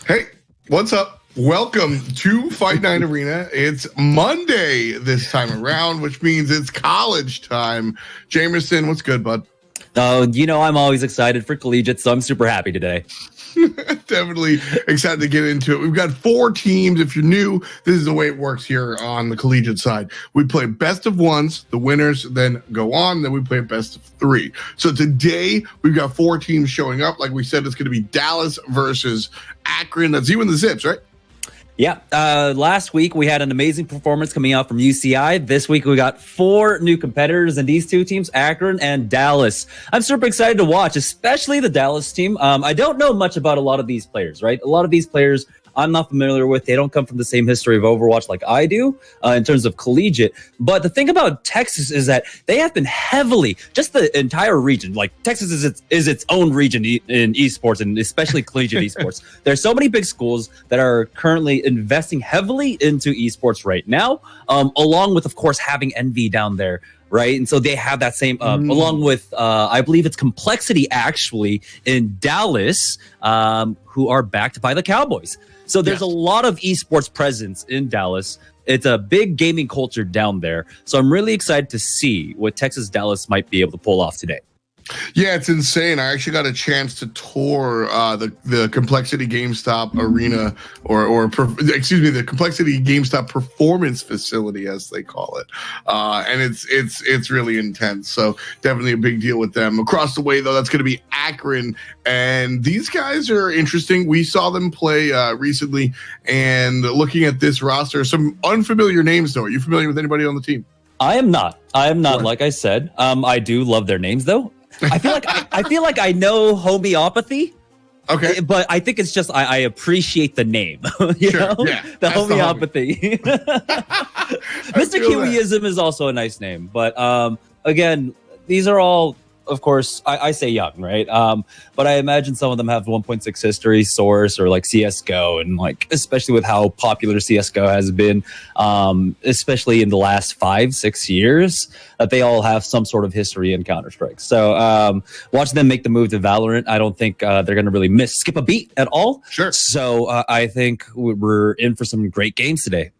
Hey, what's up? Welcome to Fight Night Arena. It's Monday this time around, which means it's college time. Jamerson, what's good, bud? You know, I'm always excited for collegiate, so I'm super happy today. Definitely excited to get into it. We've got 4 teams. If you're new, this is the way it works here on the collegiate side. We play best of ones, the winners then go on, then we play best of 3. So today we've got 4 teams showing up. Like we said, it's going to be Dallas versus Akron. That's you and the Zips, right? Yeah, last week we had an amazing performance coming out from UCI. This week we got 4 new competitors, and these 2 teams, Akron and Dallas. I'm super excited to watch, especially the Dallas team. I don't know much about a lot of these players, right? A lot of these players I'm not familiar with. They don't come from the same history of Overwatch like I do in terms of collegiate. But the thing about Texas is that they have been heavily, just the entire region, like Texas is its own region in esports, and especially collegiate esports. There's so many big schools that are currently investing heavily into esports right now, along with, of course, having Envy down there. Right. And so they have that same, along with, I believe it's Complexity actually in Dallas, who are backed by the Cowboys. So there's a lot of esports presence in Dallas. It's a big gaming culture down there. So I'm really excited to see what Texas Dallas might be able to pull off today. Yeah, it's insane. I actually got a chance to tour the Complexity GameStop Arena, excuse me, the Complexity GameStop Performance Facility, as they call it, and it's really intense. So definitely a big deal with them. Across the way, though, that's going to be Akron, and these guys are interesting. We saw them play recently, and looking at this roster, some unfamiliar names. Though, are you familiar with anybody on the team? I am not. Sure. Like I said, I do love their names though. I feel like I know homeopathy. Okay, but I think it's just I appreciate the name. You know? Yeah, the homeopathy. Mr. Kiwiism is also a nice name, but again, these are all, of course, I say young, right? But I imagine some of them have 1.6 history, Source, or like CSGO, and like especially with how popular CSGO has been, especially in the last 5-6 years, that they all have some sort of history in Counter-Strike. So watching them make the move to Valorant, I don't think they're going to really skip a beat at all. Sure. So I think we're in for some great games today.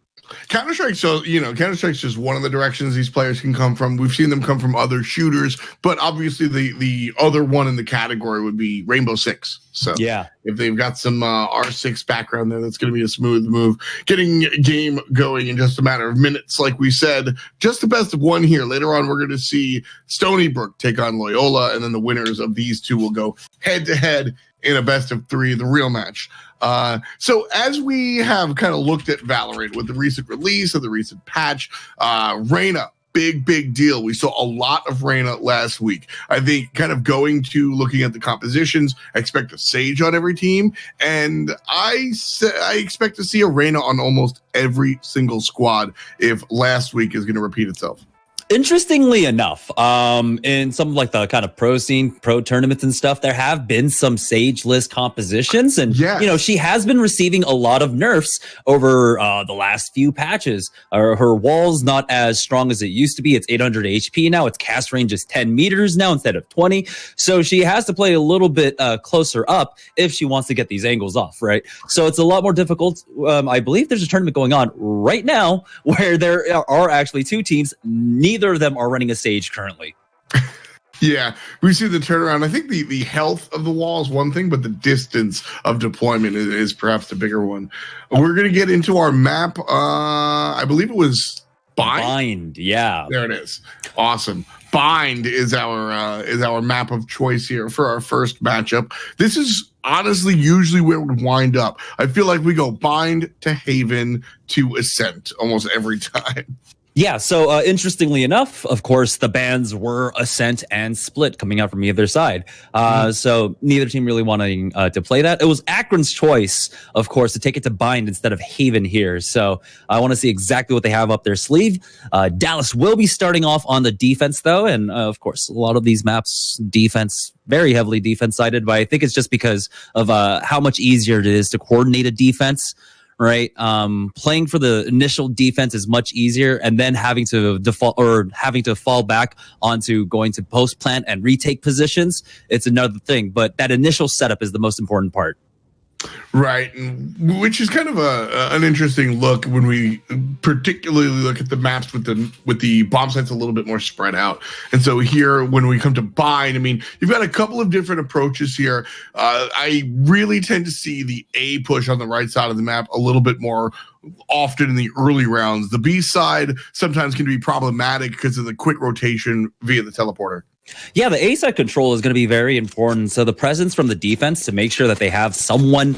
Counter-Strike, Counter-Strike's just one of the directions these players can come from. We've seen them come from other shooters, but obviously the other one in the category would be Rainbow Six. So yeah, if they've got some R6 background there, that's going to be a smooth move. Getting a game going in just a matter of minutes, like we said. Just the best of one here. Later on, we're going to see Stony Brook take on Loyola, and then the winners of these two will go head-to-head in a best of 3, the real match. So as we have kind of looked at Valorant with the recent release of the recent patch, Reyna, big deal. We saw a lot of Reyna last week. I think kind of looking at the compositions, I expect a Sage on every team, and I expect to see a Reyna on almost every single squad if last week is going to repeat itself. Interestingly enough, in some like the kind of pro scene, pro tournaments and stuff, there have been some Sage list compositions, and she has been receiving a lot of nerfs over the last few patches. Her wall's not as strong as it used to be. It's 800 HP now. Its cast range is 10 meters now instead of 20. So she has to play a little bit closer up if she wants to get these angles off, right? So it's a lot more difficult. I believe there's a tournament going on right now where there are actually 2 teams. Neither of them are running a Sage currently. Yeah, we see the turnaround. I think the health of the wall is one thing, but the distance of deployment is perhaps the bigger one. We're going to get into our map. I believe it was Bind. Yeah. There it is. Awesome. Bind is our map of choice here for our first matchup. This is honestly usually where we wind up. I feel like we go Bind to Haven to Ascent almost every time. Yeah, so interestingly enough, of course, the bans were Ascent and Split coming out from either side. So neither team really wanting to play that. It was Akron's choice, of course, to take it to Bind instead of Haven here. So I want to see exactly what they have up their sleeve. Dallas will be starting off on the defense, though. And of course, a lot of these maps, defense, very heavily defense-sided. But I think it's just because of how much easier it is to coordinate a defense. Right, playing for the initial defense is much easier, and then having to fall back onto going to post plant and retake positions. It's another thing, but that initial setup is the most important part. Right, which is kind of an interesting look when we particularly look at the maps with the bomb sites a little bit more spread out. And so here, when we come to Bind, I mean, you've got a couple of different approaches here. I really tend to see the A push on the right side of the map a little bit more often in the early rounds. The B side sometimes can be problematic because of the quick rotation via the teleporter. Yeah, the A side control is going to be very important. So the presence from the defense to make sure that they have someone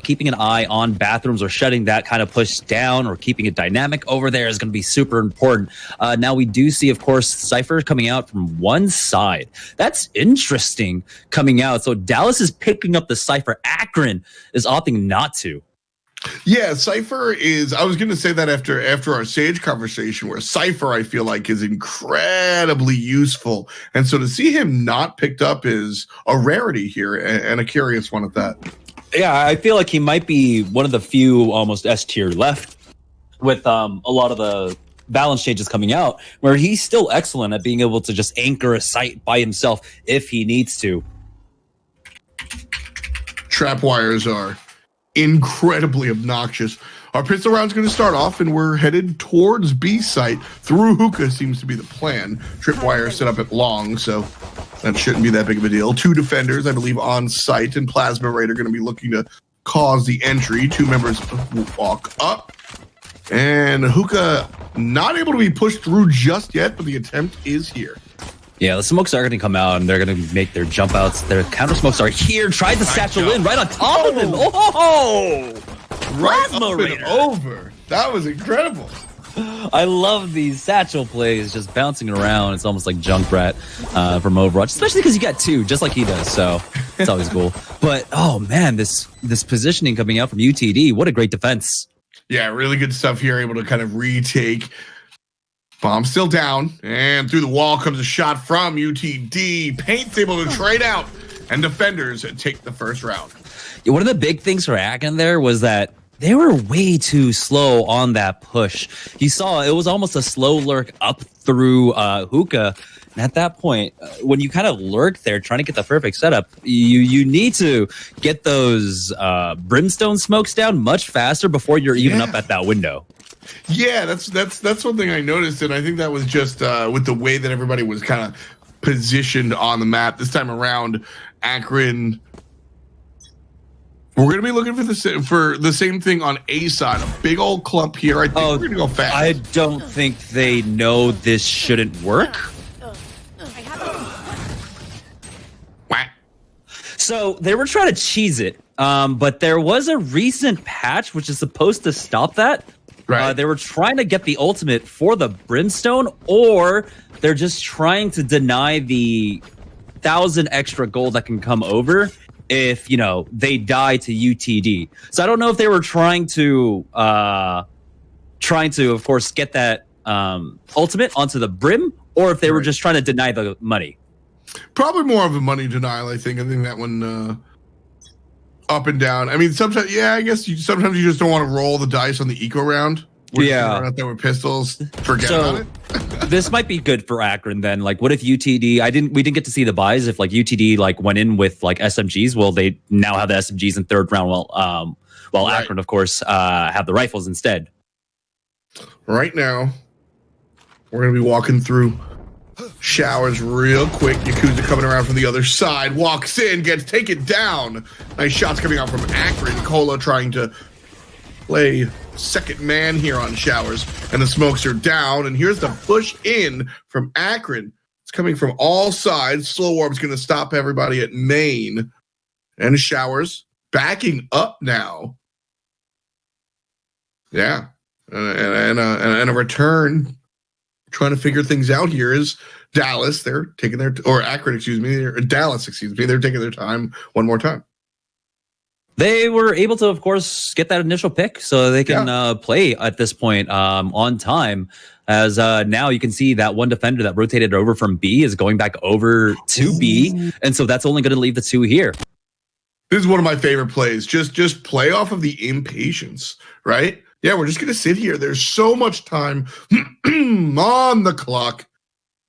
keeping an eye on bathrooms or shutting that kind of push down or keeping it dynamic over there is going to be super important. Now we do see, of course, Cypher coming out from one side. That's interesting coming out. So Dallas is picking up the Cypher. Akron is opting not to. Yeah, Cypher is, I was going to say that after our Sage conversation, where Cypher, I feel like, is incredibly useful. And so to see him not picked up is a rarity here, and a curious one at that. Yeah, I feel like he might be one of the few almost S tier left with a lot of the balance changes coming out, where he's still excellent at being able to just anchor a site by himself if he needs to. Trap wires are incredibly obnoxious. Our pistol round's going to start off, and we're headed towards B site. Through hookah seems to be the plan. Tripwire set up at long, so That shouldn't be that big of a deal. 2 defenders, I believe, on site, and Plasma Raid are going to be looking to cause the entry. 2 members will walk up. And Hookah not able to be pushed through just yet, but the attempt is here. Yeah, the smokes are going to come out, and they're going to make their jump outs. Their counter smokes are here. Tried to satchel in right on top of him. Oh! Right Plasma up Raider. and over. That was incredible. I love these satchel plays just bouncing around. It's almost like Junkrat from Overwatch, especially because you got 2, just like he does. So it's always cool. But, oh, man, this positioning coming out from UTD, what a great defense. Yeah, really good stuff here. Able to kind of retake. Bomb still down. And through the wall comes a shot from UTD. Paint's able to trade out. And defenders take the first round. Yeah, one of the big things for Akron there was that they were way too slow on that push. You saw it was almost a slow lurk up through Hookah. And at that point, when you kind of lurk there trying to get the perfect setup, you need to get those brimstone smokes down much faster before you're even up at that window. Yeah, that's one thing I noticed, and I think that was just with the way that everybody was kind of positioned on the map. This time around, Akron, we're going to be looking for the same thing on A side. A big old clump here. I think we're going to go fast. I don't think they know this shouldn't work. So they were trying to cheese it, but there was a recent patch which is supposed to stop that. Right. They were trying to get the ultimate for the brimstone, or they're just trying to deny the 1,000 extra gold that can come over if, you know, they die to UTD. So I don't know if they were trying to, of course, get that ultimate onto the brim, or if they were just trying to deny the money. Probably more of a money denial, I think. I think that one up and down. I mean, sometimes, yeah, I guess sometimes you just don't want to roll the dice on the eco round. Yeah. Out there with pistols. Forget about it. This might be good for Akron then. Like, what if UTD? We didn't get to see the buys. If like UTD like went in with like SMGs, well, they now have the SMGs in third round. While Right. Akron, of course, have the rifles instead. Right now, we're gonna be walking through showers real quick. Yakuza coming around from the other side, walks in, gets taken down. Nice shots coming out from Akron. Cola trying to play second man here on showers, and the smokes are down. And here's the push in from Akron. It's coming from all sides. Slow Orb's going to stop everybody at main, and showers backing up now. Yeah, and a return. Trying to figure things out here is Dallas. They're taking their Akron, Dallas, they're taking their time one more time. They were able to, of course, get that initial pick so they can play at this point on time. As now you can see that one defender that rotated over from B is going back over to B. And so that's only going to leave the 2 here. This is one of my favorite plays. Just play off of the impatience, right? Yeah, we're just going to sit here. There's so much time on the clock.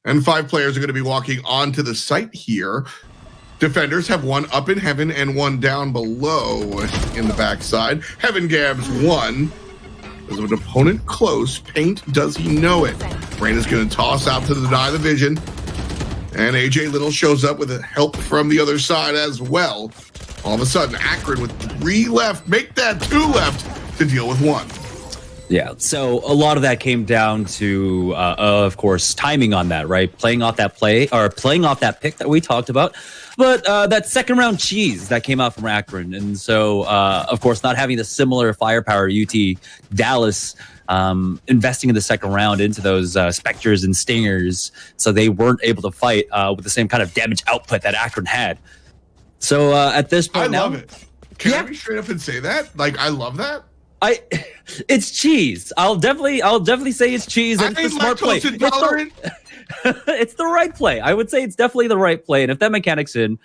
And 5 players are going to be walking onto the site here. Defenders have one up in heaven and one down below in the backside. Heaven Gabs 1. There's an opponent close. Paint, does he know it? Rain is going to toss out to deny the vision. And AJ Little shows up with help from the other side as well. All of a sudden, Akron with 3 left. Make that 2 left to deal with 1. Yeah, so a lot of that came down to, of course, timing on that, right? Playing off that play, or playing off that pick that we talked about. But that second round cheese that came out from Akron. And so, of course, not having the similar firepower UT Dallas investing in the second round into those Spectres and Stingers. So they weren't able to fight with the same kind of damage output that Akron had. So at this point I love it. Can I be straight up and say that? Like, I love that. It's cheese. I'll definitely say it's cheese. And it's the smart play. It's the right play. I would say it's definitely the right play. And if that mechanic's in,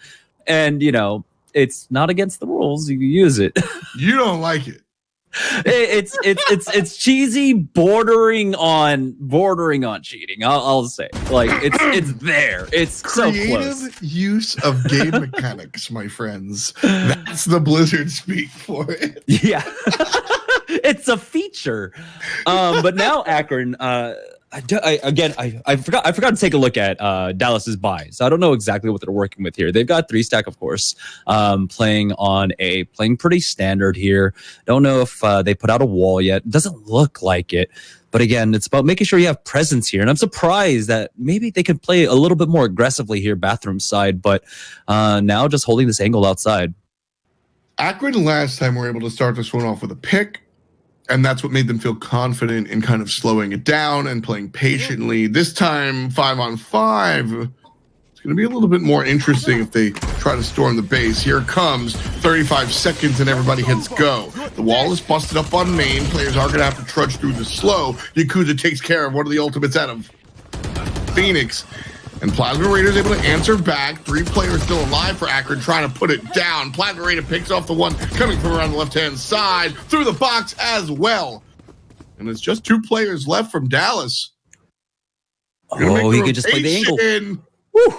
and you know, it's not against the rules, you use it. You don't like it. It's cheesy, bordering on cheating. I'll say, like, it's there. It's creative so close. Use of game mechanics, my friends. That's the Blizzard speak for it. Yeah, it's a feature. But now Akron, I forgot to take a look at Dallas's buy, so I don't know exactly what they're working with here. They've got 3-stack, of course, playing pretty standard here. Don't know if they put out a wall yet. Doesn't look like it, but again, it's about making sure you have presence here. And I'm surprised that maybe they could play a little bit more aggressively here, bathroom side, but now just holding this angle outside. Akron last time were able to start this one off with a pick. And that's what made them feel confident in kind of slowing it down and playing patiently. This time, 5-on-5, it's going to be a little bit more interesting if they try to storm the base. Here it comes, 35 seconds, and everybody hits go. The wall is busted up on main. Players are going to have to trudge through the slow. Yakuza takes care of one of the ultimates out of Phoenix. And Plasma Raider is able to answer back. 3 players still alive for Akron, trying to put it down. Plasma Raider picks off the one coming from around the left-hand side, through the box as well. And it's just 2 players left from Dallas. Oh, he could just play the angle. Woo.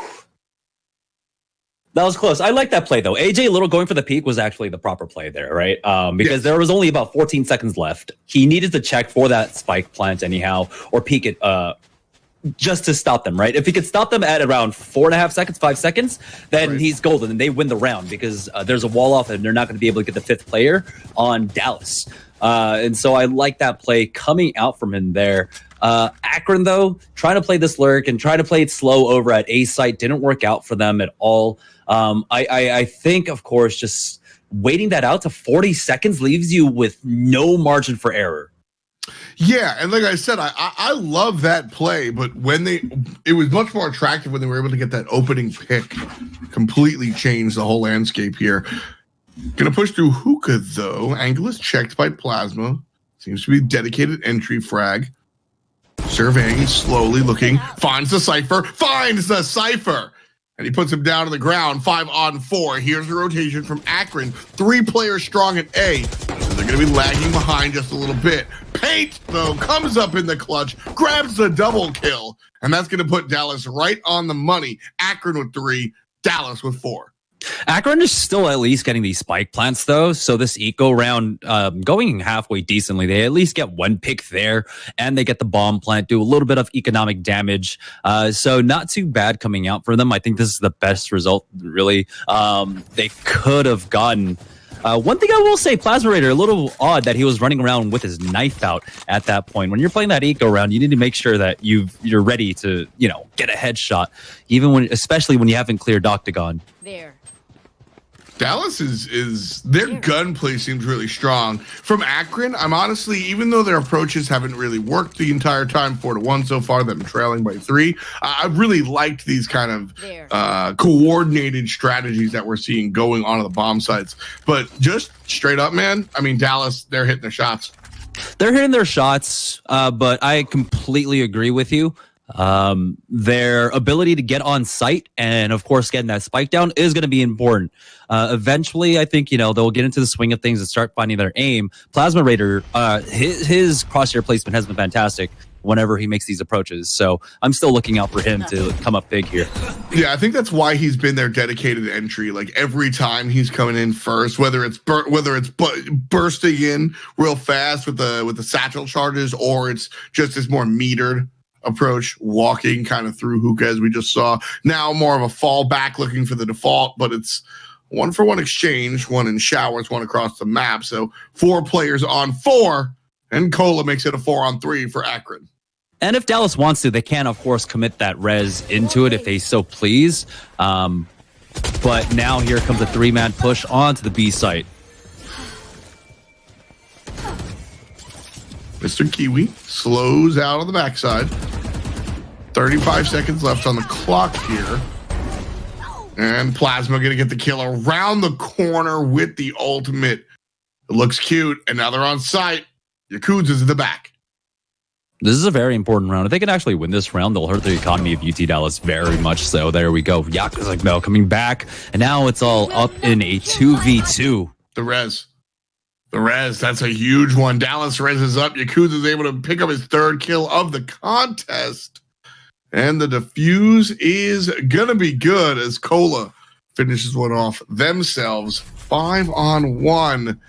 That was close. I like that play, though. AJ Little going for the peek was actually the proper play there, right? Because there was only about 14 seconds left. He needed to check for that spike plant anyhow, or peek it just to stop them, right? If he could stop them at around 4.5 seconds, 5 seconds, then he's golden and they win the round because there's a wall off and they're not going to be able to get the 5th player on Dallas. And so I like that play coming out from him there. Akron, though, trying to play this lurk and trying to play it slow over at A site didn't work out for them at all. I think, of course, just waiting that out to 40 seconds leaves you with no margin for error. Yeah, and like I said, I love that play, but it was much more attractive when they were able to get that opening pick. Completely changed the whole landscape here. Gonna push through Hookah, though. Angle is checked by Plasma. Seems to be dedicated entry frag. Surveying, slowly looking, finds the Cypher, and he puts him down to the ground. 5-on-4. Here's the rotation from Akron. 3 players strong at A. So they're going to be lagging behind just a little bit. Paint, though, comes up in the clutch, grabs the double kill, and that's going to put Dallas right on the money. Akron with 3, Dallas with 4. Akron is still at least getting these spike plants, though. So this eco round going halfway decently. They at least get 1 pick there, and they get the bomb plant, do a little bit of economic damage. So not too bad coming out for them. I think this is the best result, really. They could have gotten... one thing I will say, Plasma Raider, a little odd that he was running around with his knife out at that point. When you're playing that eco round, you need to make sure that you're ready to, get a headshot, especially when you haven't cleared Octagon. There. Dallas is their gunplay seems really strong. From Akron, I'm honestly, even though their approaches haven't really worked the entire time, 4-1 so far, them trailing by 3, I've really liked these kind of coordinated strategies that we're seeing going on at the bomb sites. But just straight up, man, I mean, Dallas, they're hitting their shots. They're hitting their shots, but I completely agree with you. Their ability to get on site and, of course, getting that spike down is going to be important. Eventually, I think, they'll get into the swing of things and start finding their aim. Plasma Raider, his crosshair placement has been fantastic whenever he makes these approaches. So I'm still looking out for him to come up big here. Yeah, I think that's why he's been their dedicated entry. Like every time he's coming in first, whether it's bursting in real fast with the satchel charges, or it's just this more metered approach, walking kind of through Hookah as we just saw. Now more of a fallback looking for the default, but it's 1-for-1 exchange, 1 in showers, 1 across the map. So 4 players on 4, and Cola makes it a 4-on-3 for Akron. And if Dallas wants to, they can, of course, commit that res into it if they so please. But now here comes a 3-man push onto the B site. Mr. Kiwi slows out on the backside. 35 seconds left on the clock here. And Plasma going to get the kill around the corner with the ultimate. It looks cute, and now they're on site. Yakuza's in the back. This is a very important round. If they can actually win this round, they'll hurt the economy of UT Dallas very much so. There we go. Yakuza coming back, and now it's all up in a 2v2. The res, that's a huge one. Dallas reses up. Yakuza's able to pick up his 3rd kill of the contest. And the defuse is going to be good as Cola finishes one off themselves. 5-on-1.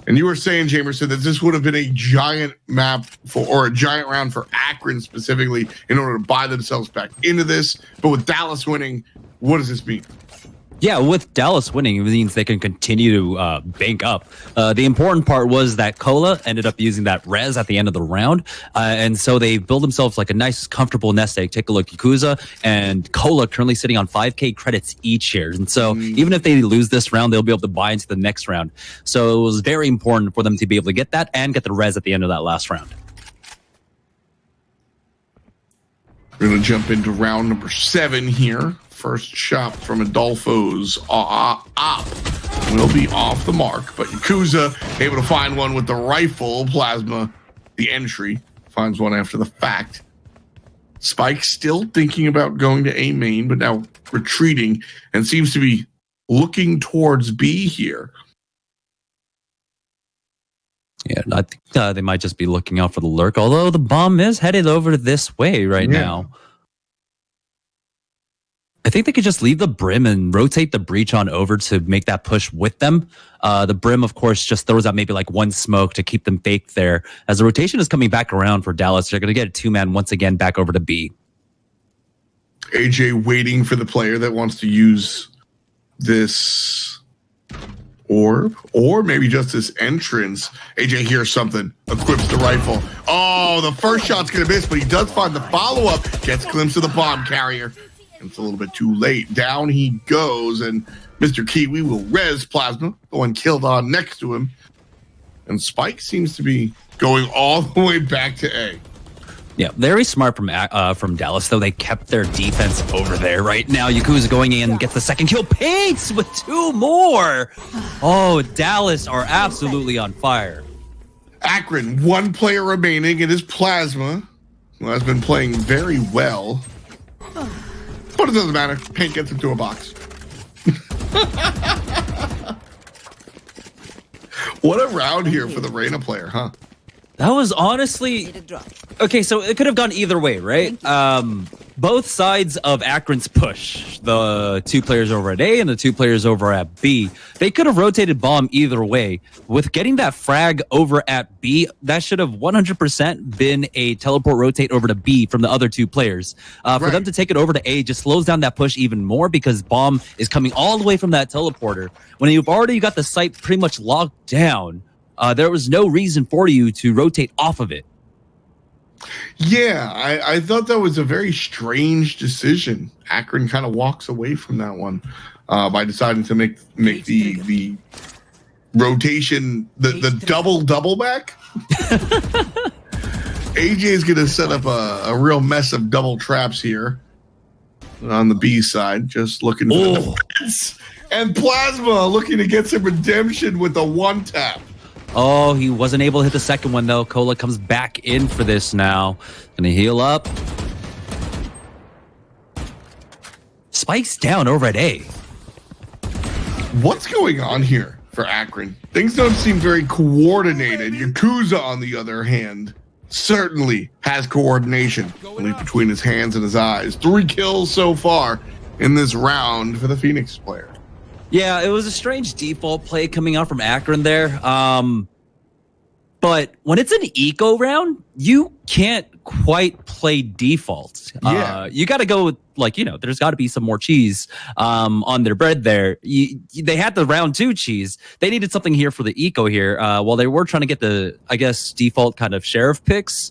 And you were saying, Jamerson, that this would have been a giant map or a giant round for Akron specifically in order to buy themselves back into this. But with Dallas winning, what does this mean? Yeah, with Dallas winning, it means they can continue to bank up. The important part was that Cola ended up using that res at the end of the round. And so they build themselves like a nice, comfortable nest egg. Take a look, Yakuza and Cola currently sitting on 5K credits each year. And so even if they lose this round, they'll be able to buy into the next round. So it was very important for them to be able to get that and get the res at the end of that last round. We're going to jump into round number 7 here. First shot from Adolfo's op will be off the mark, but Yakuza able to find one with the rifle. Plasma, the entry, finds one after the fact. Spike still thinking about going to A main, but now retreating and seems to be looking towards B here. Yeah, I think they might just be looking out for the lurk, although the bomb is headed over this way right now. I think they could just leave the brim and rotate the breach on over to make that push with them. The brim, of course, just throws out maybe like one smoke to keep them baked there. As the rotation is coming back around for Dallas, they're going to get a 2-man once again back over to B. AJ waiting for the player that wants to use this orb, or maybe just this entrance. AJ hears something, equips the rifle. Oh, the first shot's going to miss, but he does find the follow-up, gets a glimpse of the bomb carrier. It's a little bit too late. Down he goes, and Mr. Kiwi will res Plasma, the one killed on next to him. And Spike seems to be going all the way back to A. Yeah, very smart from Dallas, though. They kept their defense over there. Right now, Yakuza going in, gets the second kill. Paints with 2 more. Oh, Dallas are absolutely on fire. Akron, 1 player remaining. It is Plasma, who has been playing very well. But it doesn't matter. Paint gets into a box. What a round here for the Reina player, huh? That was honestly... Okay, so it could have gone either way, right? Both sides of Akron's push, the 2 players over at A and the 2 players over at B, they could have rotated bomb either way. With getting that frag over at B, that should have 100% been a teleport rotate over to B from the other 2 players. For them to take it over to A just slows down that push even more because bomb is coming all the way from that teleporter. When you've already got the site pretty much locked down, there was no reason for you to rotate off of it. Yeah, I thought that was a very strange decision. Akron kind of walks away from that one by deciding to make the rotation, the double back. AJ is going to set up a real mess of double traps here on the B side, just looking for the defense. And Plasma looking to get some redemption with a 1-tap. Oh, he wasn't able to hit the second one, though. Cola comes back in for this now. Gonna heal up. Spike's down over at A. What's going on here for Akron? Things don't seem very coordinated. Yakuza, on the other hand, certainly has coordination, at least between his hands and his eyes. 3 kills so far in this round for the Phoenix player. Yeah, it was a strange default play coming out from Akron there. But when it's an eco round, you can't quite play default. Yeah. You got to go with, like, there's got to be some more cheese on their bread there. They had the round 2 cheese. They needed something here for the eco here. While they were trying to get the, I guess, default kind of sheriff picks,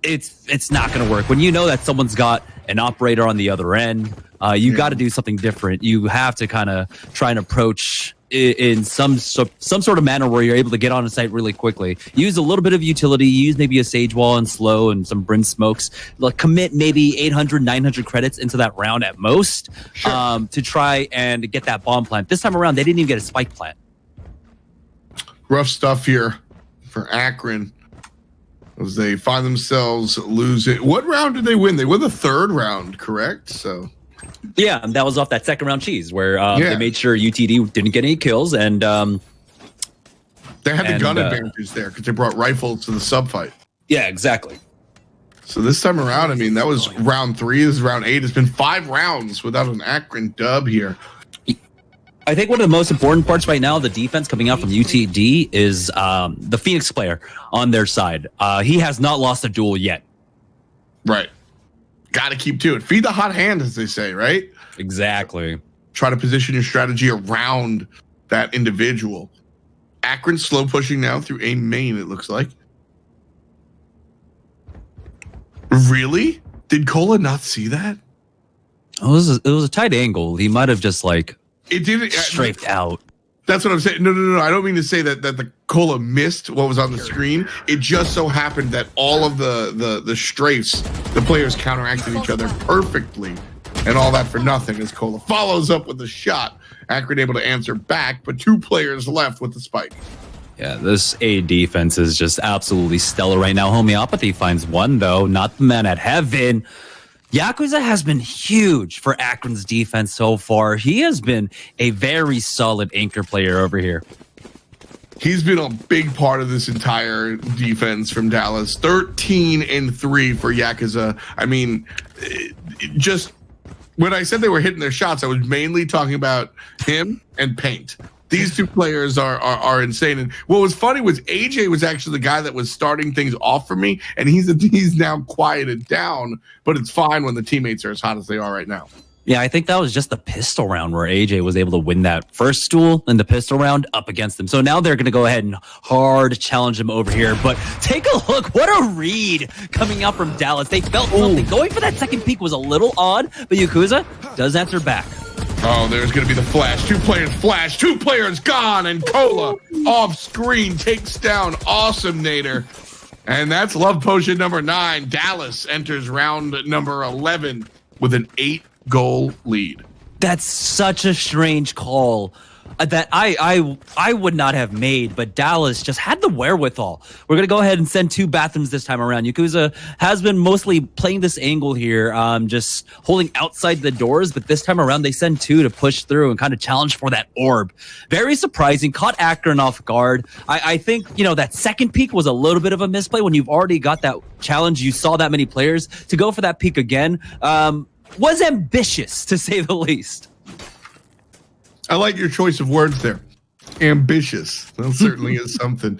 it's not going to work. When you know that someone's got an operator on the other end, you got to do something different. You have to kind of try and approach in some sort of manner where you're able to get on a site really quickly. Use a little bit of utility. Use maybe a sage wall and slow and some brim smokes. Like, commit maybe 800, 900 credits into that round at most to try and get that bomb plant. This time around, they didn't even get a spike plant. Rough stuff here for Akron as they find themselves losing. What round did they win? They won the 3rd round, correct? So... Yeah, and that was off that second round cheese where they made sure UTD didn't get any kills, and they had the gun advantage there because they brought rifles to the sub fight. Yeah, exactly. So this time around, I mean, that was round 3. This is round 8. It's been 5 rounds without an Akron dub here. I think one of the most important parts right now, the defense coming out from UTD, is the Phoenix player on their side. He has not lost a duel yet. Right. Got to keep to it. Feed the hot hand, as they say, right? Exactly. Try to position your strategy around that individual. Akron slow pushing now through a main, it looks like. Really? Did Cola not see that? It was a tight angle. He might have just like it didn't strafed out. That's what I'm saying. No. I don't mean to say that the Cola missed what was on the screen. It just so happened that all of the strafes, the players counteracted each other perfectly, and all that for nothing as Cola follows up with a shot. Akron able to answer back, but 2 players left with the spike. Yeah, this A defense is just absolutely stellar right now. Homeopathy finds one, though, not the man at heaven. Yakuza has been huge for Akron's defense so far. He has been a very solid anchor player over here. He's been a big part of this entire defense from Dallas. 13-3 for Yakuza. I mean, just when I said they were hitting their shots, I was mainly talking about him and Paint. These 2 players are insane. And what was funny was AJ was actually the guy that was starting things off for me, and he's now quieted down, but it's fine when the teammates are as hot as they are right now. Yeah, I think that was just the pistol round where AJ was able to win that first duel in the pistol round up against him. So now they're going to go ahead and hard challenge him over here. But take a look. What a read coming out from Dallas. They felt something. Going for that second peek was a little odd, but Yakuza does answer back. Oh, there's going to be the flash. 2 players flash. 2 players gone. And Cola off screen takes down Awesome Nader. And that's love potion number 9. Dallas enters round number 11 with an 8-goal lead. That's such a strange call that I would not have made, but Dallas just had the wherewithal. We're going to go ahead and send 2 bathrooms this time around. Yakuza has been mostly playing this angle here, just holding outside the doors, but this time around they send 2 to push through and kind of challenge for that orb. Very surprising, caught Akron off guard. I think, you know, that second peek was a little bit of a misplay. When you've already got that challenge, you saw that many players, to go for that peek again was ambitious, to say the least. I like your choice of words there. Ambitious. That certainly is something.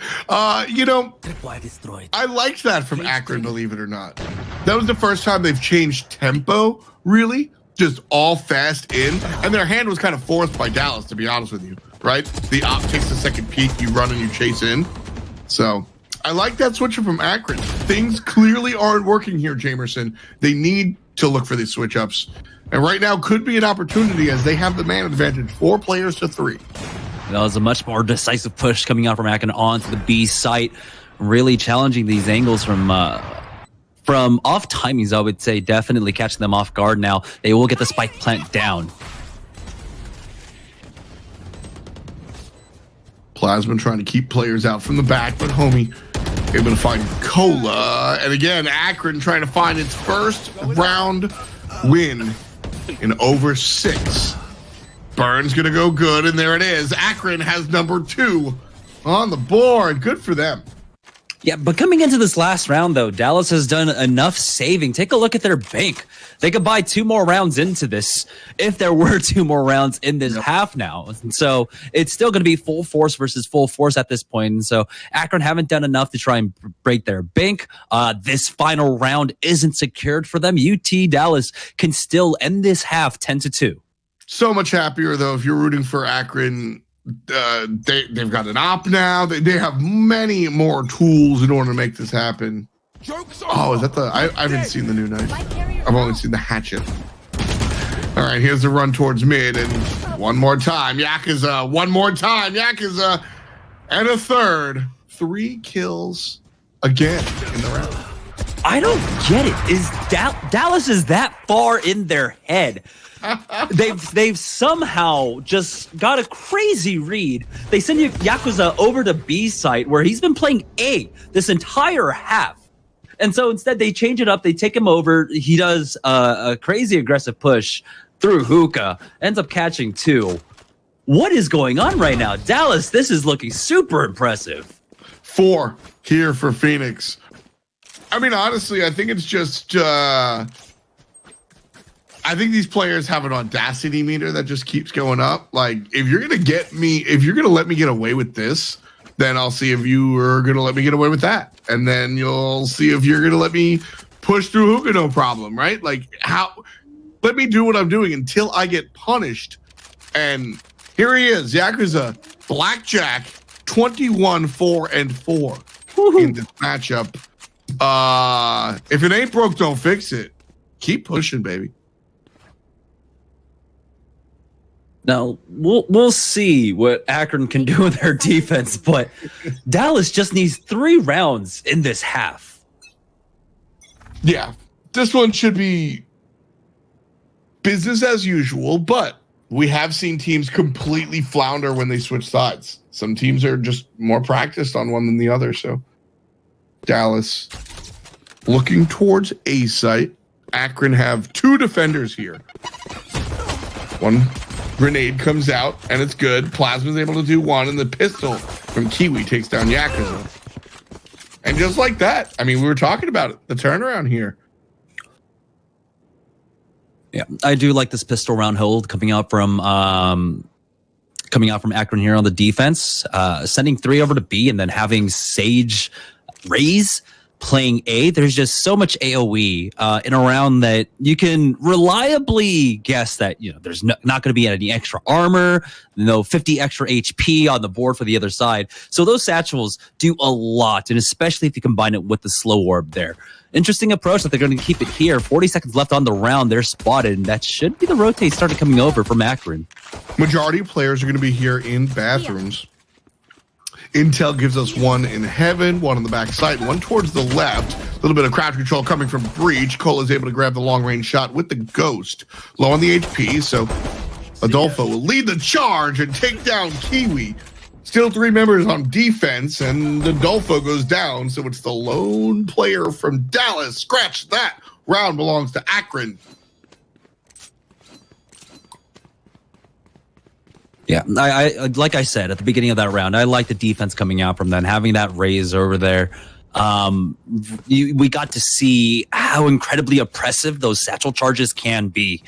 You know, I liked that from Akron, believe it or not. That was the first time they've changed tempo, really. Just all fast in. And their hand was kind of forced by Dallas, to be honest with you, right? The op takes the second peek, you run and you chase in. So I like that switcher from Akron. Things clearly aren't working here, Jamerson. They need to look for these switch ups. And right now could be an opportunity as they have the man advantage, 4 players to 3. That was a much more decisive push coming out from Akron onto the B site, really challenging these angles from off timings, I would say, definitely catching them off guard now. They will get the spike plant down. Plasma trying to keep players out from the back, but Homie able to find Cola. And again, Akron trying to find its first round win in over 6. Burns gonna go good, and there it is. Akron has number 2 on the board. Good for them. Yeah, but coming into this last round, though, Dallas has done enough saving. Take a look at their bank. They could buy 2 more rounds into this if there were 2 more rounds in this half now. And so it's still going to be full force versus full force at this point. And so Akron haven't done enough to try and break their bank. This final round isn't secured for them. UT Dallas can still end this half 10-2. So much happier, though, if you're rooting for Akron. They've got an op now. They have many more tools in order to make this happen. Oh, is that the... I haven't seen the new knife. I've only seen the hatchet. All right, here's the run towards mid, and one more time, Yakuza. One more time, Yakuza. And a third. 3 kills again in the round. I don't get it. Is Dallas is that far in their head? They've somehow just got a crazy read. They send Yakuza over to B site where he's been playing A this entire half. And so instead they change it up. They take him over. He does a crazy aggressive push through hookah, ends up catching 2. What is going on right now? Dallas, this is looking super impressive. 4 here for Phoenix. I mean, honestly, I think it's just I think these players have an audacity meter that just keeps going up. Like, if you're gonna let me get away with this, then I'll see if you are gonna let me get away with that, and then you'll see if you're gonna let me push through hookah no problem, right? Like, let me do what I'm doing until I get punished. And here he is, Yakuza Blackjack, 21-4-4 in this matchup. If it ain't broke, don't fix it. Keep pushing, baby. Now we'll see what Akron can do with their defense, but Dallas just needs 3 rounds in this half. Yeah, this one should be business as usual, but we have seen teams completely flounder when they switch sides. Some teams are just more practiced on one than the other. So Dallas looking towards A site. Akron have 2 defenders here. One grenade comes out, and it's good. Plasma's able to do 1, and the pistol from Kiwi takes down Yakuza. And just like that, I mean, we were talking about it, the turnaround here. Yeah, I do like this pistol round hold coming out from Akron here on the defense, sending 3 over to B, and then having Sage Raze playing A. There's just so much AoE in a round that you can reliably guess that there's not going to be any extra armor, 50 extra HP on the board for the other side. So those satchels do a lot, and especially if you combine it with the slow orb there. Interesting approach that they're going to keep it here. 40 seconds left on the round. They're spotted, and that should be the rotate started coming over from Akron. Majority of players are going to be here in bathrooms. Intel gives us 1 in heaven, 1 on the back side, 1 towards the left. A little bit of crouch control coming from Breach. Cole is able to grab the long-range shot with the Ghost. Low on the HP, so Adolfo will lead the charge and take down Kiwi. Still 3 members on defense, and Adolfo goes down, so it's the lone player from Dallas. Scratch that. Round belongs to Akron. Yeah, I like I said at the beginning of that round, I like the defense coming out from them, having that raise over there. We got to see how incredibly oppressive those satchel charges can be,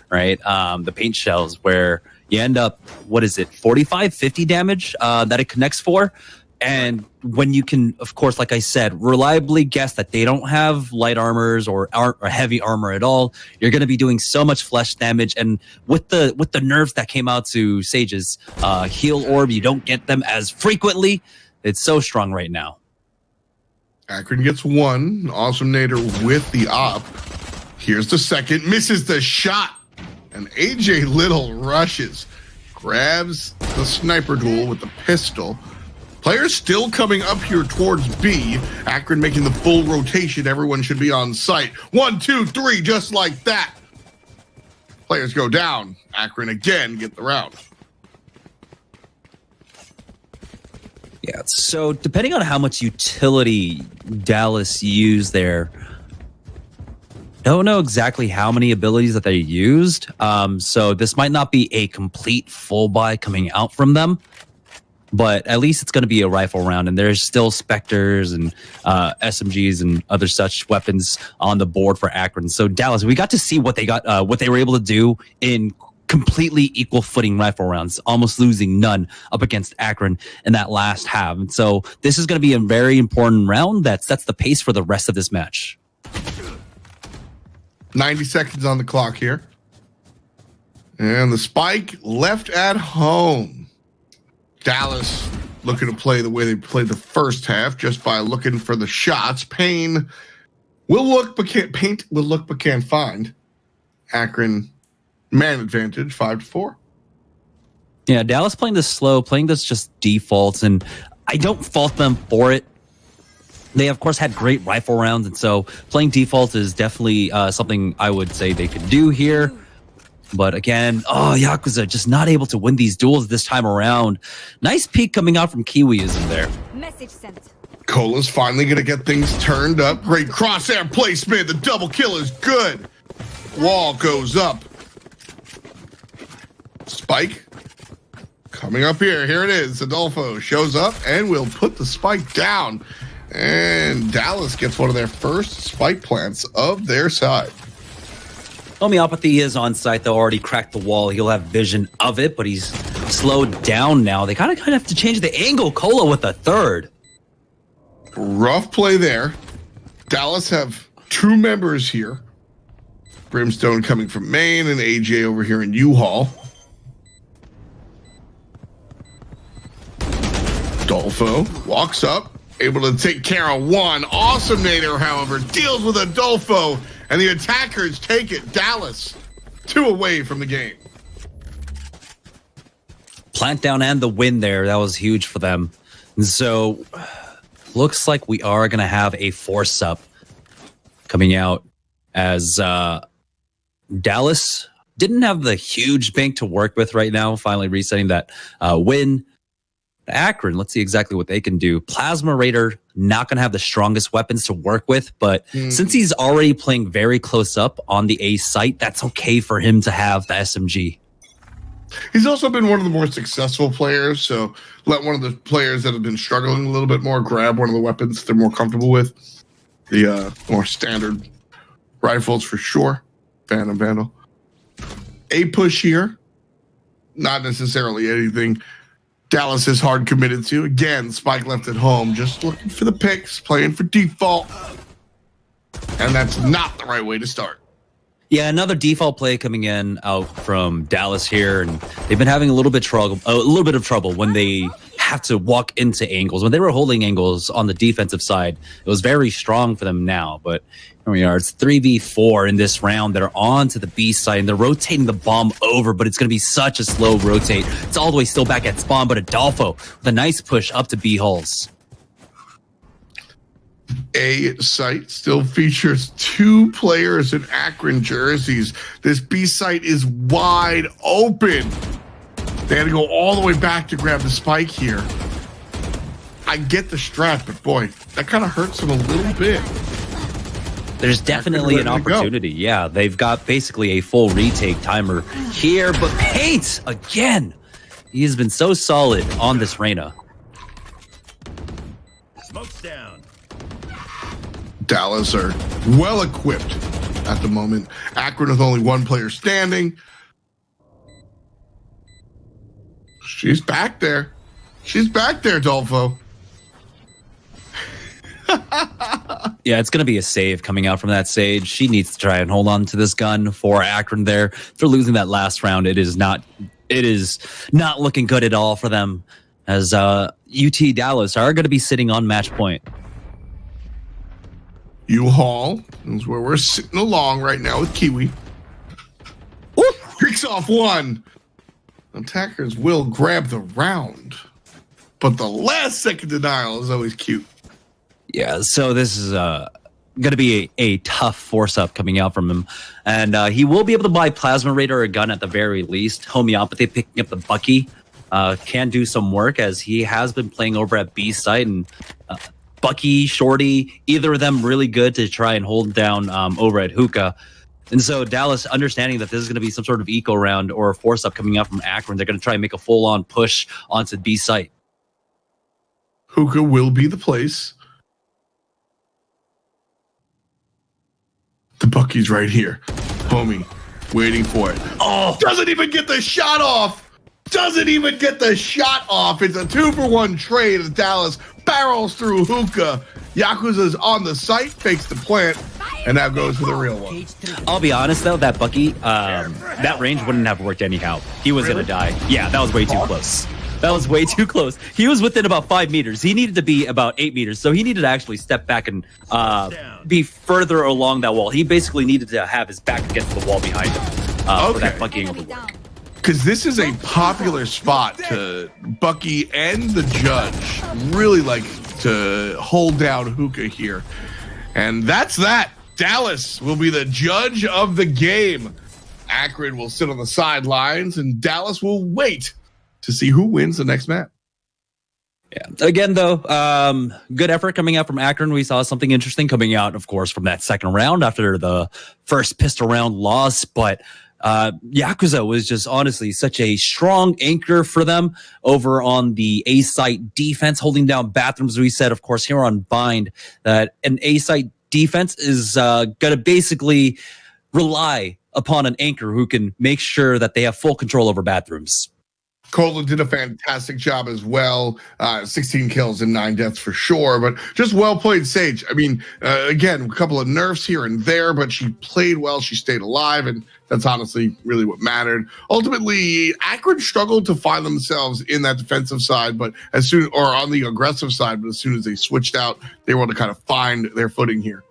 right? The paint shells where you end up, 45, 50 damage that it connects for. And when you can, of course, like I said, reliably guess that they don't have light armors or heavy armor at all, you're going to be doing so much flesh damage. And with the nerfs that came out to Sage's heal orb, you don't get them as frequently. It's so strong right now. Akron gets 1. Awesome Nader with the op. Here's the second. Misses the shot. And AJ Little rushes. Grabs the sniper duel with the pistol. Players still coming up here towards B. Akron making the full rotation. Everyone should be on site. 1, 2, 3, just like that. Players go down. Akron again get the round. Yeah, so depending on how much utility Dallas used there, don't know exactly how many abilities that they used. So this might not be a complete full buy coming out from them. But at least it's going to be a rifle round, and there's still Spectres and SMGs and other such weapons on the board for Akron. So Dallas, we got to see what they were able to do in completely equal footing rifle rounds, almost losing none up against Akron in that last half. And so this is going to be a very important round that sets the pace for the rest of this match. 90 seconds on the clock here, and the spike left at home. Dallas looking to play the way they played the first half, just by looking for the shots. Paint will look but can't find. Akron man advantage 5-4. Yeah, Dallas playing this slow, playing this just defaults, and I don't fault them for it. They of course had great rifle rounds, and so playing default is definitely something I would say they could do here. But again, Yakuza just not able to win these duels this time around. Nice peek coming out from Kiwi is in there. Message sent. Cola's finally going to get things turned up. Great crosshair placement. The double kill is good. Wall goes up. Spike coming up here. Here it is. Adolfo shows up and will put the spike down. And Dallas gets one of their first spike plants of their side. Homeopathy is on site, though, already cracked the wall. He'll have vision of it, but he's slowed down now. They kind of have to change the angle. Cola with a third. Rough play there. Dallas have 2 members here. Brimstone coming from Maine and AJ over here in U-Haul. Dolfo walks up, able to take care of one. Awesome Nader, however, deals with Adolfo, and the attackers take it. Dallas, 2 away from the game. Plant down and the win there. That was huge for them. And so, looks like we are going to have a force-up coming out as Dallas didn't have the huge bank to work with right now, finally resetting that win. Akron, let's see exactly what they can do. Plasma Raider, not going to have the strongest weapons to work with, but since he's already playing very close up on the A site, that's okay for him to have the SMG. He's also been one of the more successful players, so let one of the players that have been struggling a little bit more grab one of the weapons they're more comfortable with. The more standard rifles for sure. Phantom Vandal. A push here. Not necessarily anything Dallas is hard committed to. Again, Spike left at home, just looking for the picks, playing for default. And that's not the right way to start. Yeah, another default play coming in out from Dallas here, and they've been having a little bit of trouble when they have to walk into angles. When they were holding angles on the defensive side, it was very strong for them now, but here we are. It's 3v4 in this round. They're on to the B side, and they're rotating the bomb over, but it's going to be such a slow rotate. It's all the way still back at spawn, but Adolfo with a nice push up to B hulls. A site still features 2 players in Akron jerseys. This B site is wide open. They had to go all the way back to grab the spike here. I get the strat, but boy, that kind of hurts them a little bit. There's definitely an opportunity. Yeah, they've got basically a full retake timer here, but Paint, again, he has been so solid on this Reyna. Smoke's down. Dallas are well equipped at the moment. Akron with only 1 player standing. She's back there. She's back there, Dolfo. Yeah, it's going to be a save coming out from that Sage. She needs to try and hold on to this gun for Akron there. For losing that last round, it is not looking good at all for them, as UT Dallas are going to be sitting on match point. U-Haul is where we're sitting along right now with Kiwi. Picks off 1. Attackers will grab the round, but the last second denial is always cute. Yeah, so this is going to be a tough force-up coming out from him. And he will be able to buy Plasma Raider a gun at the very least. Homeopathy picking up the Bucky can do some work, as he has been playing over at B site. And Bucky, Shorty, either of them really good to try and hold down over at Hookah. And so Dallas, understanding that this is going to be some sort of eco round or a force-up coming out from Akron, they're going to try and make a full-on push onto B site. Hookah will be the place. The Bucky's right here. Homie, waiting for it. Oh, doesn't even get the shot off. Doesn't even get the shot off. It's a 2-for-1 trade as Dallas barrels through Hookah. Yakuza's on the site, fakes the plant, and now goes for the real one. I'll be honest, though, that Bucky, that range wouldn't have worked anyhow. He was going to die. Yeah, that was way too close. That was way too close. He was within about 5 meters. He needed to be about 8 meters. So he needed to actually step back and be further along that wall. He basically needed to have his back against the wall behind him for that Bucky angle to work. Because this is a popular spot to Bucky and the judge really like to hold down Hookah here. And that's that. Dallas will be the judge of the game. Akron will sit on the sidelines, and Dallas will wait to see who wins the next map. Yeah. Again, though, good effort coming out from Akron. We saw something interesting coming out, of course, from that second round after the first pistol round loss. But Yakuza was just honestly such a strong anchor for them over on the A-site defense, holding down bathrooms. We said, of course, here on Bind, that an A-site defense is going to basically rely upon an anchor who can make sure that they have full control over bathrooms. Cola did a fantastic job as well. 16 kills and 9 deaths for sure, but just well played, Sage. I mean, again, a couple of nerfs here and there, but she played well. She stayed alive, and that's honestly really what mattered. Ultimately, Akron struggled to find themselves in that defensive side, but on the aggressive side, but as soon as they switched out, they were able to kind of find their footing here.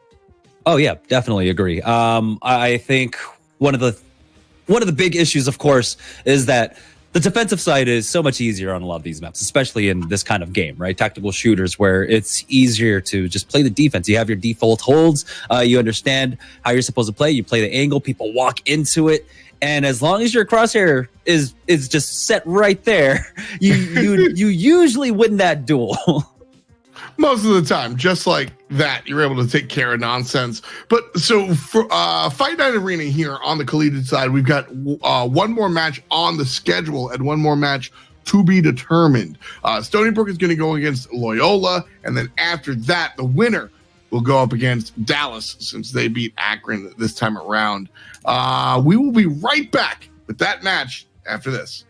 Oh yeah, definitely agree. I think one of the big issues, of course, is that the defensive side is so much easier on a lot of these maps, especially in this kind of game, right? Tactical shooters where it's easier to just play the defense. You have your default holds. You understand how you're supposed to play. You play the angle. People walk into it. And as long as your crosshair is just set right there, you usually win that duel. Most of the time, just like that, you're able to take care of nonsense. But so for Fight Night Arena here on the collegiate side, we've got one more match on the schedule and one more match to be determined. Stony Brook is going to go against Loyola, and then after that, the winner will go up against Dallas since they beat Akron this time around. We will be right back with that match after this.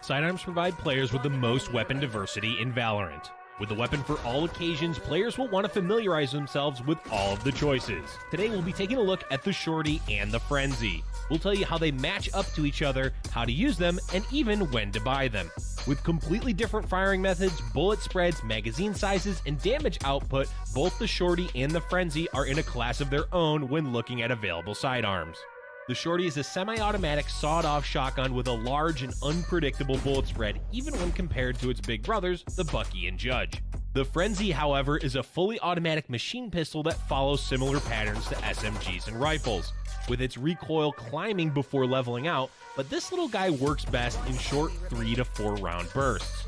Sidearms provide players with the most weapon diversity in Valorant. With the weapon for all occasions, players will want to familiarize themselves with all of the choices. Today we'll be taking a look at the Shorty and the Frenzy. We'll tell you how they match up to each other, how to use them, and even when to buy them. With completely different firing methods, bullet spreads, magazine sizes, and damage output, both the Shorty and the Frenzy are in a class of their own when looking at available sidearms. The Shorty is a semi-automatic sawed-off shotgun with a large and unpredictable bullet spread, even when compared to its big brothers, the Bucky and Judge. The Frenzy, however, is a fully automatic machine pistol that follows similar patterns to SMGs and rifles, with its recoil climbing before leveling out, but this little guy works best in short 3 to 4 round bursts.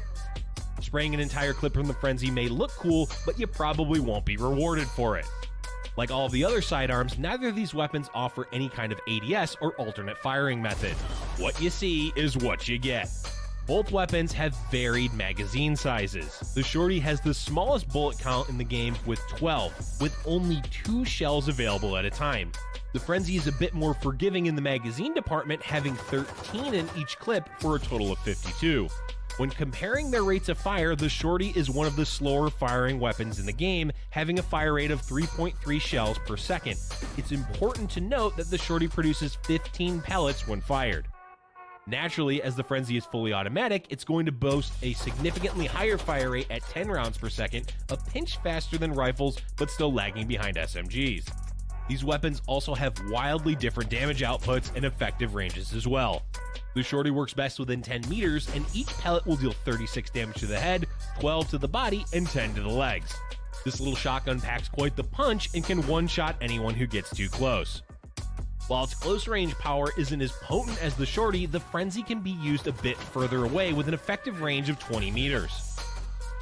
Spraying an entire clip from the Frenzy may look cool, but you probably won't be rewarded for it. Like all of the other sidearms, neither of these weapons offer any kind of ADS or alternate firing method. What you see is what you get. Both weapons have varied magazine sizes. The Shorty has the smallest bullet count in the game with 12, with only 2 shells available at a time. The Frenzy is a bit more forgiving in the magazine department, having 13 in each clip for a total of 52. When comparing their rates of fire, the Shorty is one of the slower firing weapons in the game, having a fire rate of 3.3 shells per second. It's important to note that the Shorty produces 15 pellets when fired. Naturally, as the Frenzy is fully automatic, it's going to boast a significantly higher fire rate at 10 rounds per second, a pinch faster than rifles, but still lagging behind SMGs. These weapons also have wildly different damage outputs and effective ranges as well. The Shorty works best within 10 meters, and each pellet will deal 36 damage to the head, 12 to the body, and 10 to the legs. This little shotgun packs quite the punch and can one-shot anyone who gets too close. While its close range power isn't as potent as the Shorty, the Frenzy can be used a bit further away with an effective range of 20 meters.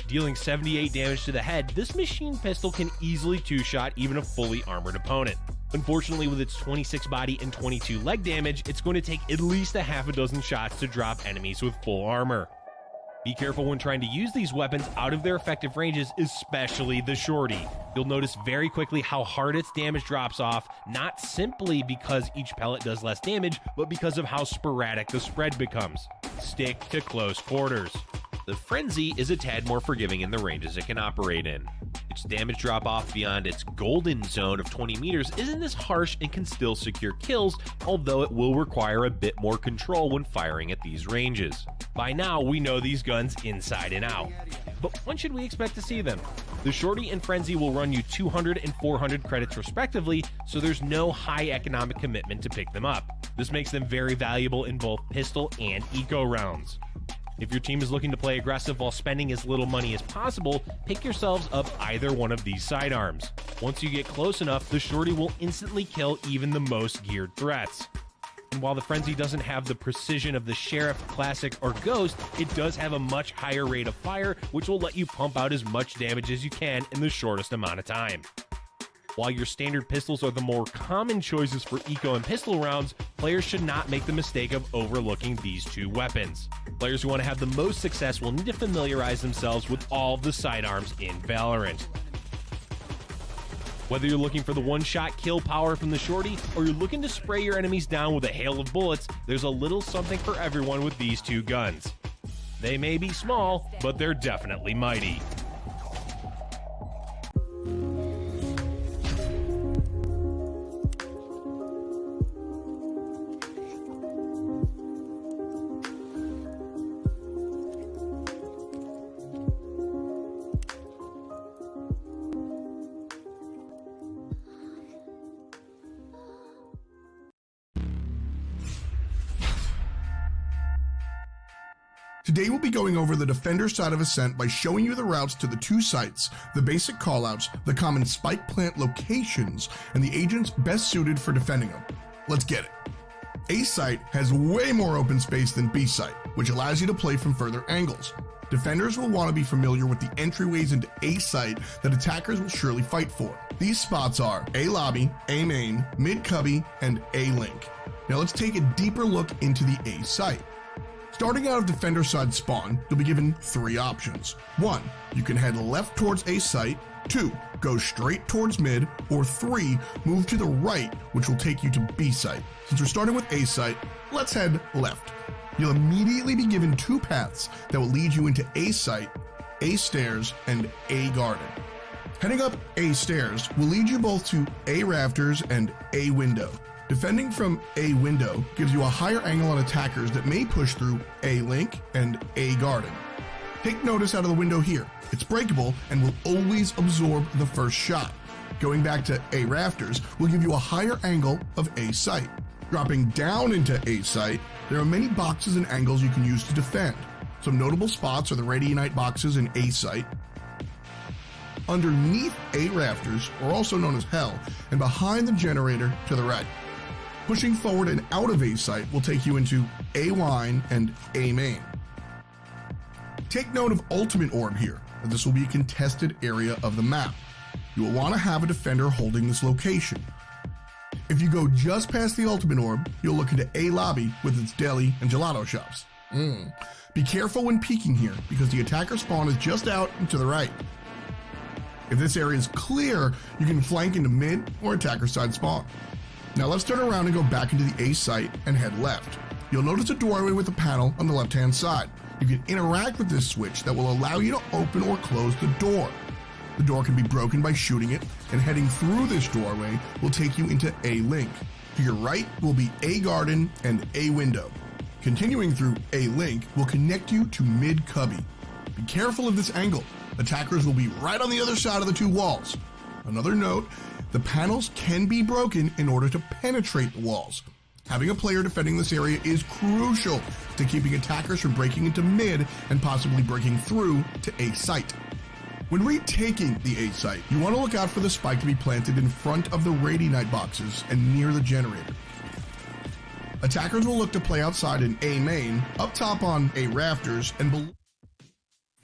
Dealing 78 damage to the head, this machine pistol can easily two-shot even a fully armored opponent. Unfortunately, with its 26 body and 22 leg damage, it's going to take at least a half a dozen shots to drop enemies with full armor. Be careful when trying to use these weapons out of their effective ranges, especially the Shorty. You'll notice very quickly how hard its damage drops off, not simply because each pellet does less damage, but because of how sporadic the spread becomes. Stick to close quarters. The Frenzy is a tad more forgiving in the ranges it can operate in. Its damage drop off beyond its golden zone of 20 meters isn't as harsh and can still secure kills, although it will require a bit more control when firing at these ranges. By now, we know these guns inside and out. But when should we expect to see them? The Shorty and Frenzy will run you 200 and 400 credits respectively, so there's no high economic commitment to pick them up. This makes them very valuable in both pistol and eco rounds. If your team is looking to play aggressive while spending as little money as possible, pick yourselves up either one of these sidearms. Once you get close enough, the Shorty will instantly kill even the most geared threats. And while the Frenzy doesn't have the precision of the Sheriff, Classic, or Ghost, it does have a much higher rate of fire, which will let you pump out as much damage as you can in the shortest amount of time. While your standard pistols are the more common choices for eco and pistol rounds, players should not make the mistake of overlooking these two weapons. Players who want to have the most success will need to familiarize themselves with all of the sidearms in Valorant. Whether you're looking for the one-shot kill power from the shorty, or you're looking to spray your enemies down with a hail of bullets, there's a little something for everyone with these two guns. They may be small, but they're definitely mighty. Today we'll be going over the defender side of Ascent by showing you the routes to the two sites, the basic callouts, the common spike plant locations, and the agents best suited for defending them. Let's get it. A site has way more open space than B site, which allows you to play from further angles. Defenders will want to be familiar with the entryways into A site that attackers will surely fight for. These spots are A lobby, A main, mid cubby, and A link. Now let's take a deeper look into the A site. Starting out of defender side spawn, you'll be given three options. 1. You can head left towards A site. 2. Go straight towards mid. Or 3. Move to the right, which will take you to B site. Since we're starting with A site, let's head left. You'll immediately be given two paths that will lead you into A site, A stairs, and A garden. Heading up A stairs will lead you both to A rafters and A window. Defending from A window gives you a higher angle on attackers that may push through A link and A garden. Take notice out of the window here. It's breakable and will always absorb the first shot. Going back to A rafters will give you a higher angle of A site. Dropping down into A site, there are many boxes and angles you can use to defend. Some notable spots are the Radianite boxes in A site, underneath A rafters, or also known as Hell, and behind the generator to the right. Pushing forward and out of A site will take you into A wine and A main. Take note of Ultimate Orb here, as this will be a contested area of the map. You will want to have a defender holding this location. If you go just past the Ultimate Orb, you'll look into A lobby with its deli and gelato shops. Be careful when peeking here, because the attacker spawn is just out and to the right. If this area is clear, you can flank into mid or attacker side spawn. Now let's turn around and go back into the A site and head left. You'll notice a doorway with a panel on the left-hand side. You can interact with this switch that will allow you to open or close the door. The door can be broken by shooting it, and heading through this doorway will take you into A link. To your right will be A garden and A window. Continuing through A link will connect you to mid cubby. Be careful of this angle. Attackers will be right on the other side of the two walls. Another note, the panels can be broken in order to penetrate the walls. Having a player defending this area is crucial to keeping attackers from breaking into mid and possibly breaking through to A site. When retaking the A site, you want to look out for the spike to be planted in front of the Radianite boxes and near the generator. Attackers will look to play outside in A main, up top on A rafters, and below.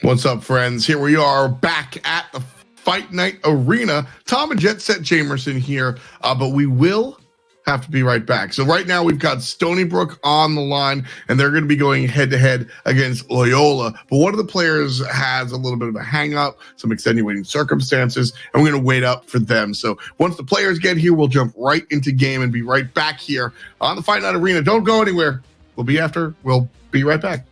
What's up, friends? Here we are back at the Fight Night Arena. Tom and Jet Set Jamerson here, but we will have to be right back. So right now we've got Stony Brook on the line, and they're going to be going head-to-head against Loyola. But one of the players has a little bit of a hang-up, some extenuating circumstances, and we're going to wait up for them. So once the players get here, we'll jump right into game and be right back here on the Fight Night Arena. Don't go anywhere. We'll be right back.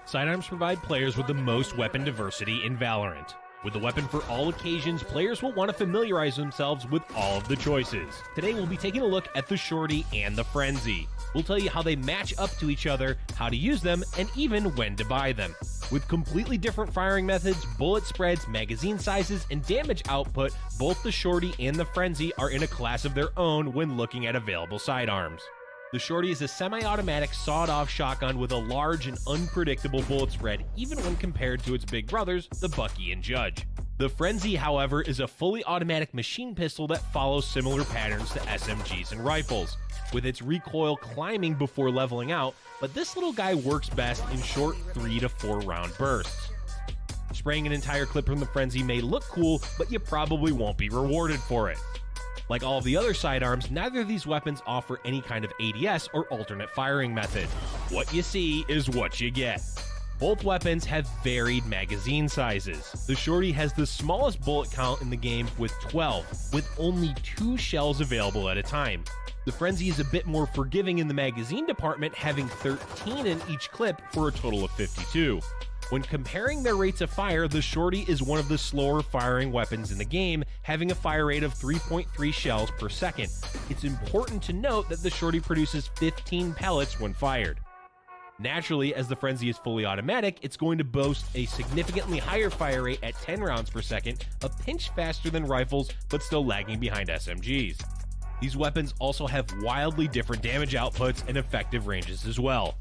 Sidearms provide players with the most weapon diversity in Valorant. With the weapon for all occasions, players will want to familiarize themselves with all of the choices. Today we'll be taking a look at the Shorty and the Frenzy. We'll tell you how they match up to each other, how to use them, and even when to buy them. With completely different firing methods, bullet spreads, magazine sizes, and damage output, both the Shorty and the Frenzy are in a class of their own when looking at available sidearms. The Shorty is a semi-automatic sawed-off shotgun with a large and unpredictable bullet spread, even when compared to its big brothers, the Bucky and Judge. The Frenzy, however, is a fully automatic machine pistol that follows similar patterns to SMGs and rifles, with its recoil climbing before leveling out, but this little guy works best in short 3 to 4 round bursts. Spraying an entire clip from the Frenzy may look cool, but you probably won't be rewarded for it. Like all of the other sidearms, neither of these weapons offer any kind of ADS or alternate firing method. What you see is what you get. Both weapons have varied magazine sizes. The Shorty has the smallest bullet count in the game with 12, with only 2 shells available at a time. The Frenzy is a bit more forgiving in the magazine department, having 13 in each clip for a total of 52. When comparing their rates of fire, the Shorty is one of the slower firing weapons in the game, having a fire rate of 3.3 shells per second. It's important to note that the Shorty produces 15 pellets when fired. Naturally, as the Frenzy is fully automatic, it's going to boast a significantly higher fire rate at 10 rounds per second, a pinch faster than rifles, but still lagging behind SMGs. These weapons also have wildly different damage outputs and effective ranges as well.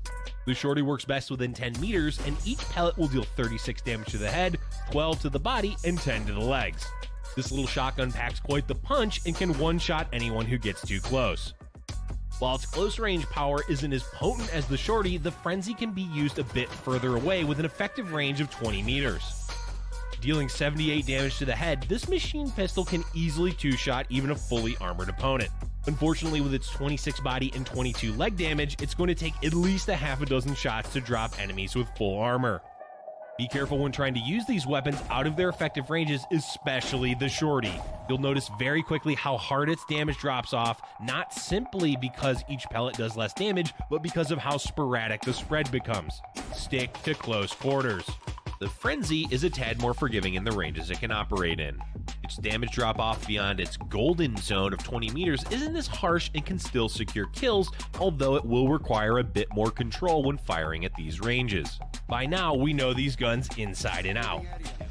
The Shorty works best within 10 meters, and each pellet will deal 36 damage to the head, 12 to the body, and 10 to the legs. This little shotgun packs quite the punch and can one-shot anyone who gets too close. While its close range power isn't as potent as the Shorty, the Frenzy can be used a bit further away with an effective range of 20 meters. Dealing 78 damage to the head, this machine pistol can easily two-shot even a fully armored opponent. Unfortunately, with its 26 body and 22 leg damage, it's going to take at least a half a dozen shots to drop enemies with full armor. Be careful when trying to use these weapons out of their effective ranges, especially the Shorty. You'll notice very quickly how hard its damage drops off, not simply because each pellet does less damage, but because of how sporadic the spread becomes. Stick to close quarters. The Frenzy is a tad more forgiving in the ranges it can operate in. Its damage drop off beyond its golden zone of 20 meters isn't as harsh and can still secure kills, although it will require a bit more control when firing at these ranges. By now, we know these guns inside and out.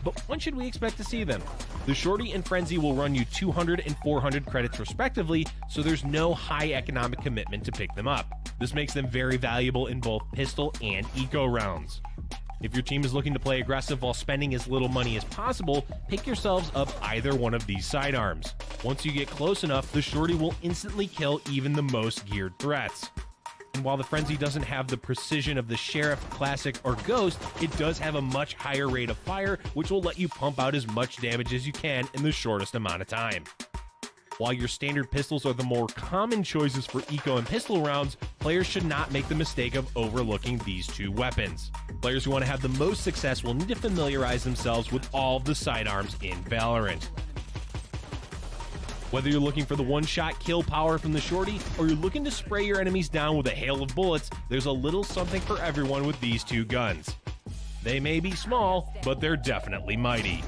But when should we expect to see them? The Shorty and Frenzy will run you 200 and 400 credits respectively, so there's no high economic commitment to pick them up. This makes them very valuable in both pistol and eco rounds. If your team is looking to play aggressive while spending as little money as possible, pick yourselves up either one of these sidearms. Once you get close enough, the Shorty will instantly kill even the most geared threats. And while the Frenzy doesn't have the precision of the Sheriff, Classic, or Ghost, it does have a much higher rate of fire, which will let you pump out as much damage as you can in the shortest amount of time. While your standard pistols are the more common choices for eco and pistol rounds, players should not make the mistake of overlooking these two weapons. Players who want to have the most success will need to familiarize themselves with all of the sidearms in Valorant. Whether you're looking for the one-shot kill power from the Shorty, or you're looking to spray your enemies down with a hail of bullets, there's a little something for everyone with these two guns. They may be small, but they're definitely mighty.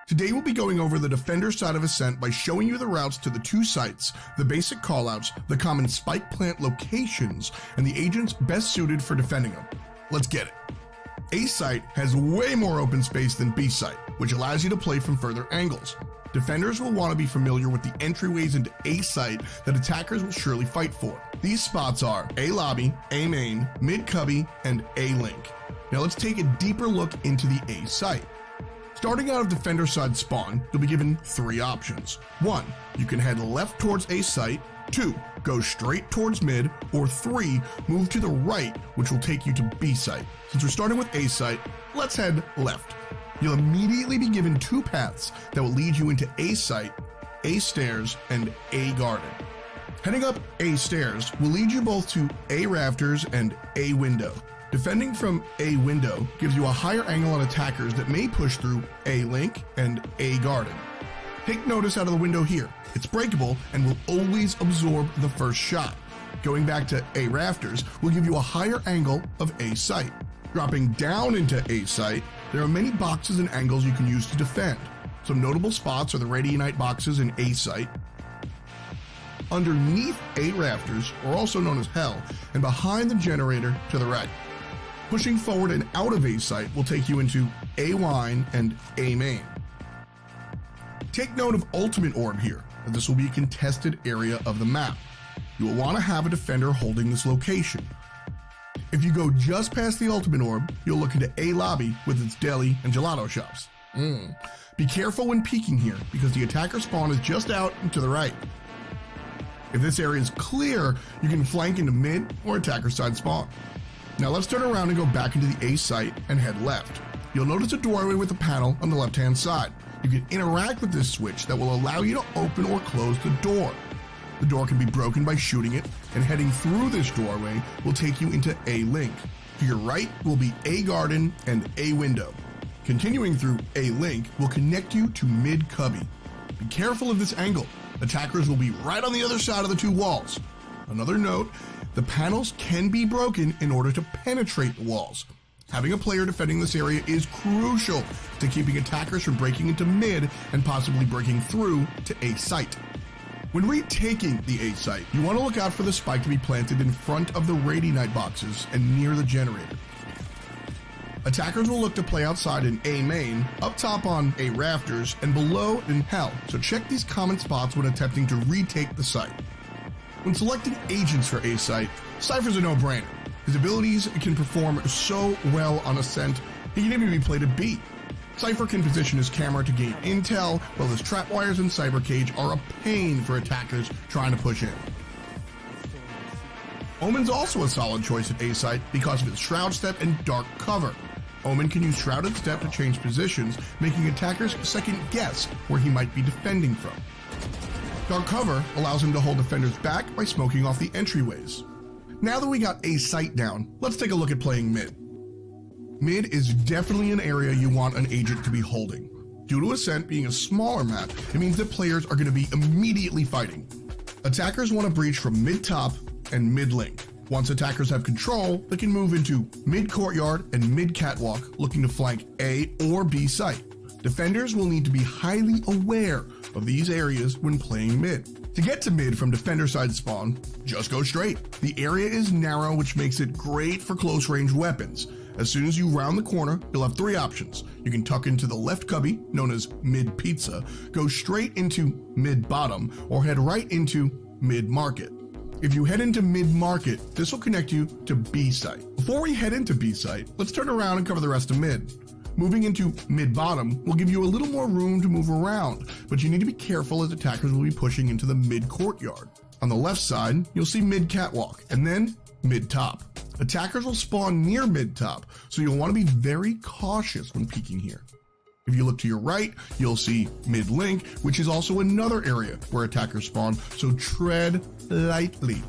Today we'll be going over the defender side of Ascent by showing you the routes to the two sites, the basic callouts, the common spike plant locations, and the agents best suited for defending them. Let's get it. A site has way more open space than B site, which allows you to play from further angles. Defenders will want to be familiar with the entryways into A site that attackers will surely fight for. These spots are A lobby, A main, mid cubby, and A link. Now let's take a deeper look into the A site. Starting out of defender side spawn, you'll be given 3 options. 1, you can head left towards A site. 2, go straight towards mid. Or 3, move to the right, which will take you to B site. Since we're starting with A site, let's head left. You'll immediately be given 2 paths that will lead you into A site, A stairs, and A garden. Heading up A stairs will lead you both to A rafters and A window. Defending from A window gives you a higher angle on attackers that may push through A link and A garden. Take notice out of the window here. It's breakable and will always absorb the first shot. Going back to A rafters will give you a higher angle of A site. Dropping down into A site, there are many boxes and angles you can use to defend. Some notable spots are the Radianite boxes in A site, underneath A rafters, or also known as Hell, and behind the generator to the right. Pushing forward and out of A site will take you into A line and A main. Take note of Ultimate Orb here, as this will be a contested area of the map. You will want to have a defender holding this location. If you go just past the Ultimate Orb, you'll look into A lobby with its deli and gelato shops. Be careful when peeking here, because the attacker spawn is just out and to the right. If this area is clear, you can flank into mid or attacker side spawn. Now let's turn around and go back into the A site and head left. You'll notice a doorway with a panel on the left hand side. You can interact with this switch that will allow you to open or close the door. The door can be broken by shooting it, and heading through this doorway will take you into A link. To your right will be A garden and A window. Continuing through A link will connect you to mid cubby. Be careful of this angle. Attackers will be right on the other side of the two walls. Another note, the panels can be broken in order to penetrate the walls. Having a player defending this area is crucial to keeping attackers from breaking into mid and possibly breaking through to A site. When retaking the A site, you want to look out for the spike to be planted in front of the Radianite boxes and near the generator. Attackers will look to play outside in A main, up top on A rafters, and below in Hell, so check these common spots when attempting to retake the site. When selecting agents for A site, Cypher's a no-brainer. His abilities can perform so well on Ascent, he can even be played at B. Cypher can position his camera to gain intel, while his trapwires and cyber cage are a pain for attackers trying to push in. Omen's also a solid choice at A site because of his Shroud Step and Dark Cover. Omen can use Shrouded Step to change positions, making attackers second guess where he might be defending from. Dark Cover allows him to hold defenders back by smoking off the entryways. Now that we got A site down, let's take a look at playing mid. Mid is definitely an area you want an agent to be holding. Due to Ascent being a smaller map, it means that players are going to be immediately fighting. Attackers want to breach from mid top and mid link. Once attackers have control, they can move into mid courtyard and mid catwalk, looking to flank A or B site. Defenders will need to be highly aware of these areas when playing mid. To get to mid from defender side spawn, just go straight. The area is narrow, which makes it great for close range weapons. As soon as you round the corner, you'll have three options. You can tuck into the left cubby, known as mid pizza, go straight into mid bottom, or head right into mid market. If you head into mid market, this will connect you to B site. Before we head into B site, let's turn around and cover the rest of mid. Moving into mid bottom will give you a little more room to move around, but you need to be careful as attackers will be pushing into the mid courtyard. On the left side, you'll see mid catwalk, and then mid top. Attackers will spawn near mid top, so you'll want to be very cautious when peeking here. If you look to your right, you'll see mid link, which is also another area where attackers spawn, so tread lightly.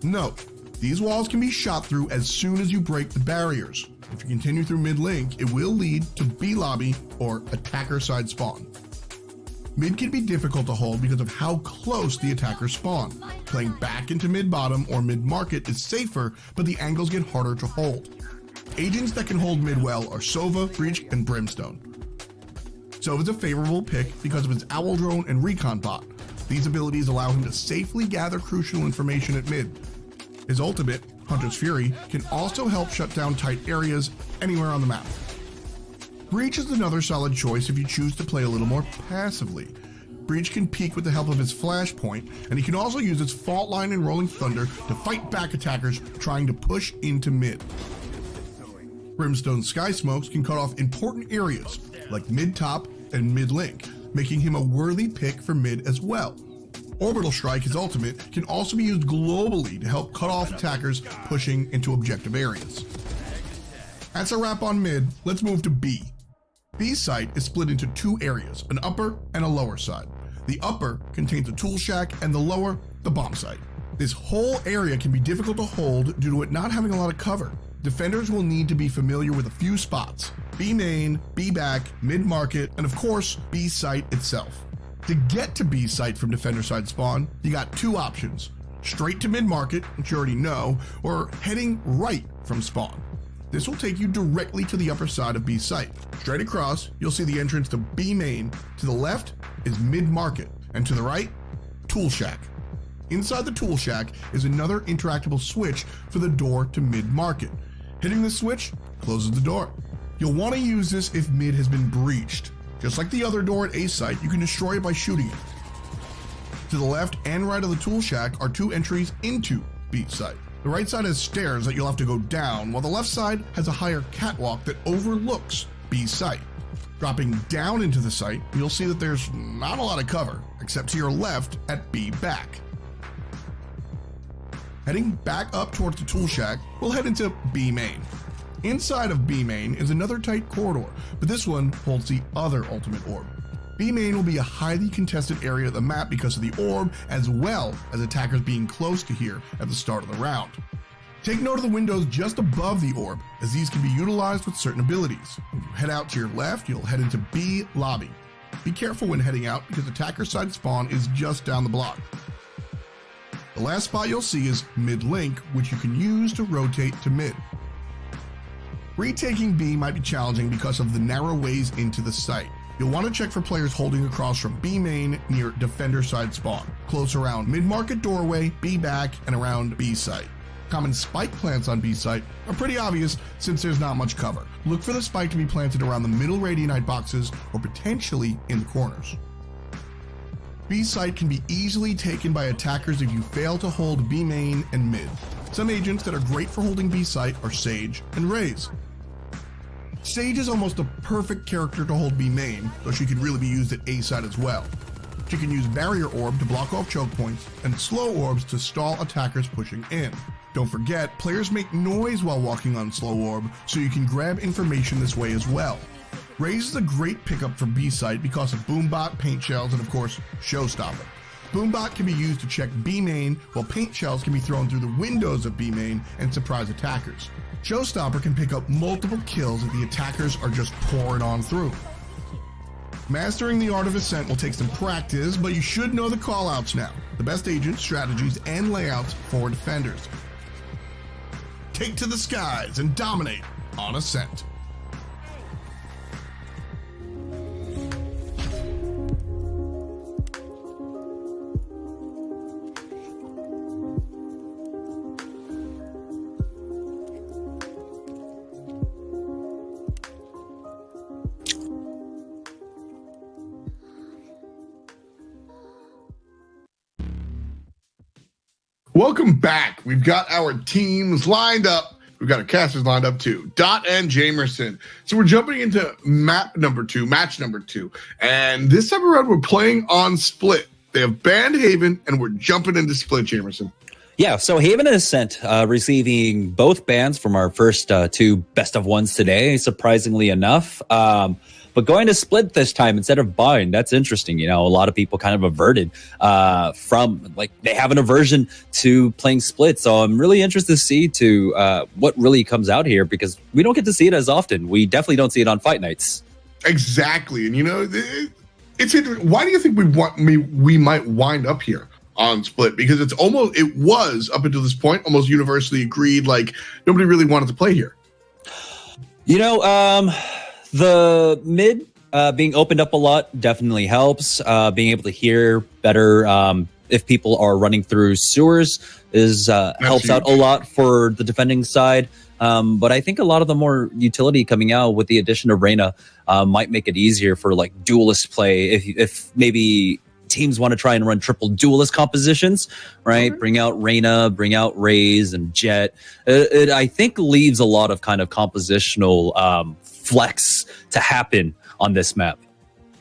Note, these walls can be shot through as soon as you break the barriers. If you continue through mid link, it will lead to B lobby or attacker side spawn. Mid can be difficult to hold because of how close the attackers spawn. Playing back into mid bottom or mid market is safer, but the angles get harder to hold. Agents that can hold mid well are Sova, Breach, and Brimstone. Sova's a favorable pick because of his Owl Drone and Recon Bot. These abilities allow him to safely gather crucial information at mid. His ultimate, Hunter's Fury, can also help shut down tight areas anywhere on the map. Breach is another solid choice if you choose to play a little more passively. Breach can peek with the help of his flashpoint, and he can also use his fault line and rolling thunder to fight back attackers trying to push into mid. Brimstone's Sky Smokes can cut off important areas like mid top and mid link, making him a worthy pick for mid as well. Orbital Strike, his ultimate, can also be used globally to help cut off attackers pushing into objective areas. That's a wrap on mid. Let's move to B. B site is split into two areas, an upper and a lower side. The upper contains a tool shack and the lower, the bomb site. This whole area can be difficult to hold due to it not having a lot of cover. Defenders will need to be familiar with a few spots: B main, B back, mid market, and of course, B site itself. To get to B site from defender side spawn, you got two options: straight to mid market, which you already know, or heading right from spawn. This will take you directly to the upper side of B site. Straight across, you'll see the entrance to B main. To the left is mid market, and to the right, tool shack. Inside the tool shack is another interactable switch for the door to mid market. Hitting the switch closes the door. You'll want to use this if mid has been breached. Just like the other door at A site, you can destroy it by shooting it. To the left and right of the tool shack are 2 entries into B site. The right side has stairs that you'll have to go down, while the left side has a higher catwalk that overlooks B site. Dropping down into the site, you'll see that there's not a lot of cover, except to your left at B back. Heading back up towards the tool shack, we'll head into B main. Inside of B main is another tight corridor, but this one holds the other ultimate orb. B main will be a highly contested area of the map because of the orb, as well as attackers being close to here at the start of the round. Take note of the windows just above the orb, as these can be utilized with certain abilities. If you head out to your left, you'll head into B lobby. Be careful when heading out because attacker side spawn is just down the block. The last spot you'll see is mid link, which you can use to rotate to mid. Retaking B might be challenging because of the narrow ways into the site. You'll want to check for players holding across from B main near defender side spawn, close around mid-market doorway, B back, and around B site. Common spike plants on B site are pretty obvious since there's not much cover. Look for the spike to be planted around the middle radionite boxes or potentially in the corners. B site can be easily taken by attackers if you fail to hold B main and mid. Some agents that are great for holding B site are Sage and Raze. Sage is almost a perfect character to hold B main, though she could really be used at A side as well. She can use Barrier Orb to block off choke points, and Slow Orbs to stall attackers pushing in. Don't forget, players make noise while walking on Slow Orb, so you can grab information this way as well. Raze is a great pickup for B site because of Boombot, Paint Shells, and of course, Showstopper. Boombot can be used to check B main, while Paint Shells can be thrown through the windows of B main and surprise attackers. Showstopper can pick up multiple kills if the attackers are just pouring on through. Mastering the art of Ascent will take some practice, but you should know the callouts now. The best agents, strategies, and layouts for defenders. Take to the skies and dominate on Ascent. Welcome back. We've got our teams lined up. We've got our casters lined up too. Dot and Jamerson. So we're jumping into match number two. And this time around, we're playing on Split. They have banned Haven, and we're jumping into Split, Jamerson. Yeah, so Haven and Ascent receiving both bans from our first 2 best of ones today, surprisingly enough. But going to Split this time instead of Bind, that's interesting. You know, a lot of people kind of averted from, like, they have an aversion to playing Split. So I'm really interested to see what really comes out here, because we don't get to see it as often. We definitely don't see it on fight nights. Exactly. And, you know, it's interesting. Why do you think we might wind up here on Split? Because it was up until this point almost universally agreed, like, nobody really wanted to play here. You know, the mid being opened up a lot definitely helps. Being able to hear better if people are running through sewers helps out a lot for the defending side. But I think a lot of the more utility coming out with the addition of Reyna might make it easier for like duelist play. If maybe teams want to try and run triple duelist compositions, right? Mm-hmm. Bring out Reyna, bring out Raze and Jet. It I think leaves a lot of kind of compositional flex to happen on this map.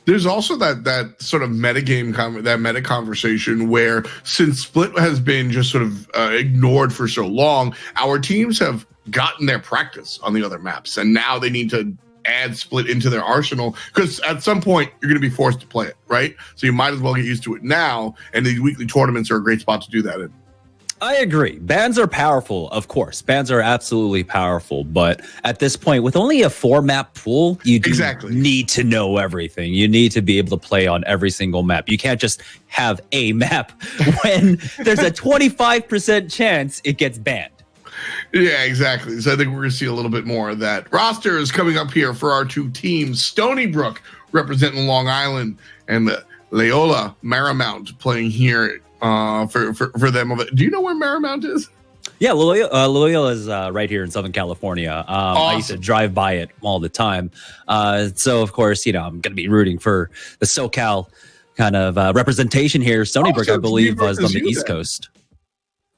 There's also that sort of meta conversation where, since Split has been just sort of ignored for so long, our teams have gotten their practice on the other maps, and now they need to add Split into their arsenal, because at some point you're going to be forced to play it, right? So you might as well get used to it now, and these weekly tournaments are a great spot to do that in. I agree. Bans are powerful, of course. Bans are absolutely powerful, but at this point, with only a 4-map pool, you do need to know everything. You need to be able to play on every single map. You can't just have a map when there's a 25% chance it gets banned. Yeah, exactly. So I think we're going to see a little bit more of that. Roster is coming up here for our two teams. Stony Brook representing Long Island, and Loyola Marymount playing here for them. Do you know where Marymount is? Yeah, Loyola is right here in Southern California. Awesome. I used to drive by it all the time. So, of course, I'm going to be rooting for the SoCal kind of representation here. Stony Brook, I believe, was on the East Coast.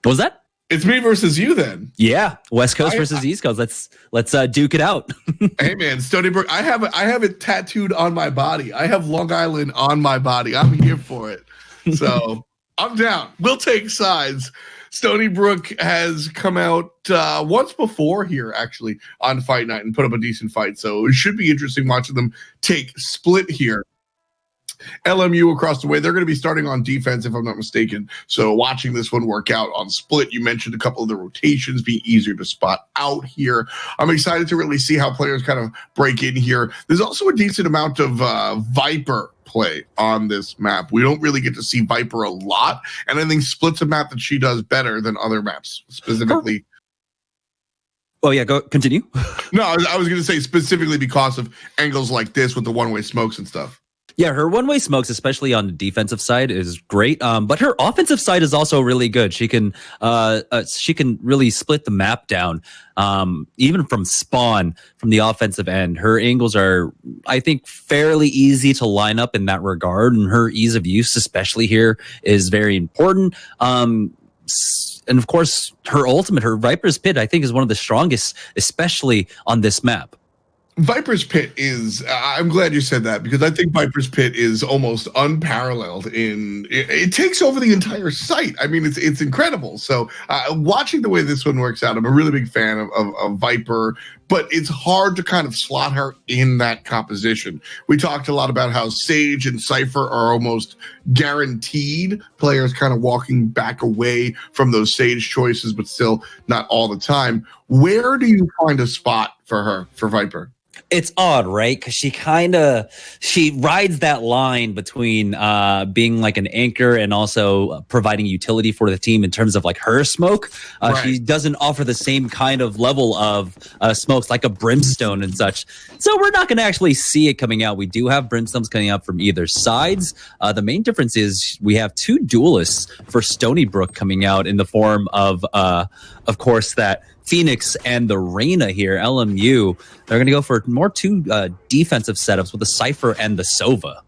What was that? It's me versus you then. Yeah, West Coast versus East Coast. Let's duke it out. Hey man, Stony Brook. I have it tattooed on my body. I have Long Island on my body. I'm here for it. So I'm down. We'll take sides. Stony Brook has come out once before here, actually, on Fight Night and put up a decent fight. So it should be interesting watching them take split here. LMU across the way, they're going to be starting on defense, if I'm not mistaken. So watching this one work out on split, you mentioned a couple of the rotations being easier to spot out here. I'm excited to really see how players kind of break in here. There's also a decent amount of Viper play on this map. We don't really get to see Viper a lot, and I think Split's a map that she does better than other maps, specifically. Oh yeah, go continue. No, I was going to say specifically because of angles like this with the one-way smokes and stuff. Yeah, her one-way smokes, especially on the defensive side, is great. But her offensive side is also really good. She can really split the map down, even from spawn, from the offensive end. Her angles are, I think, fairly easy to line up in that regard, and her ease of use, especially here, is very important. And of course, her ultimate, her Viper's Pit, I think, is one of the strongest, especially on this map. Viper's Pit is, I'm glad you said that, because I think Viper's Pit is almost unparalleled it takes over the entire site. I mean, it's incredible. So watching the way this one works out, I'm a really big fan of Viper, but it's hard to kind of slot her in that composition. We talked a lot about how Sage and Cypher are almost guaranteed players kind of walking back away from those Sage choices, but still not all the time. Where do you find a spot for her, for Viper? It's odd, right? Because she rides that line between being like an anchor and also providing utility for the team in terms of like her smoke. Right. She doesn't offer the same kind of level of smokes like a brimstone and such. So we're not going to actually see it coming out. We do have brimstones coming out from either sides. The main difference is we have two duelists for Stony Brook coming out in the form of course, that Phoenix and the Reyna here, LMU. They're going to go for more two defensive setups with the Cypher and the Sova.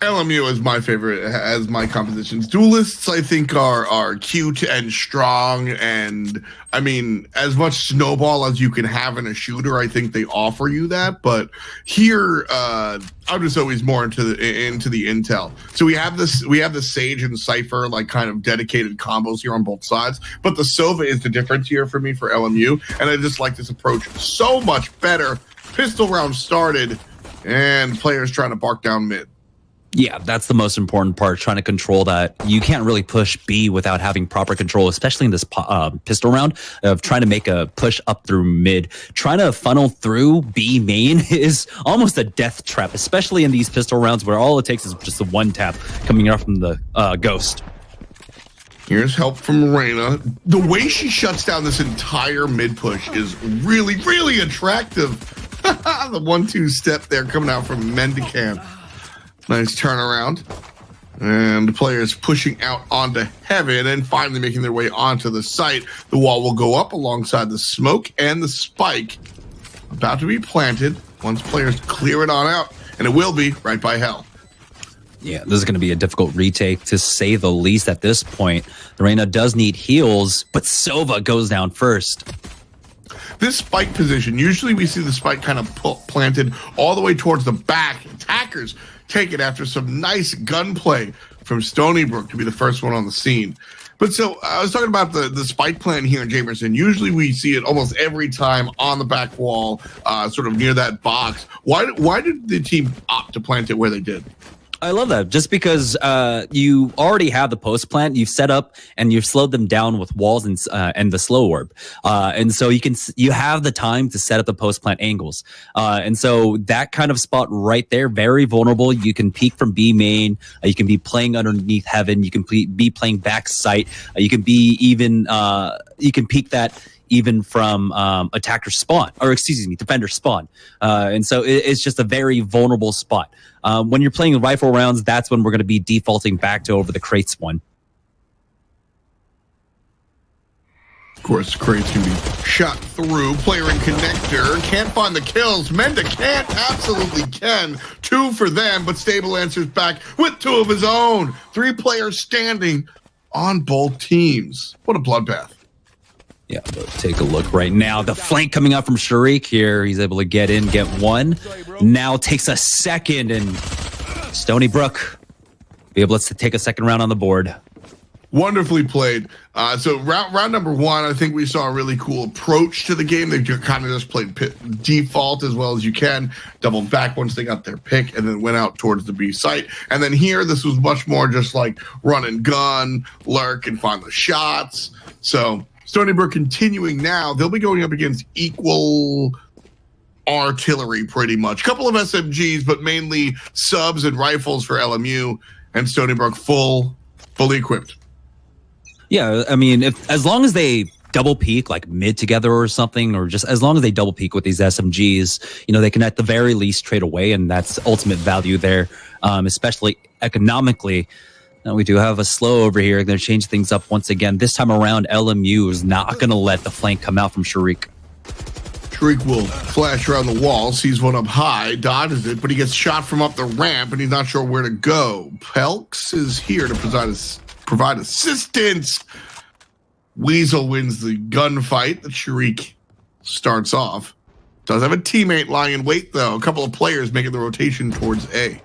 LMU is my favorite as my compositions. Duelists, I think, are cute and strong, and I mean, as much snowball as you can have in a shooter, I think they offer you that. But here, I'm just always more into the intel. So we have the Sage and Cypher like kind of dedicated combos here on both sides, but the Sova is the difference here for me for LMU, and I just like this approach so much better. Pistol round started, and players trying to bark down mid. Yeah, that's the most important part, trying to control that. You can't really push B without having proper control, especially in this pistol round of trying to make a push up through mid. Trying to funnel through B main is almost a death trap, especially in these pistol rounds where all it takes is just a one tap coming out from the Ghost. Here's help from Reyna. The way she shuts down this entire mid push is really, really attractive. The 1-2 step there coming out from Mendicant. Nice turnaround. And the players pushing out onto Heaven and finally making their way onto the site. The wall will go up alongside the smoke and the spike. About to be planted once players clear it on out. And it will be right by Hell. Yeah, this is going to be a difficult retake, to say the least at this point. The Reyna does need heals, but Sova goes down first. This spike position, usually we see the spike kind of planted all the way towards the back. Attackers take it after some nice gunplay from Stony Brook to be the first one on the scene. But so I was talking about the spike plant here in Jamerson. Usually we see it almost every time on the back wall, sort of near that box. Why did the team opt to plant it where they did? I love that, just because you already have the post plant, you've set up and you've slowed them down with walls and the slow orb, and so you have the time to set up the post plant angles, and so that kind of spot right there, very vulnerable. You can peek from B main, you can be playing underneath heaven, you can be playing back site, you can be even you can peek that even from attacker spawn, or excuse me, defender spawn. And so it's just a very vulnerable spot. When you're playing rifle rounds, that's when we're going to be defaulting back to over the crates one. Of course, crates can be shot through. Player and connector can't find the kills. Menda can't, absolutely can. 2 for them, but Stable answers back with 2 of his own. 3 players standing on both teams. What a bloodbath. Yeah, but take a look right now. The flank coming out from Sharik here. He's able to get in, get 1. Now takes a second, and Stony Brook be able to take a second round on the board. Wonderfully played. So round number 1, I think we saw a really cool approach to the game. They kind of just played default as well as you can, doubled back once they got their pick, and then went out towards the B site. And then here, this was much more just like run and gun, lurk, and find the shots. So Stony Brook continuing now. They'll be going up against equal artillery pretty much. Couple of SMGs, but mainly subs and rifles for LMU, and Stony Brook fully equipped. Yeah, I mean, as long as they double peak like mid together or something, or just as long as they double peak with these SMGs, you know, they can at the very least trade away, and that's ultimate value there, especially economically. Now we do have a slow over here. They're going to change things up once again. This time around, LMU is not going to let the flank come out from Sharik. Sharik will flash around the wall, sees one up high, dodges it, but he gets shot from up the ramp, and he's not sure where to go. Pelks is here to provide assistance. Weasel wins the gunfight that Sharik starts off. Does have a teammate lying in wait, though. A couple of players making the rotation towards A.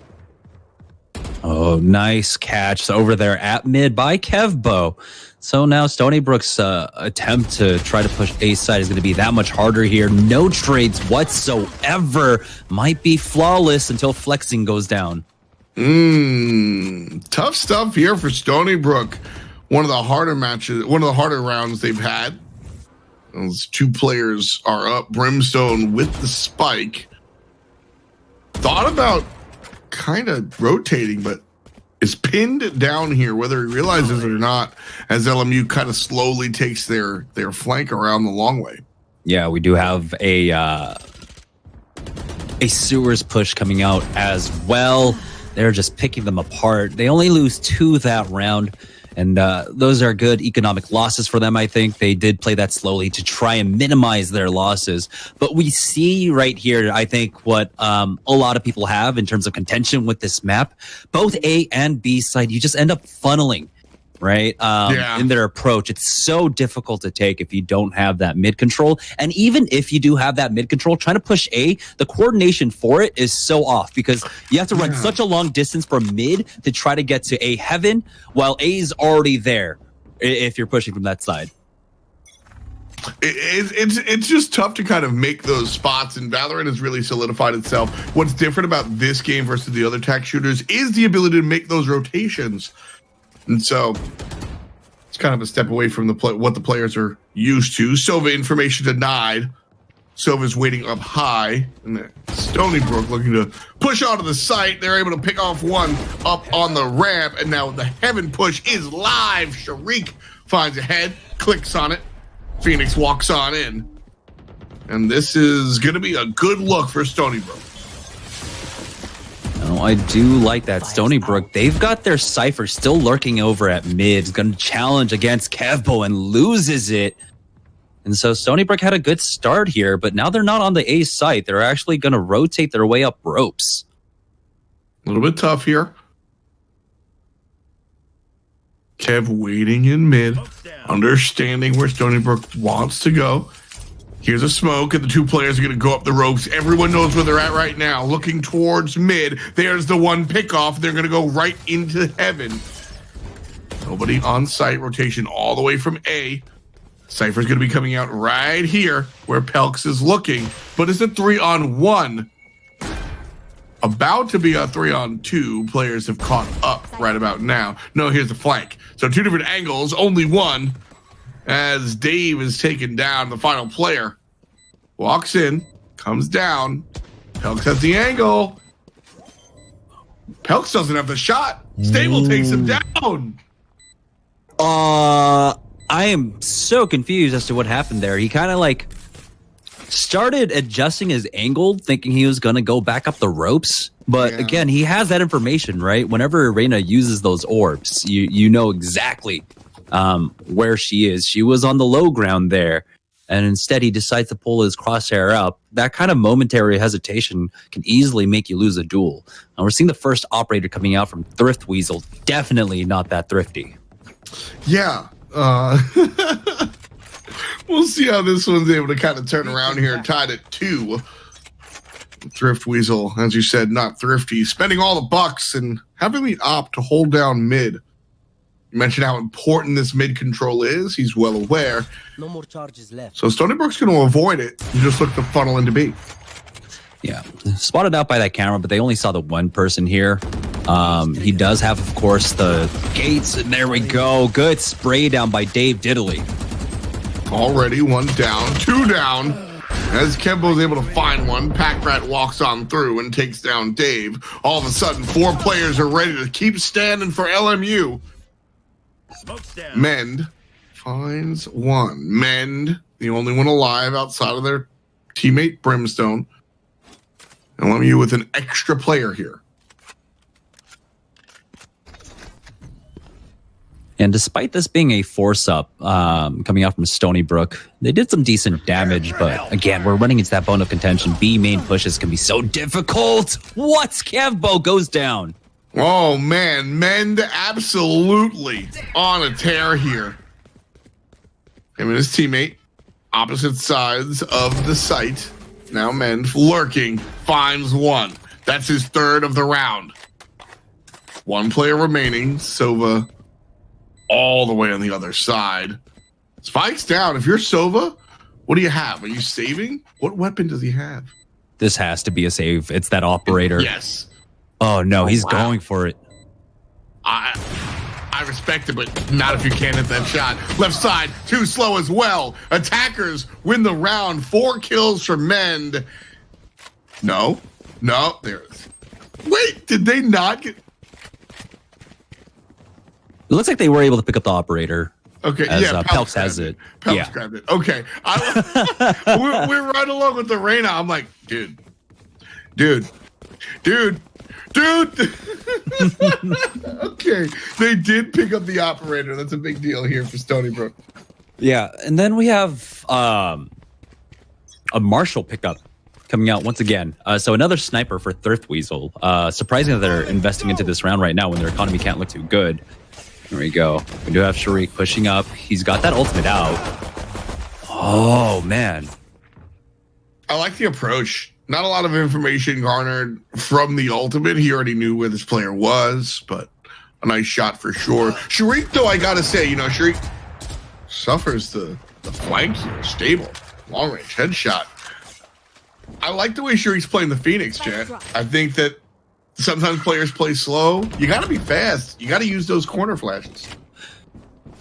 Oh, nice catch over there at mid by Kevbo. So now Stony Brook's attempt to try to push A side is going to be that much harder here. No trades whatsoever. Might be flawless until flexing goes down. Tough stuff here for Stony Brook. One of the harder matches, one of the harder rounds they've had. Those 2 players are up. Brimstone with the spike. Thought about kind of rotating, but is pinned down here, whether he realizes it or not, as LMU kind of slowly takes their flank around the long way. Yeah, we do have a sewers push coming out as well. They're just picking them apart. They only lose 2 that round, and those are good economic losses for them. I think they did play that slowly to try and minimize their losses. But we see right here, I think, what a lot of people have in terms of contention with this map. Both A and B side, you just end up funneling, right? In their approach. It's so difficult to take if you don't have that mid control. And even if you do have that mid control, trying to push A, the coordination for it is so off, because you have to run such a long distance from mid to try to get to A heaven, while A is already there if you're pushing from that side. It's just tough to kind of make those spots, and Valorant has really solidified itself. What's different about this game versus the other tech shooters is the ability to make those rotations. And so it's kind of a step away from what the players are used to. Sova information denied. Sova's waiting up high. And Stony Brook looking to push onto the site. They're able to pick off one up on the ramp. And now the heaven push is live. Sharik finds a head, clicks on it. Phoenix walks on in. And this is going to be a good look for Stony Brook. No, I do like that. Stony Brook, they've got their Cypher still lurking over at mid. He's going to challenge against Kevbo and loses it. And so Stony Brook had a good start here, but now they're not on the A site. They're actually going to rotate their way up ropes. A little bit tough here. Kev waiting in mid, understanding where Stony Brook wants to go. Here's a smoke, and the 2 players are going to go up the ropes. Everyone knows where they're at right now, looking towards mid. There's the one pickoff. They're going to go right into heaven. Nobody on site. Rotation all the way from A. Cypher's going to be coming out right here where Pelks is looking, but it's a 3-on-1. about to be a 3-on-2. Players have caught up right about now. No, here's the flank. So 2 different angles, only one. As Dave is taken down, the final player walks in, comes down. Pelks has the angle. Pelks doesn't have the shot. Stable takes him down. I am so confused as to what happened there. He kind of like started adjusting his angle, thinking he was going to go back up the ropes. But again, he has that information, right? Whenever Reina uses those orbs, you know exactly where she is. She was on the low ground there. And instead, he decides to pull his crosshair up. That kind of momentary hesitation can easily make you lose a duel. And we're seeing the first operator coming out from Thrift Weasel. Definitely not that thrifty. Yeah. We'll see how this one's able to kind of turn around here. Tied at 2. Thrift Weasel, as you said, not thrifty. Spending all the bucks and having the op to hold down mid. You mentioned how important this mid control is. He's well aware. No more charges left. So Stony Brook's going to avoid it. You just look to funnel into B. Yeah, spotted out by that camera, but they only saw the one person here. He does have, of course, the gates, and there we go. Good spray down by Dave Diddley. Already 1 down, 2 down. As Kembo's able to find one, Pack Rat walks on through and takes down Dave. All of a sudden, 4 players are ready to keep standing for LMU. Mend finds 1. Mend, the only one alive outside of their teammate Brimstone. LMU with an extra player here. And despite this being a force-up coming out from Stony Brook, they did some decent damage, but again, we're running into that bone of contention. B main pushes can be so difficult. What? Kevbo goes down. Oh, man. Mend absolutely on a tear here. Him and his teammate, opposite sides of the site. Now Mend lurking, finds 1. That's his 3rd of the round. 1 player remaining. Sova all the way on the other side. Spike's down. If you're Sova, what do you have? Are you saving? What weapon does he have? This has to be a save. It's that operator. Yes. Oh, no, he's going for it. I respect it, but not if you can't hit that shot. Left side, too slow as well. Attackers win the round. 4 kills for Mend. No, there it is. Wait, did they not get... It looks like they were able to pick up the operator. Okay, as, yeah, Pelks has it. Pelks grabbed it. Okay. We're right along with the Reina. I'm like, dude. Okay, they did pick up the operator. That's a big deal here for Stony Brook. Yeah, and then we have a Marshall pickup coming out once again. So another sniper for Thrift Weasel. Surprising that they're investing into this round right now when their economy can't look too good. There we go. We do have Sharik pushing up. He's got that ultimate out. Oh, man. I like the approach. Not a lot of information garnered from the ultimate. He already knew where this player was, but a nice shot for sure. Sharik, though, I gotta say, Sharik suffers the flank here. Stable. Long-range headshot. I like the way Sharik's playing the Phoenix, Jet. I think that sometimes players play slow. You gotta be fast. You gotta use those corner flashes.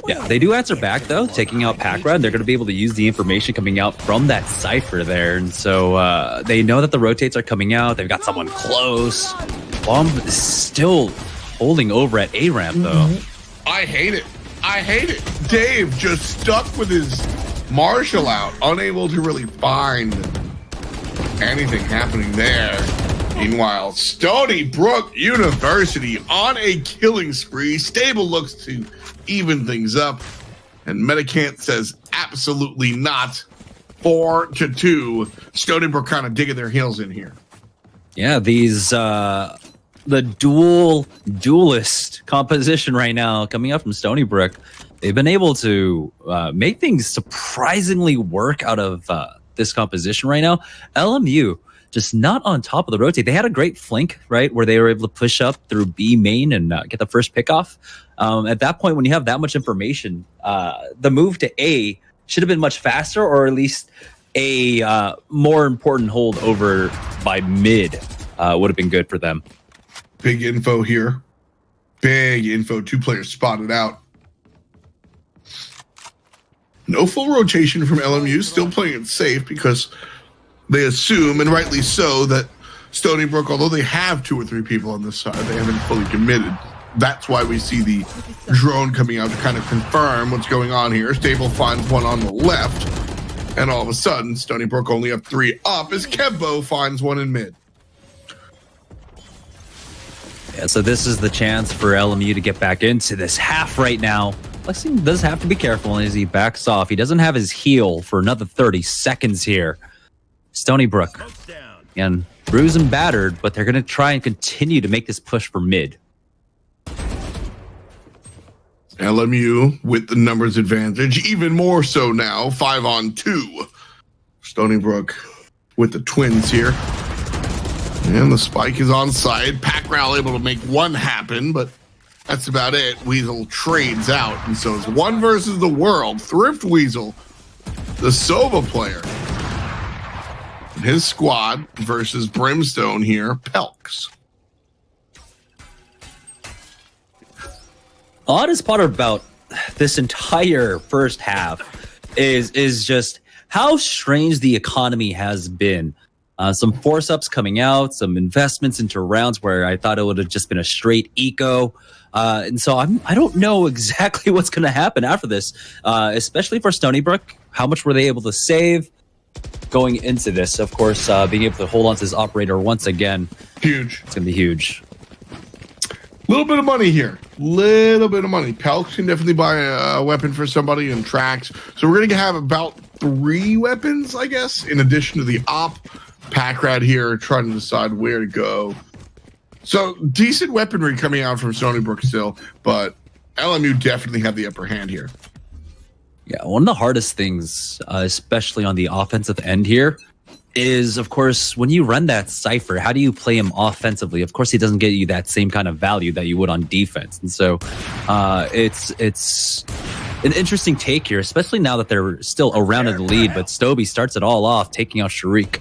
Yeah, they do answer back, though, taking out Packrat. They're going to be able to use the information coming out from that cipher there. And so they know that the rotates are coming out. They've got someone close. Bomb is still holding over at A-ramp, though. I hate it. Dave just stuck with his Marshall out, unable to really find anything happening there. Meanwhile, Stony Brook University on a killing spree. Stable looks to even things up, and Medicant says absolutely not. 4-2. Stony Brook kind of digging their heels in here. Yeah, these the duelist composition right now coming up from Stony Brook. They've been able to make things surprisingly work out of this composition right now. LMU just not on top of the rotate. They had a great flank, right, where they were able to push up through B main and get the first pick off. At that point, when you have that much information, the move to A should have been much faster, or at least a more important hold over by mid. would have been good for them. Big info here. Big info. 2 players spotted out. No full rotation from LMU. Still playing it safe because they assume, and rightly so, that Stony Brook, although they have 2 or 3 people on this side, they haven't fully committed. That's why we see the drone coming out to kind of confirm what's going on here. Stable finds one on the left, and all of a sudden, Stony Brook only have 3 up as Kevbo finds one in mid. Yeah, so this is the chance for LMU to get back into this half right now. Lexington does have to be careful as he backs off. He doesn't have his heal for another 30 seconds here. Stony Brook, and bruised and battered, but they're going to try and continue to make this push for mid. LMU with the numbers advantage, even more so now, 5-on-2. Stony Brook with the twins here. And the spike is on side. Pac-Ral able to make one happen, but that's about it. Weasel trades out, and so it's 1 versus the world. Thrift Weasel, the Sova player. And his squad versus Brimstone here, Pelks. Oddest part about this entire first half is just how strange the economy has been. Some force-ups coming out, some investments into rounds where I thought it would have just been a straight eco. And so I don't know exactly what's going to happen after this, especially for Stony Brook. How much were they able to save going into this? Of course, being able to hold on to this operator once again. Huge. It's going to be huge. Little bit of money here. Little bit of money. Pelks can definitely buy a weapon for somebody and tracks. So we're going to have about 3 weapons, I guess, in addition to the op. Pack-Rat here trying to decide where to go. So decent weaponry coming out from Stony Brook still, but LMU definitely have the upper hand here. Yeah, one of the hardest things, especially on the offensive end here, is, of course, when you run that Cypher, how do you play him offensively? Of course, he doesn't get you that same kind of value that you would on defense. And so it's an interesting take here, especially now that they're still around in the lead, but Stoby starts it all off, taking out Sharik.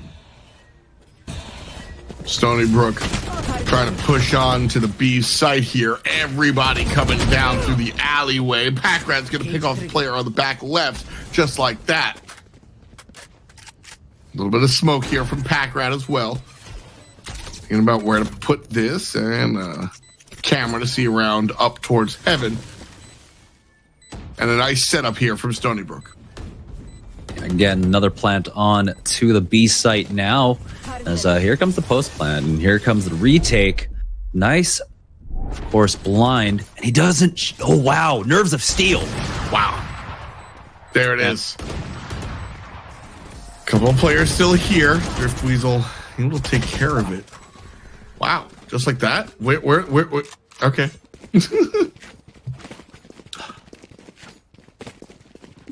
Stony Brook trying to push on to the B site here. Everybody coming down through the alleyway. Pack-Rat's going to pick off the player on the back left, just like that. A little bit of smoke here from Pack-Rat as well. Thinking about where to put this, and camera to see around up towards heaven. And a nice setup here from Stony Brook. Again, another plant on to the B site now. As here comes the post plant, and here comes the retake. Nice, of course, blind. And he doesn't. Oh, wow. Nerves of steel. Wow. There it is. Couple of players still here. Drift Weasel, he will take care of it. Wow. Just like that? Wait. Okay.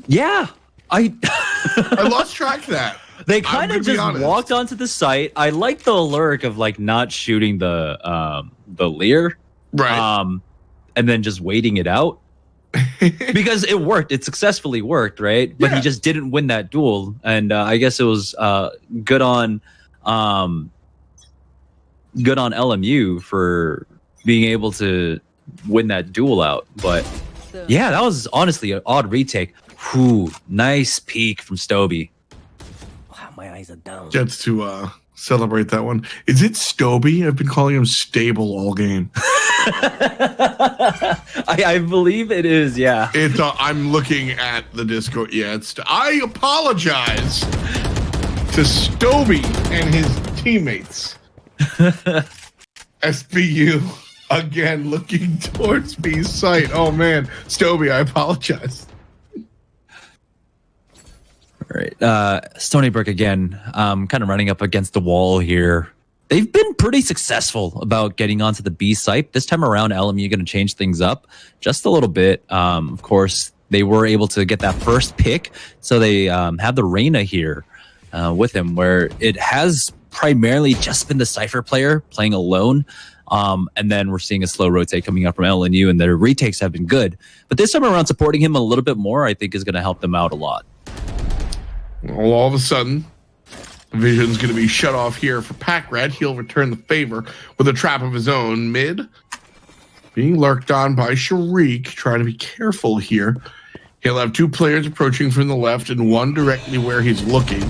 Yeah. I lost track of that. They kind of just walked onto the site. I like the lurk of like not shooting the Lear, right? And then just waiting it out because it worked. It successfully worked, right? But he just didn't win that duel, and I guess it was good on LMU for being able to win that duel out. But yeah, that was honestly an odd retake. Whew, nice peek from Stoby. Wow, my eyes are down. Just to celebrate that one. Is it Stoby? I've been calling him Stable all game. I believe it is, yeah. It's I'm looking at the Discord. Yeah, I apologize to Stoby and his teammates. SBU again looking towards B's site. Oh man, Stoby, I apologize. All right, Stony Brook again, kind of running up against the wall here. They've been pretty successful about getting onto the B site. This time around, LMU going to change things up just a little bit. Of course, they were able to get that first pick, so they have the Reyna here with him, where it has primarily just been the Cypher player playing alone. And then we're seeing a slow rotate coming up from LNU, and their retakes have been good. But this time around, supporting him a little bit more, I think, is going to help them out a lot. Well, all of a sudden, Vision's going to be shut off here for Pack-Rat. He'll return the favor with a trap of his own mid. Being lurked on by Sharik. Trying to be careful here. He'll have 2 players approaching from the left and 1 directly where he's looking.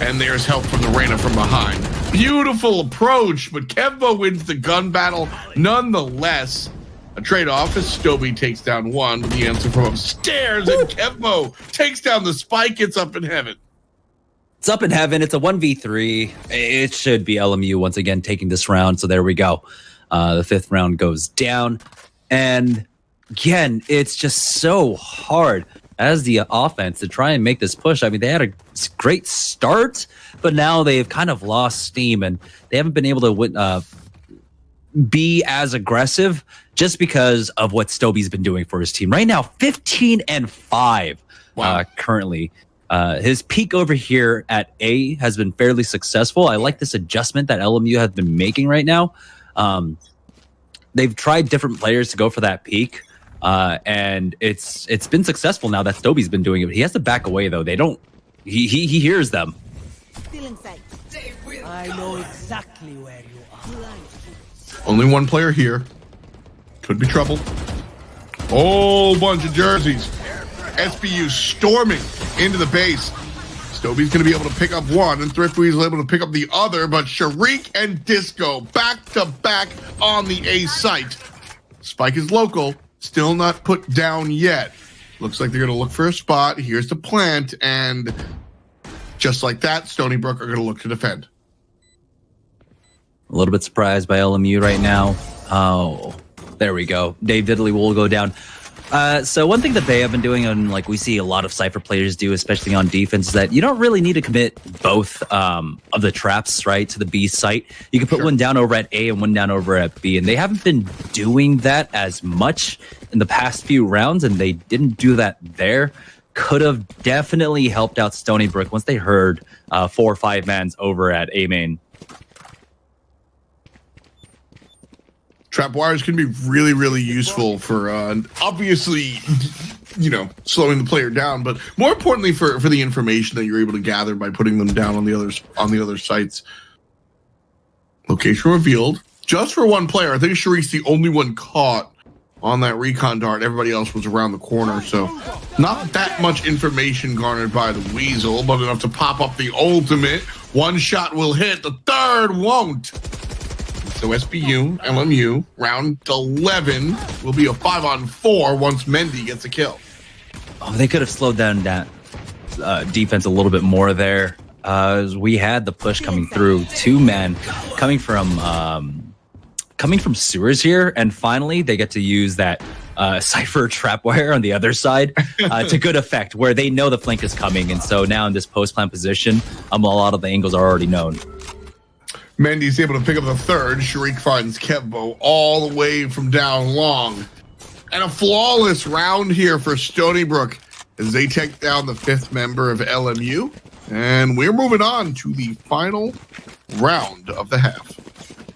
And there's help from the Reyna from behind. Beautiful approach, but Kevbo wins the gun battle nonetheless. A trade-off as Stoby takes down 1 with the answer from upstairs, and Kevbo takes down the spike. It's up in heaven. It's up in heaven. It's a 1v3. It should be LMU once again taking this round. So there we go. The 5th round goes down. And again, it's just so hard as the offense to try and make this push. I mean, they had a great start, but now they've kind of lost steam and they haven't been able to be as aggressive just because of what Stoby's been doing for his team. Right now, 15-5 currently. His peak over here at A has been fairly successful. I like this adjustment that LMU has been making right now. They've tried different players to go for that peak, and it's been successful now that Stoby's been doing it. He has to back away though. They don't. He hears them. Still inside. I know exactly where you are. Only 1 player here. Could be trouble. Whole bunch of jerseys. SBU storming into the base. Stoby's going to be able to pick up 1, and Thriftwee's able to pick up the other, but Sharik and Disco back-to-back on the A site. Spike is local, still not put down yet. Looks like they're going to look for a spot. Here's the plant, and just like that, Stony Brook are going to look to defend. A little bit surprised by LMU right now. Oh, there we go. Dave Diddley will go down. So one thing that they have been doing, and like we see a lot of Cypher players do, especially on defense, is that you don't really need to commit both of the traps, right, to the B site. You can put one down over at A and one down over at B, and they haven't been doing that as much in the past few rounds, and they didn't do that there. Could have definitely helped out Stony Brook once they heard 4 or 5 mans over at A main. Trap wires can be really, really useful for obviously, you know, slowing the player down, but more importantly for the information that you're able to gather by putting them down on the other sites. Location revealed just for 1 player. I think Sharik's the only one caught on that recon dart. Everybody else was around the corner, so not that much information garnered by the Weasel, but enough to pop up the ultimate. 1 shot will hit, the 3rd won't. So SBU, LMU, round 11 will be a 5-on-4 once Mendy gets a kill. Oh, they could have slowed down that defense a little bit more there. We had the push coming through, 2 men coming from sewers here, and finally they get to use that Cypher trapwire on the other side to good effect, where they know the flank is coming, and so now in this post-plant position, a lot of the angles are already known. Mendy's able to pick up the 3rd. Sharik finds Kevbo all the way from down long. And a flawless round here for Stony Brook as they take down the 5th member of LMU. And we're moving on to the final round of the half.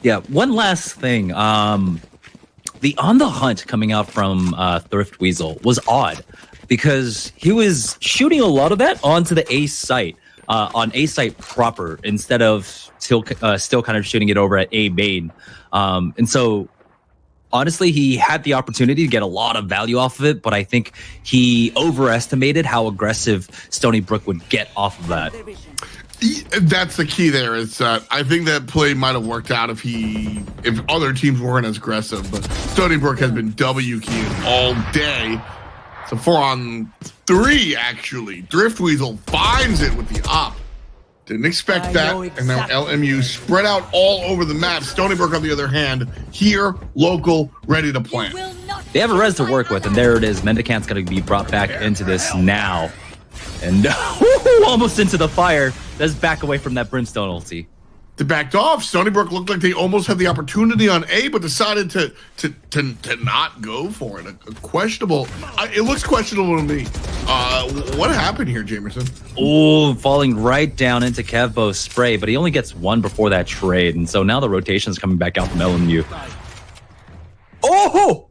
Yeah, one last thing. The On the Hunt coming out from Thrift Weasel was odd because he was shooting a lot of that onto the A site. On A site proper instead of still kind of shooting it over at A main. And so honestly, he had the opportunity to get a lot of value off of it, but I think he overestimated how aggressive Stony Brook would get off of that. That's the key there. Is I think that play might have worked out if other teams weren't as aggressive, but Stony Brook has been W keying all day. It's a 4-on-3 actually. Drift Weasel finds it with the op. Didn't expect that. And now LMU spread out all over the map. Stony Brook on the other hand, here, local, ready to plant. They have a res to work with, and there it is. Mendicant's going to be brought back into this now. And almost into the fire. Let's back away from that Brimstone ulti. They backed off. Stony Brook looked like they almost had the opportunity on A, but decided to not go for it. A questionable. It looks questionable to me. What happened here, Jamerson? Oh, falling right down into Kevbo's spray, but he only gets 1 before that trade, and so now the rotation is coming back out from LMU. Oh!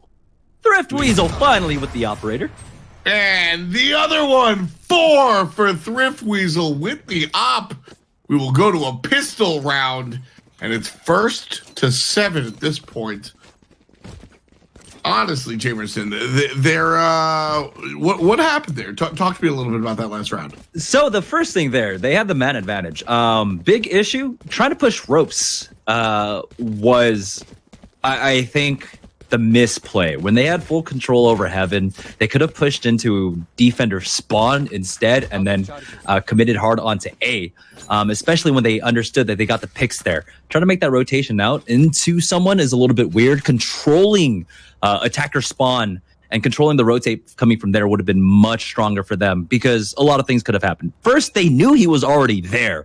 Thrift Weasel finally with the operator. And the other one, 4 for Thrift Weasel with the op. we will go to a pistol round, and it's 1st to 7 at this point. Honestly, Jamerson, what happened there? Talk to me a little bit about that last round. So the first thing there, they had the man advantage. Big issue, trying to push ropes was, I think, the misplay. When they had full control over heaven, they could have pushed into defender spawn instead and then committed hard onto A, especially when they understood that they got the picks there. Trying to make that rotation out into someone is a little bit weird. Controlling attacker spawn and controlling the rotate coming from there would have been much stronger for them, because a lot of things could have happened. First, they knew he was already there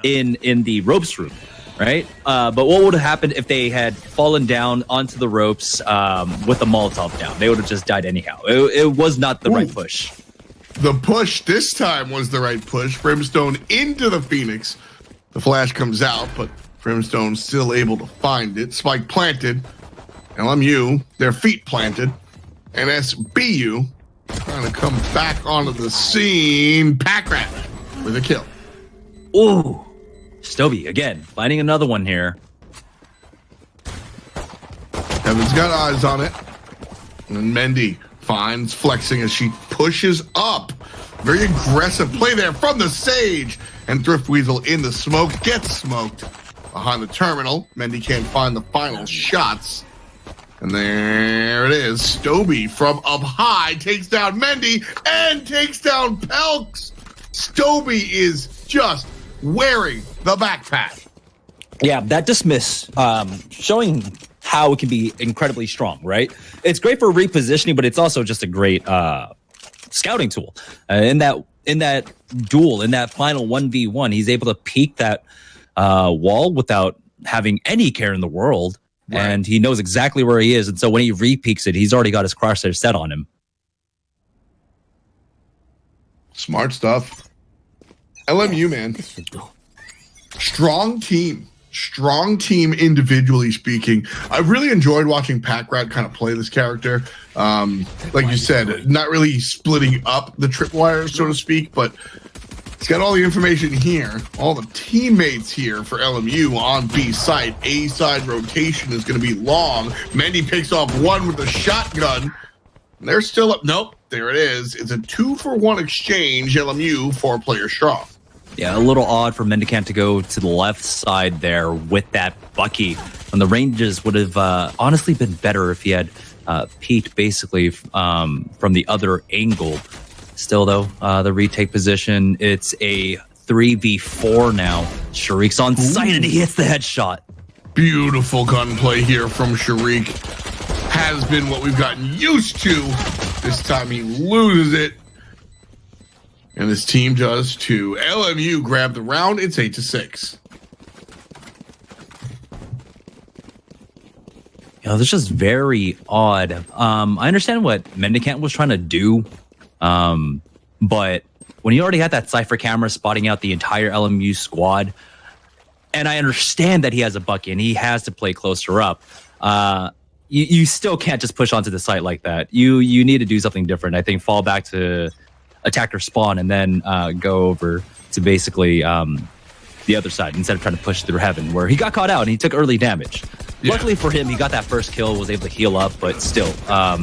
in the ropes room, right? But what would have happened if they had fallen down onto the ropes with a Molotov down? They would have just died anyhow. It was not the right push. The push this time was the right push. Brimstone into the Phoenix. The flash comes out, but Brimstone's still able to find it. Spike planted. LMU, their feet planted. And SBU trying to come back onto the scene. Packrat with a kill. Ooh. Stoby, again, finding another one here. Heaven's got eyes on it. And Mendy finds flexing as she pushes up. Very aggressive play there from the Sage. And Thrift Weasel in the smoke gets smoked behind the terminal. Mendy can't find the final shots. And there it is. Stoby from up high takes down Mendy and takes down Pelks. Stoby is just wearing the backpack. Yeah, that dismiss, showing how it can be incredibly strong, right? It's great for repositioning, but it's also just a great scouting tool. In that duel, in that final 1v1, he's able to peek that wall without having any care in the world. Right. And he knows exactly where he is. And so when he re-peeks it, he's already got his crosshair set on him. Smart stuff. LMU, man. Strong team. Strong team individually speaking. I really enjoyed watching Packrat kind of play this character. Like you said, not really splitting up the tripwires, so to speak, but he's got all the information here. All the teammates here for LMU on B site. A side rotation is going to be long. Mendy picks off one with a shotgun. They're still up. Nope, there it is. It's a 2-for-1 exchange. LMU 4-player strong. Yeah, a little odd for Mendicant to go to the left side there with that Bucky. And the ranges would have honestly been better if he had peeked basically from the other angle. Still, though, the retake position, it's a 3v4 now. Sharik's on site and he hits the headshot. Beautiful gunplay here from Sharik. Has been what we've gotten used to. This time he loses it. And his team does too. LMU grab the round. It's 8-6. You know, this is just very odd. I understand what Mendicant was trying to do. But when you already had that Cypher camera spotting out the entire LMU squad, and I understand that he has a Bucky and he has to play closer up, you still can't just push onto the site like that. You need to do something different. I think fall back to attacker spawn and then go over to basically the other side instead of trying to push through heaven, where he got caught out and he took early damage. Yeah. Luckily for him, he got that first kill, was able to heal up, but still,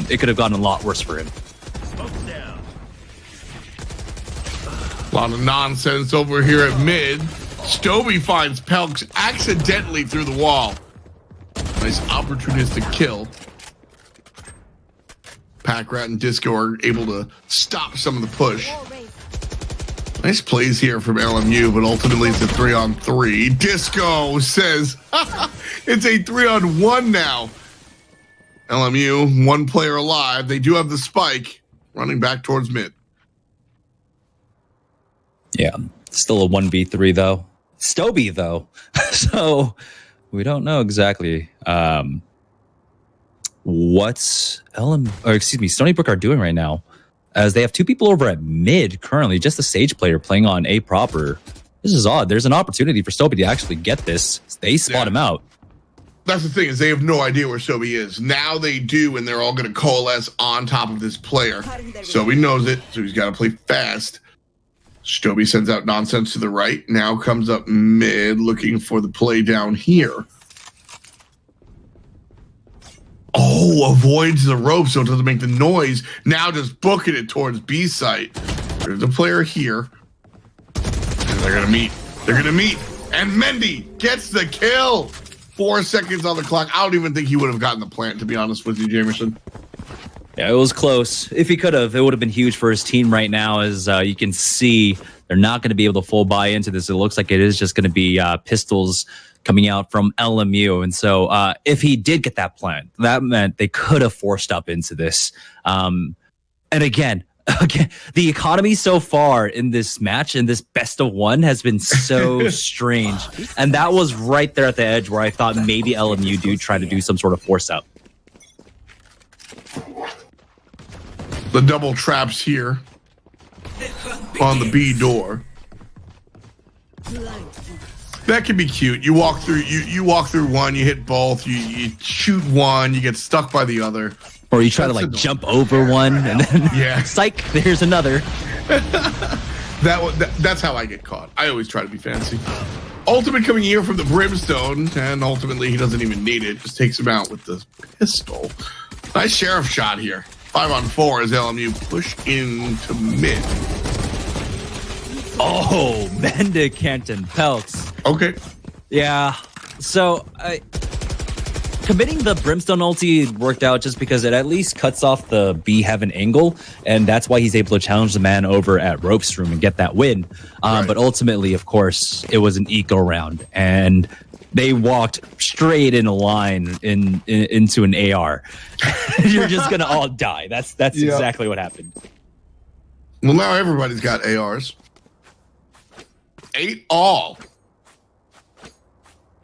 it could have gotten a lot worse for him. A lot of nonsense over here at mid. Stoby finds Pelks accidentally through the wall. Nice opportunistic kill. Packrat and Disco are able to stop some of the push. Nice plays here from LMU, but ultimately it's a 3-on-3. Disco says it's a 3-on-1 now. LMU, 1 player alive. They do have the spike running back towards mid. Yeah, still a 1v3 though. Stoby though. So we don't know exactly what's Stony Brook are doing right now, as they have 2 people over at mid currently, just the Sage player playing on A proper. This is odd. There's an opportunity for Stoby to actually get this. They spot him out. That's the thing, is they have no idea where Stoby is. Now they do, and they're all going to coalesce on top of this player. Stoby knows it, so he's got to play fast. Stoby sends out nonsense to the right. Now comes up mid, looking for the play down here. Oh, avoids the rope so it doesn't make the noise. Now just booking it towards B site. There's a player here. And they're going to meet. They're going to meet. And Mendy gets the kill. 4 seconds on the clock. I don't even think he would have gotten the plant, to be honest with you, Jamerson. Yeah, it was close. If he could have, it would have been huge for his team right now. As you can see, they're not going to be able to full buy into this. It looks like it is just going to be pistols coming out from LMU. And so if he did get that plant, that meant they could have forced up into this. And again, the economy so far in this match, in this best of one, has been so strange. And that was right there at the edge where I thought maybe LMU do try to do some sort of force up. The double traps here on the B door. That can be cute. You walk through. You walk through one. You hit both. You shoot one. You get stuck by the other. Or you try to like jump over one and then yeah, psych. There's another. That's how I get caught. I always try to be fancy. Ultimate coming here from the Brimstone, and ultimately he doesn't even need it. Just takes him out with the pistol. Nice sheriff shot here. 5-on-4 as LMU push into mid. Oh, Mendicant and Pelts. Okay. Yeah. So committing the Brimstone ulti worked out just because it at least cuts off the B Heaven angle, and that's why he's able to challenge the man over at Ropes Room and get that win. Right. But ultimately, of course, it was an eco round, and they walked straight in a line into an AR. You're just gonna all die. That's exactly what happened. Well, now everybody's got ARs. 8 all.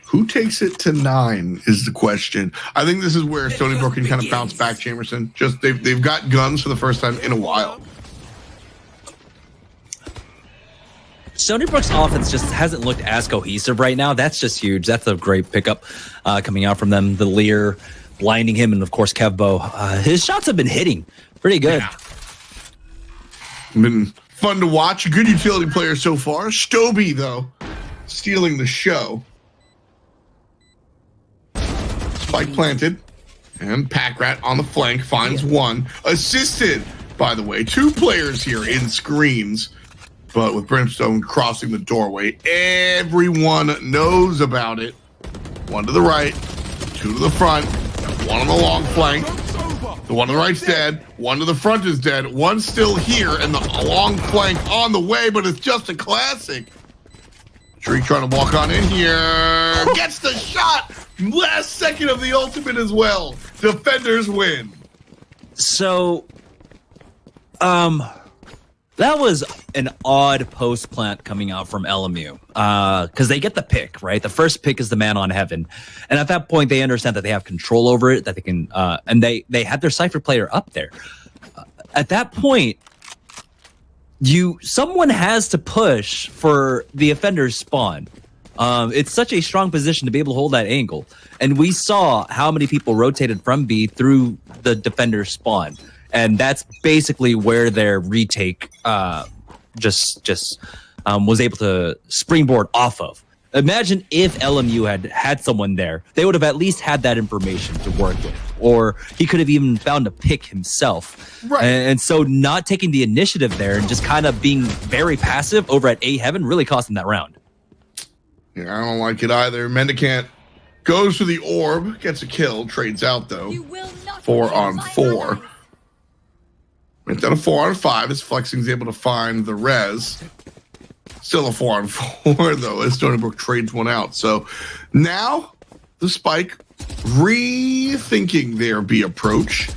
Who takes it to 9 is the question. I think this is where Stony Brook can kind of bounce back, Jamerson. Just they've got guns for the first time in a while. Stony Brook's offense just hasn't looked as cohesive right now. That's just huge. That's a great pickup coming out from them. The Lear blinding him, and of course Kevbo. His shots have been hitting pretty good. Yeah. Been fun to watch. A good utility player so far. Stoby, though, stealing the show. Spike planted. And Pack Rat on the flank finds one. Assisted, by the way. 2 players here in screens. But with Brimstone crossing the doorway, everyone knows about it. 1 to the right, 2 to the front, 1 on the long flank. The one on the right's dead, 1 to the front is dead, 1 still here, and the long flank on the way, but it's just a classic. Shriek trying to walk on in here. Gets the shot! Last second of the ultimate as well. Defenders win. So, that was an odd post plant coming out from LMU because they get the pick, right? The first pick is the man on Heaven. And at that point, they understand that they have control over it, that they can, and they had their Cypher player up there. At that point, someone has to push for the offender's spawn. It's such a strong position to be able to hold that angle. And we saw how many people rotated from B through the defender's spawn. And that's basically where their retake was able to springboard off of. Imagine if LMU had someone there. They would have at least had that information to work with. Or he could have even found a pick himself. Right. And so not taking the initiative there and just kind of being very passive over at A Heaven really cost him that round. Yeah, I don't like it either. Mendicant goes for the orb, gets a kill, trades out though. 4-on-4. Went down a 4-on-5 as Flexing's able to find the res. Still a 4-on-4 though as Stony Brook trades one out. So now the Spike rethinking their B approach.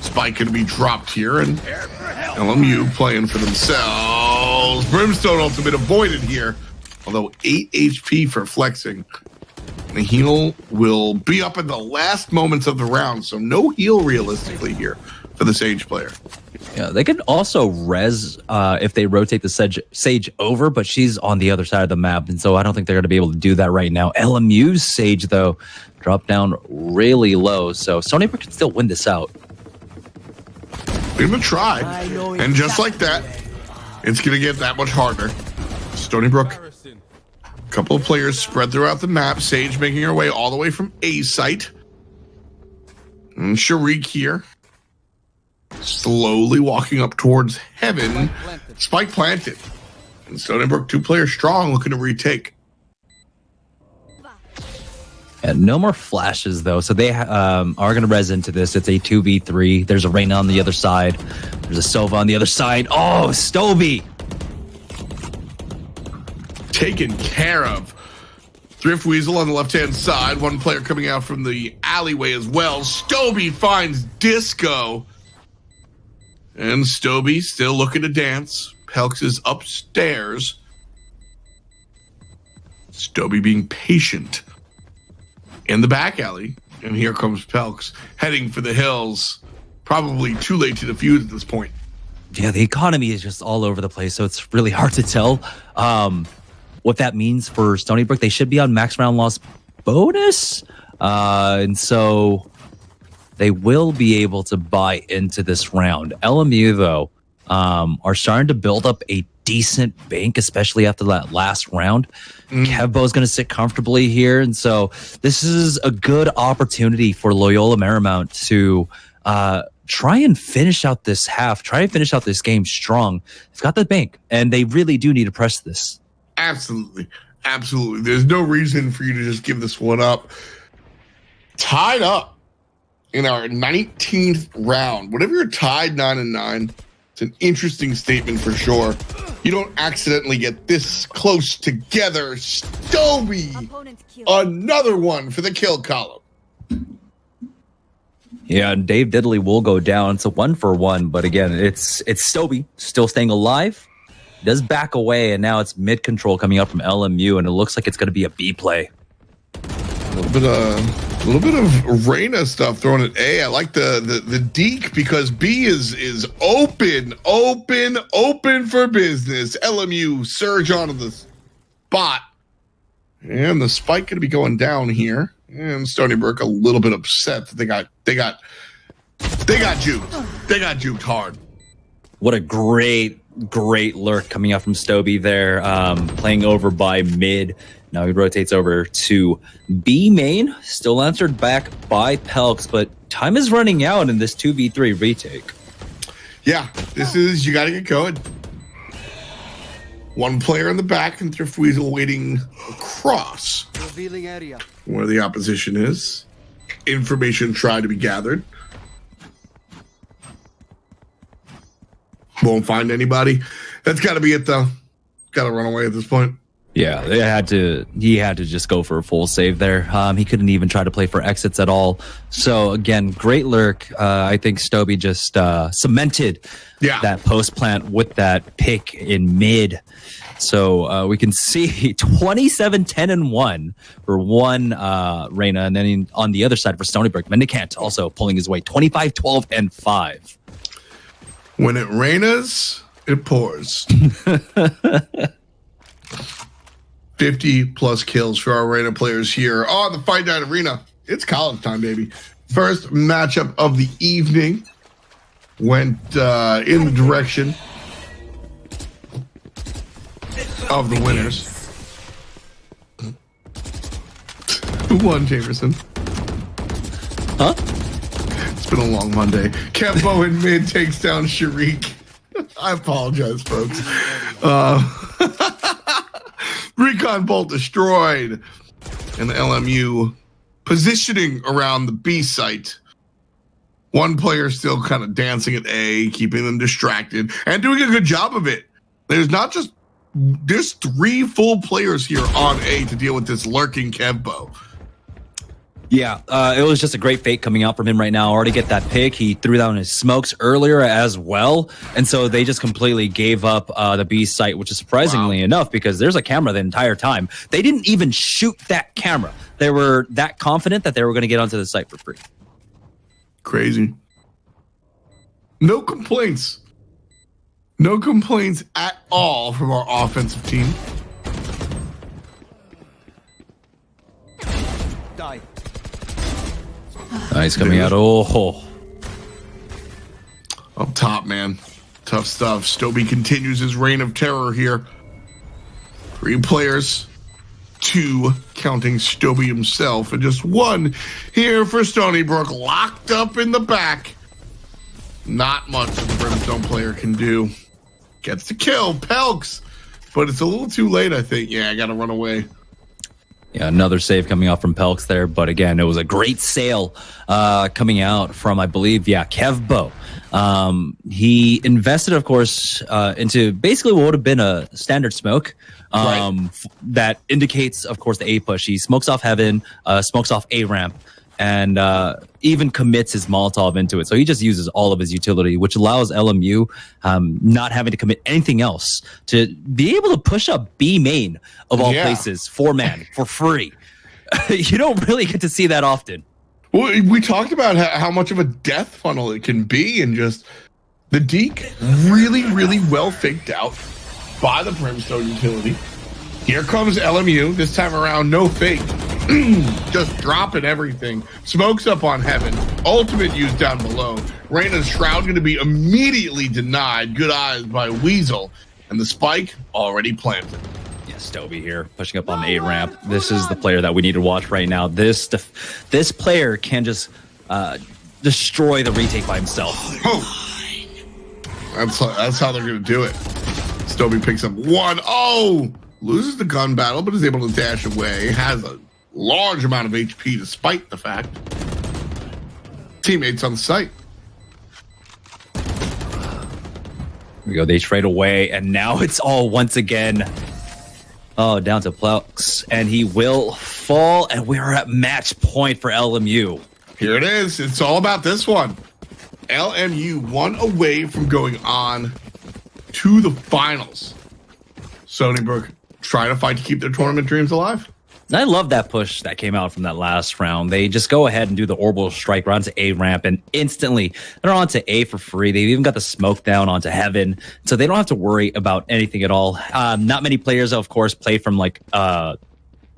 Spike going to be dropped here and LMU playing for themselves. Brimstone ultimate avoided here. Although 8 HP for Flexing. The heal will be up in the last moments of the round. So no heal realistically here for the Sage player. Yeah, they could also res if they rotate the Sage over, but she's on the other side of the map, and so I don't think they're going to be able to do that right now. LMU's Sage, though, dropped down really low, so Stony Brook can still win this out. They're going to try, and just like that, It's going to get that much harder. Stony Brook. A couple of players spread throughout the map. Sage making her way all the way from A site. And Sharik here. Slowly walking up towards heaven. Spike planted. And Stony Brook, 2 players strong, looking to retake. And no more flashes, though. So they are going to res into this. It's a 2v3. There's a Reyna on the other side. There's a Sova on the other side. Oh, Stoby! Taken care of. Thrift Weasel on the left-hand side. One player coming out from the alleyway as well. Stoby finds Disco. And Stoby still looking to dance. Pelks is upstairs. Stoby being patient in the back alley. And here comes Pelks heading for the hills. Probably too late to defuse at this point. Yeah, the economy is just all over the place, so it's really hard to tell what that means for Stony Brook. They should be on max round loss bonus. And so they will be able to buy into this round. LMU, though, are starting to build up a decent bank, especially after that last round. Kevbo is going to sit comfortably here. And so this is a good opportunity for Loyola Marymount to try and finish out this half, try and finish out this game strong. They've got the bank, and they really do need to press this. Absolutely. Absolutely. There's no reason for you to just give this one up. Tied up in our 19th round. Whenever you're tied 9-9, it's an interesting statement for sure. You don't accidentally get this close together. Stoby, another one for the kill column. Yeah, and Dave Diddley will go down. It's a 1-for-1, but again, it's Stoby still staying alive. Does back away, and now it's mid control coming up from LMU, and it looks like it's going to be a B play. A little bit of Reyna stuff thrown at A. I like the deke because B is open for business. LMU surge onto the spot, and the spike going to be going down here. And Stony Brook a little bit upset that they got juked. They got juked hard. What a great lurk coming out from Stoby there, playing over by mid. Now he rotates over to B main, still answered back by Pelks, but time is running out in this 2v3 retake. Yeah, this is, you got to get going. One player in the back and Thrift Weasel waiting across Revealing area. where the opposition is. Information tried to be gathered. Won't find anybody. That's got to be it, though. Got to run away at this point. Yeah, he had to just go for a full save there. He couldn't even try to play for exits at all. So again, great lurk. I think Stoby just cemented that post plant with that pick in mid. So we can see 27-10-1 for one Reyna, and then on the other side for Stony Brook, Mendicant also pulling his way 25-12-5. When it rains, it pours. 50 plus kills for our Reyna players here on the Fight Night Arena. It's college time, baby. First matchup of the evening went in the direction of the winners. Who won, Jamerson? Huh? It's been a long Monday. Kempo in mid takes down Sharik. I apologize, folks. Recon Bolt destroyed. And the LMU positioning around the B site. One player still kind of dancing at A, keeping them distracted, and doing a good job of it. There's 3 full players here on A to deal with this lurking Kempo. Yeah, it was just a great fate coming out from him right now. Already get that pick. He threw down his smokes earlier as well. And so they just completely gave up the B site, which is surprisingly enough because there's a camera the entire time. They didn't even shoot that camera. They were that confident that they were going to get onto the site for free. Crazy. No complaints. No complaints at all from our offensive team. Die. Nice coming out. Oh. Up top, man. Tough stuff. Stoby continues his reign of terror here. 3 players, 2 counting Stoby himself, and just 1 here for Stony Brook, locked up in the back. Not much that the Brimstone player can do. Gets the kill, Pelks, but it's a little too late, I think. Yeah, I gotta run away. Yeah, another save coming out from Pelks there, but again, it was a great sale coming out from, I believe, Kevbo. He invested, of course, into basically what would have been a standard smoke that indicates, of course, the A push. He smokes off Heaven, smokes off A ramp, and even commits his Molotov into it. So he just uses all of his utility, which allows LMU not having to commit anything else to be able to push up B main of all places, 4-man for free. You don't really get to see that often. Well, we talked about how much of a death funnel it can be, and just the Deke really, really well faked out by the Brimstone utility. Here comes LMU. This time around, no fake. Just dropping everything. Smokes up on Heaven. Ultimate used down below. Reyna's shroud going to be immediately denied. Good eyes by Weasel. And the spike already planted. Stoby here, pushing up on the A ramp. This is the player that we need to watch right now. This player can just destroy the retake by himself. Oh. That's how they're going to do it. Stoby picks up 1. Oh! Loses the gun battle, but is able to dash away. Has a large amount of HP despite the fact. Teammates on the site. Here we go. They trade away, and now it's all once again. Oh, down to Pelks, and he will fall, and we're at match point for LMU. Here it is. It's all about this one. LMU 1 away from going on to the finals. Stony Brook trying to fight to keep their tournament dreams alive. I love that push that came out from that last round. They just go ahead and do the orbital strike right onto A ramp, and instantly they're onto A for free. They've even got the smoke down onto Heaven, so they don't have to worry about anything at all. Not many players, of course, play from like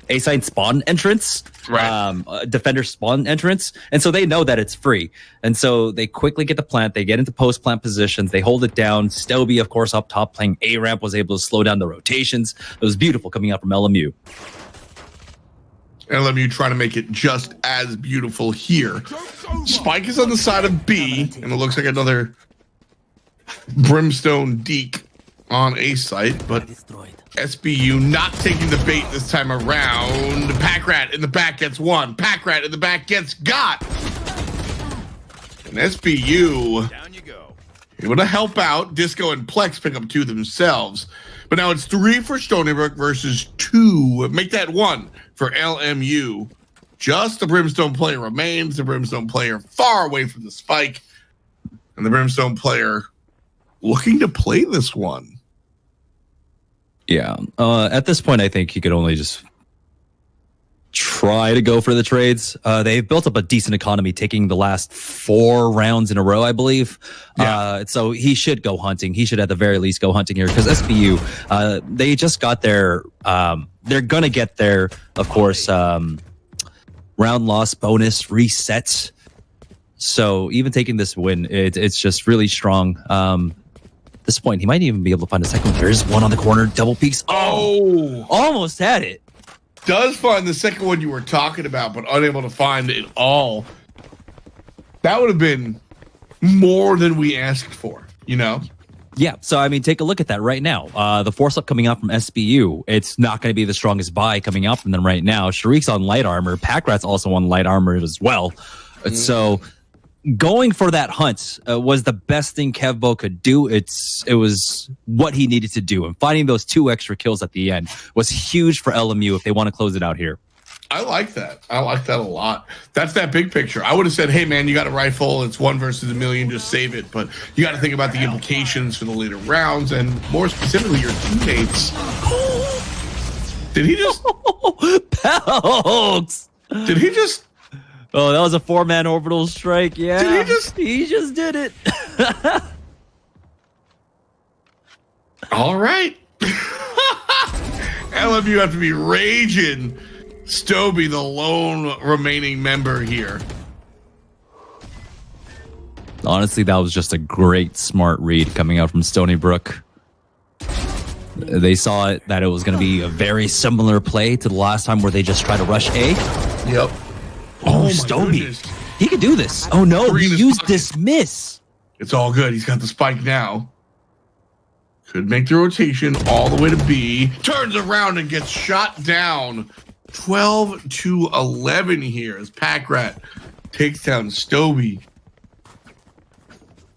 A-side spawn entrance, defender spawn entrance, and so they know that it's free. And so they quickly get the plant. They get into post-plant positions. They hold it down. Stoby, of course, up top playing A ramp, was able to slow down the rotations. It was beautiful coming out from LMU. LMU trying to make it just as beautiful here. Spike is on the side of B, and it looks like another Brimstone Deke on A site, but SBU not taking the bait this time around. Pack Rat in the back gets 1. Pack Rat in the back gets got. And SBU down you go. Able to help out. Disco and Plex pick up 2 themselves. But now it's 3 for Stony Brook versus 2. Make that 1 for LMU. Just the Brimstone player remains. The Brimstone player far away from the spike. And the Brimstone player looking to play this one. Yeah. At this point, I think you could only just try to go for the trades. They've built up a decent economy, taking the last 4 rounds in a row, I believe. Yeah. So he should go hunting. He should at the very least go hunting here, because SBU, they just got their, they're going to get their, of course, round loss bonus resets. So even taking this win, it's just really strong. At this point, he might even be able to find a second one. There's one on the corner, double peaks. Oh, almost had it. Does find the second one you were talking about, but unable to find it all. That would have been more than we asked for, you know? Yeah, so I mean, take a look at that right now. The force up coming out from SBU, it's not going to be the strongest buy coming out from them right now. Sharik's on light armor. Packrat's also on light armor as well. So going for that hunt was the best thing Kevbo could do. It was what he needed to do, and finding those 2 extra kills at the end was huge for LMU if they want to close it out here. I like that. I like that a lot. That's that big picture. I would have said, hey, man, you got a rifle. It's 1 versus a million. Just save it. But you got to think about the implications for the later rounds, and more specifically, your teammates. Did he just... Pelks! Did he just... Oh, that was a 4-man orbital strike. Yeah. Did he just did it. All right. LMU have to be raging. Stoby, the lone remaining member here. Honestly, that was just a great, smart read coming out from Stony Brook. They saw it that it was going to be a very similar play to the last time where they just try to rush A. Yep. Oh, Stony. He could do this. Oh, no. He used dismiss. It's all good. He's got the spike now. Could make the rotation all the way to B. Turns around and gets shot down. 12-11 here as Packrat takes down Stoby.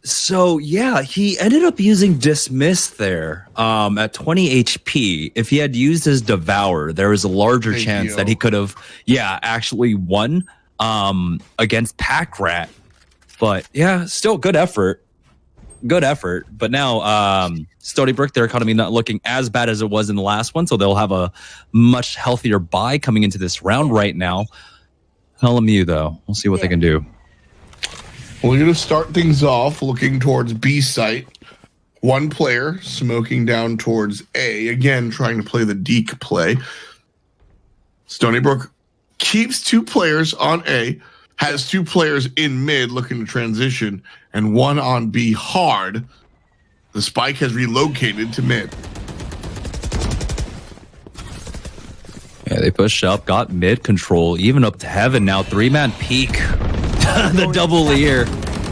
So, yeah, he ended up using Dismiss there at 20 HP. If he had used his Devour, there was a larger chance that he could have, actually won against Packrat. But, yeah, still good effort. Good effort. But now, Stony Brook, their economy not looking as bad as it was in the last one, so they'll have a much healthier buy coming into this round right now. LMU, though, we'll see what they can do. We're going to start things off looking towards B site. One player smoking down towards A. Again, trying to play the Deke play. Stony Brook keeps 2 players on A, has 2 players in mid looking to transition, and 1 on B hard. The spike has relocated to mid. Yeah, they pushed up, got mid control, even up to heaven now. 3-man peak. The double ear.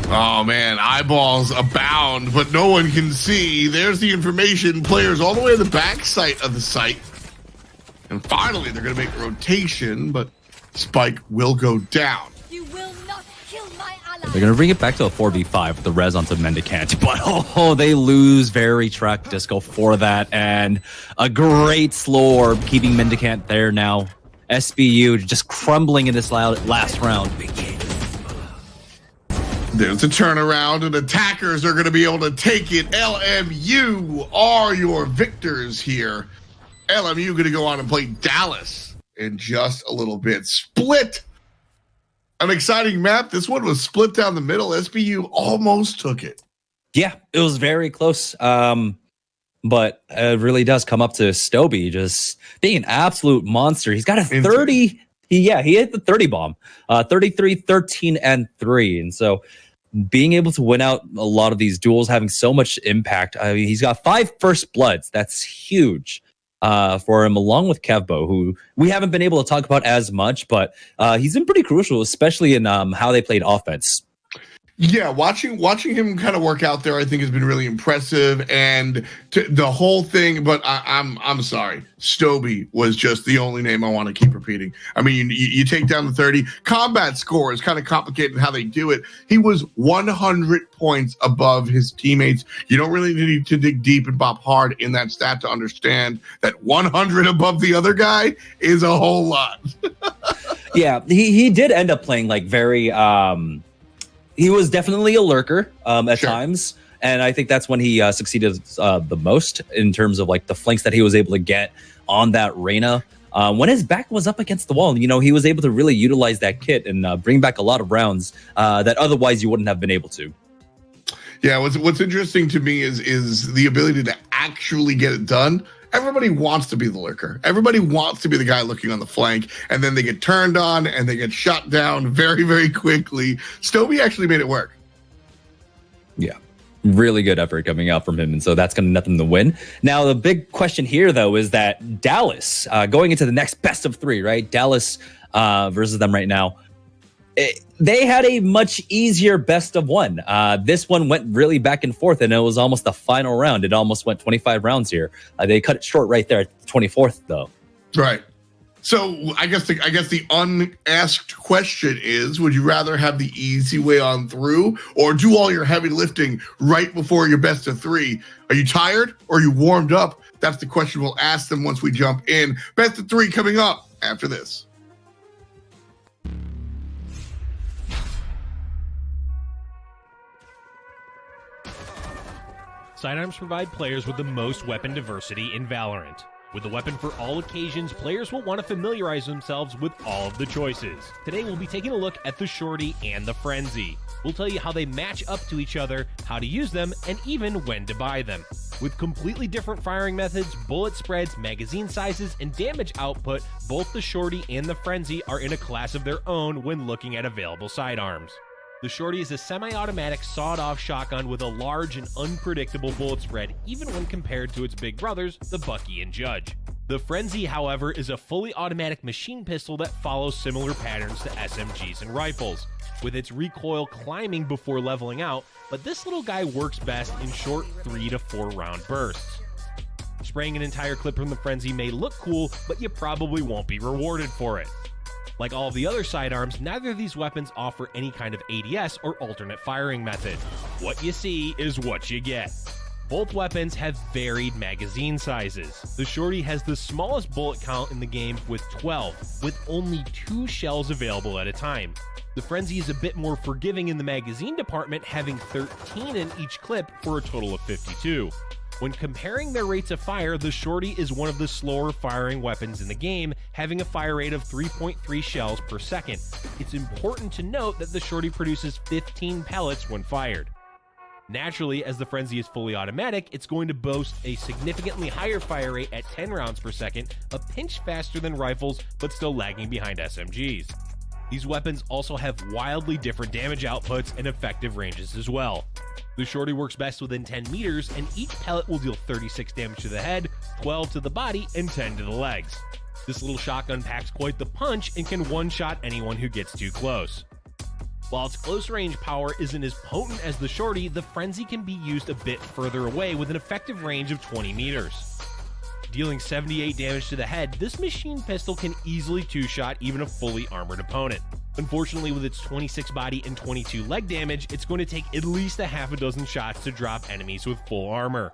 Oh man, eyeballs abound, but no one can see. There's the information. Players all the way to the back side of the site. And finally, they're going to make a rotation, but spike will go down. You will not kill my ally. They're going to bring it back to a 4v5 with the res onto Mendicant. But they lose very track disco for that. And a great slow orb keeping Mendicant there now. SBU just crumbling in this last round. There's a turnaround, and attackers are going to be able to take it. LMU are your victors here. LMU going to go on and play Dallas in just a little bit. Split. An exciting map. This one was split down the middle. SBU almost took it. Yeah, it was very close. But it really does come up to Stoby just being an absolute monster. He's got a 30. He hit the 30 bomb. 33, 13, and 3. And so being able to win out a lot of these duels, having so much impact. I mean, he's got 5 first bloods. That's huge for him, along with Kevbo, who we haven't been able to talk about as much, but he's been pretty crucial, especially in how they played offense. Yeah, watching him kind of work out there, I think has been really impressive, and the whole thing. But I'm sorry, Stoby was just the only name I want to keep repeating. I mean, you take down the 30 combat score is kind of complicated how they do it. He was 100 points above his teammates. You don't really need to dig deep and bop hard in that stat to understand that 100 above the other guy is a whole lot. Yeah, he did end up playing like very. He was definitely a lurker at times, and I think that's when he succeeded the most in terms of like the flanks that he was able to get on that Reyna. When his back was up against the wall, he was able to really utilize that kit and bring back a lot of rounds that otherwise you wouldn't have been able to. Yeah, what's interesting to me is the ability to actually get it done. Everybody wants to be the lurker. Everybody wants to be the guy looking on the flank, and then they get turned on and they get shot down very, very quickly. Stoby actually made it work. Yeah, really good effort coming out from him, and so that's going to net them the win. Now, the big question here, though, is that Dallas, going into the next best of 3, right? Dallas versus them right now. They had a much easier best of 1. This one went really back and forth, and it was almost the final round. It almost went 25 rounds here. They cut it short right there at the 24th, though. Right. So I guess the unasked question is: would you rather have the easy way on through, or do all your heavy lifting right before your best of 3? Are you tired, or are you warmed up? That's the question we'll ask them once we jump in. Best of 3 coming up after this. Sidearms provide players with the most weapon diversity in Valorant. With the weapon for all occasions, players will want to familiarize themselves with all of the choices. Today we'll be taking a look at the Shorty and the Frenzy. We'll tell you how they match up to each other, how to use them, and even when to buy them. With completely different firing methods, bullet spreads, magazine sizes, and damage output, both the Shorty and the Frenzy are in a class of their own when looking at available sidearms. The Shorty is a semi-automatic sawed-off shotgun with a large and unpredictable bullet spread, even when compared to its big brothers, the Bucky and Judge. The Frenzy, however, is a fully automatic machine pistol that follows similar patterns to SMGs and rifles, with its recoil climbing before leveling out, but this little guy works best in short 3 to 4 round bursts. Spraying an entire clip from the Frenzy may look cool, but you probably won't be rewarded for it. Like all of the other sidearms, neither of these weapons offer any kind of ADS or alternate firing method. What you see is what you get. Both weapons have varied magazine sizes. The Shorty has the smallest bullet count in the game with 12, with only 2 shells available at a time. The Frenzy is a bit more forgiving in the magazine department, having 13 in each clip for a total of 52. When comparing their rates of fire, the Shorty is one of the slower firing weapons in the game, having a fire rate of 3.3 shells per second. It's important to note that the Shorty produces 15 pellets when fired. Naturally, as the Frenzy is fully automatic, it's going to boast a significantly higher fire rate at 10 rounds per second, a pinch faster than rifles, but still lagging behind SMGs. These weapons also have wildly different damage outputs and effective ranges as well. The Shorty works best within 10 meters, and each pellet will deal 36 damage to the head, 12 to the body, and 10 to the legs. This little shotgun packs quite the punch and can one-shot anyone who gets too close. While its close range power isn't as potent as the Shorty, the Frenzy can be used a bit further away with an effective range of 20 meters. Dealing 78 damage to the head, this machine pistol can easily two-shot even a fully armored opponent. Unfortunately, with its 26 body and 22 leg damage, it's going to take at least a half a dozen shots to drop enemies with full armor.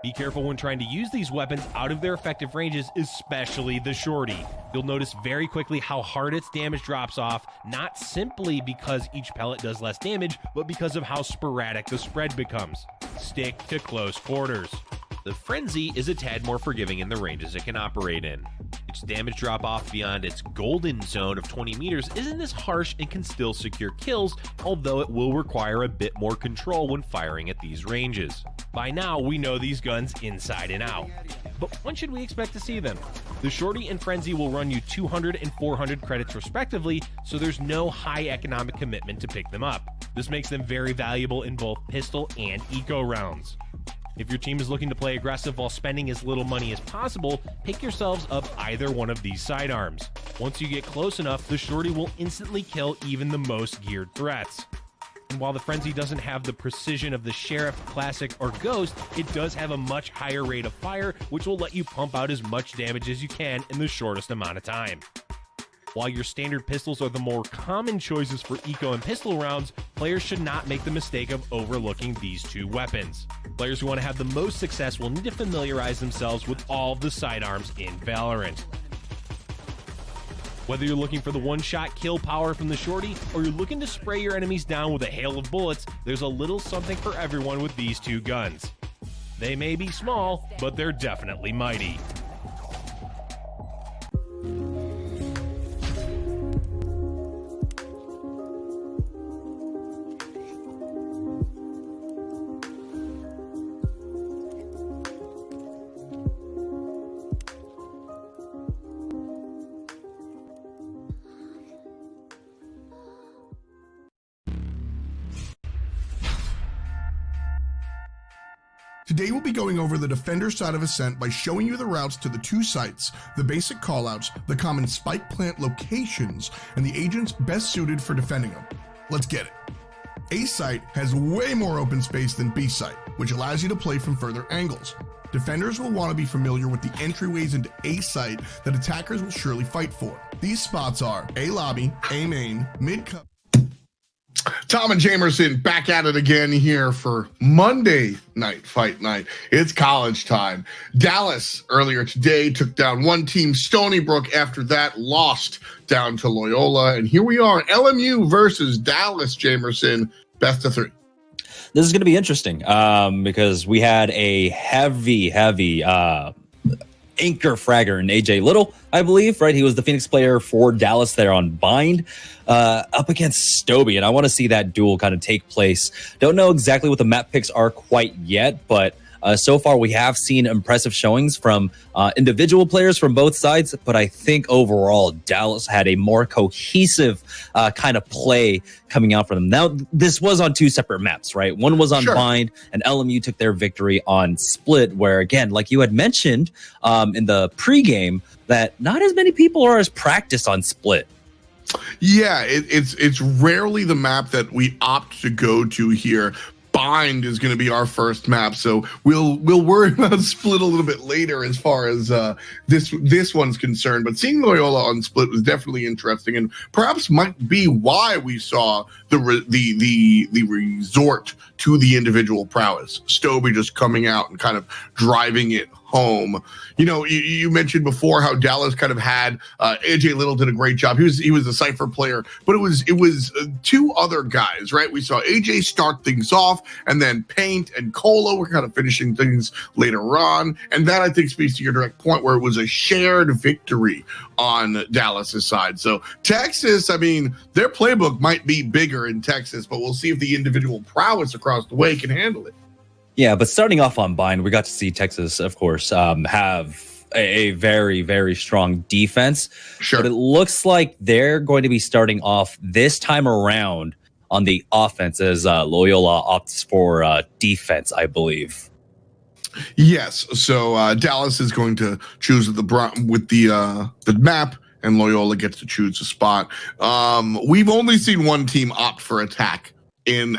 Be careful when trying to use these weapons out of their effective ranges, especially the Shorty. You'll notice very quickly how hard its damage drops off, not simply because each pellet does less damage, but because of how sporadic the spread becomes. Stick to close quarters. The Frenzy is a tad more forgiving in the ranges it can operate in. Its damage drop off beyond its golden zone of 20 meters isn't as harsh and can still secure kills, although it will require a bit more control when firing at these ranges. By now, we know these guns inside and out. But when should we expect to see them? The Shorty and Frenzy will run you 200 and 400 credits respectively, so there's no high economic commitment to pick them up. This makes them very valuable in both pistol and eco rounds. If your team is looking to play aggressive while spending as little money as possible, pick yourselves up either one of these sidearms. Once you get close enough, the Shorty will instantly kill even the most geared threats. And while the Frenzy doesn't have the precision of the Sheriff, Classic, or Ghost, it does have a much higher rate of fire, which will let you pump out as much damage as you can in the shortest amount of time. While your standard pistols are the more common choices for eco and pistol rounds, players should not make the mistake of overlooking these two weapons. Players who want to have the most success will need to familiarize themselves with all of the sidearms in Valorant. Whether you're looking for the one-shot kill power from the Shorty, or you're looking to spray your enemies down with a hail of bullets, there's a little something for everyone with these two guns. They may be small, but they're definitely mighty. Today we'll be going over the defender side of Ascent by showing you the routes to the two sites, the basic callouts, the common spike plant locations, and the agents best suited for defending them. Let's get it. A site has way more open space than B site, which allows you to play from further angles. Defenders will want to be familiar with the entryways into A site that attackers will surely fight for. These spots are A lobby, A main, mid cup. Tom and Jamerson back at it again here for Monday night fight night. It's college time. Dallas earlier today took down one team, Stony Brook. After that, lost down to Loyola. And here we are, LMU versus Dallas, Jamerson, best of 3. This is going to be interesting because we had a heavy anchor fragger in AJ Little, I believe, right? He was the Phoenix player for Dallas there on Bind up against Stoby, and I want to see that duel kind of take place. Don't know exactly what the map picks are quite yet, but So far, we have seen impressive showings from individual players from both sides, but I think overall, Dallas had a more cohesive kind of play coming out for them. Now, this was on 2 separate maps, right? One was on Bind, and LMU took their victory on Split, where, again, like you had mentioned in the pregame, that not as many people are as practiced on Split. Yeah, it's rarely the map that we opt to go to here. Bind is going to be our first map, so we'll worry about Split a little bit later as far as this one's concerned. But seeing Loyola on Split was definitely interesting, and perhaps might be why we saw the resort to the individual prowess. Stoby just coming out and kind of driving it home. You know, you mentioned before how Dallas kind of had AJ Little did a great job. He was a Cypher player, but it was 2 other guys, right? We saw AJ start things off, and then Paint and Cola were kind of finishing things later on. And that, I think, speaks to your direct point, where it was a shared victory on Dallas's side. So Texas, I mean, their playbook might be bigger in Texas, but we'll see if the individual prowess across the way can handle it. Yeah, but starting off on Bind, we got to see Texas, of course, have a very, very strong defense. Sure. But it looks like they're going to be starting off this time around on the offense as Loyola opts for defense, I believe. Yes. So Dallas is going to choose with the map, and Loyola gets to choose a spot. We've only seen one team opt for attack in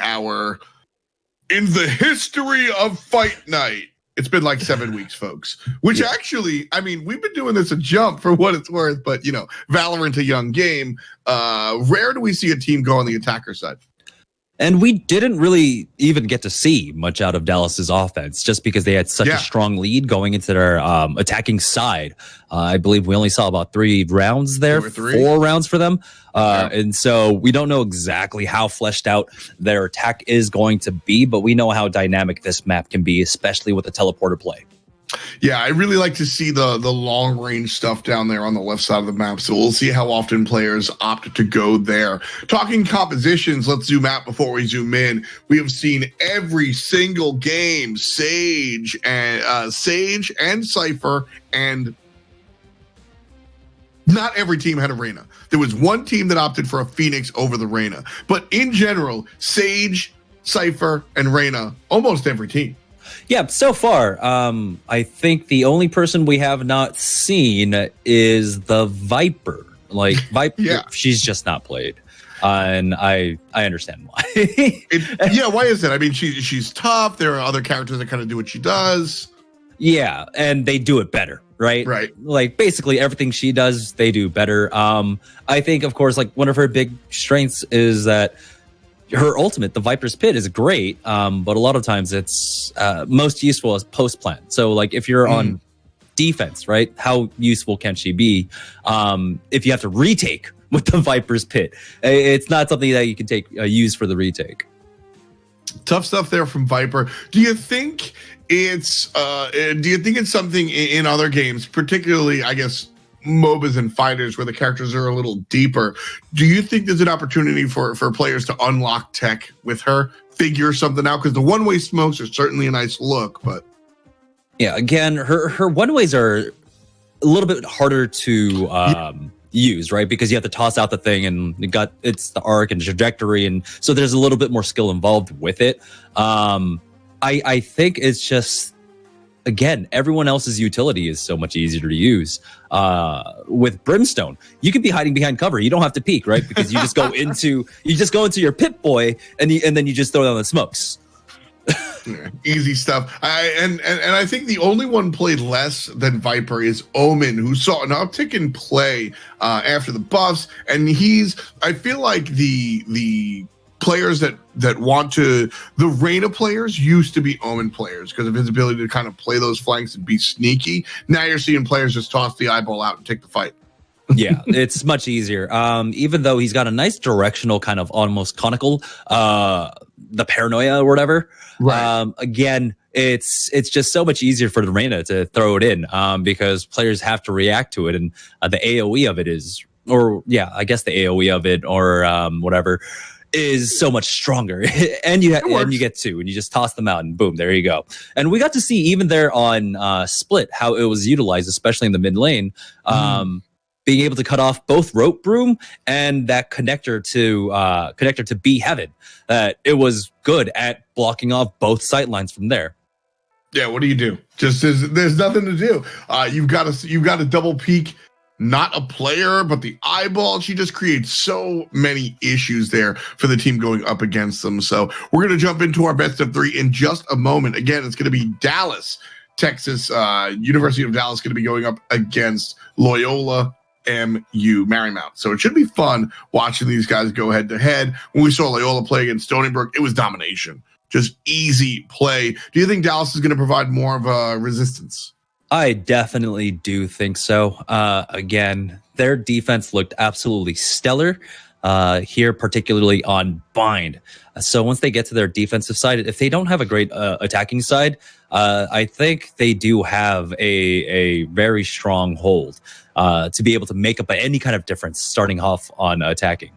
the history of Fight Night. It's been like 7 weeks, folks, which actually, I mean, we've been doing this a jump for what it's worth, but, you know, Valorant, a young game. Rare do we see a team go on the attacker side. And we didn't really even get to see much out of Dallas's offense just because they had such a strong lead going into their attacking side. I believe we only saw about 3 rounds there, 4 rounds for them. And so we don't know exactly how fleshed out their attack is going to be, but we know how dynamic this map can be, especially with the teleporter play. Yeah, I really like to see the long range stuff down there on the left side of the map. So we'll see how often players opt to go there. Talking compositions, let's zoom out before we zoom in. We have seen every single game, Sage and Cypher, and not every team had a Reyna. There was one team that opted for a Phoenix over the Reyna. But in general, Sage, Cypher, and Reyna, almost every team. Yeah, so far, I think the only person we have not seen is the Viper. Like, Viper, she's just not played. And I understand why. Why is that? I mean, she's tough. There are other characters that kind of do what she does. Yeah, and they do it better, right? Right. Like, basically everything she does, they do better. I think, of course, like, one of her big strengths is that her ultimate, the Viper's Pit, is great, but a lot of times it's most useful as post-plant. So, like, if you're on defense, right, how useful can she be if you have to retake with the Viper's Pit? It's not something that you can use for the retake. Tough stuff there from Viper. Do you think it's something in other games, particularly, I guess, MOBAs and fighters where the characters are a little deeper? Do you think there's an opportunity for players to unlock tech with her, figure something out? Because the one-way smokes are certainly a nice look, but yeah, again, her one-ways are a little bit harder to use, right? Because you have to toss out the thing, and it's the arc and trajectory, and so there's a little bit more skill involved with it. I think it's just, again, everyone else's utility is so much easier to use. With Brimstone, you could be hiding behind cover. You don't have to peek, right? Because you just go into your Pip Boy, and then you just throw down the smokes. Yeah, easy stuff. And I think the only one played less than Viper is Omen, who saw an uptick in play after the buffs, and I feel like the players that want to, the Reyna players used to be Omen players because of his ability to kind of play those flanks and be sneaky. Now you're seeing players just toss the eyeball out and take the fight. Yeah, it's much easier. Even though he's got a nice directional kind of almost conical, the paranoia or whatever. Right. Again, it's just so much easier for the Reyna to throw it in because players have to react to it, and the AOE of it is, or yeah, I guess the AOE of it or whatever is so much stronger. And you get two, and you just toss them out, and boom, there you go. And we got to see even there on Split how it was utilized, especially in the mid lane. Being able to cut off both rope broom and that connector to B heaven. It was good at blocking off both sight lines from there. Yeah, what do you do? Just there's nothing to do. You've got to double peek, not a player, but the eyeball. She just creates so many issues there for the team going up against them. So we're going to jump into our best of three in just a moment. Again, it's going to be Dallas, Texas, University of Dallas going to be going up against Loyola MU Marymount. So it should be fun watching these guys go head to head. When we saw Loyola play against Stony Brook, it was domination. Just easy play. Do you think Dallas is going to provide more of a resistance? I definitely do think so. Again, their defense looked absolutely stellar here, particularly on bind. So once they get to their defensive side, if they don't have a great attacking side, I think they do have a very strong hold to be able to make up any kind of difference starting off on attacking.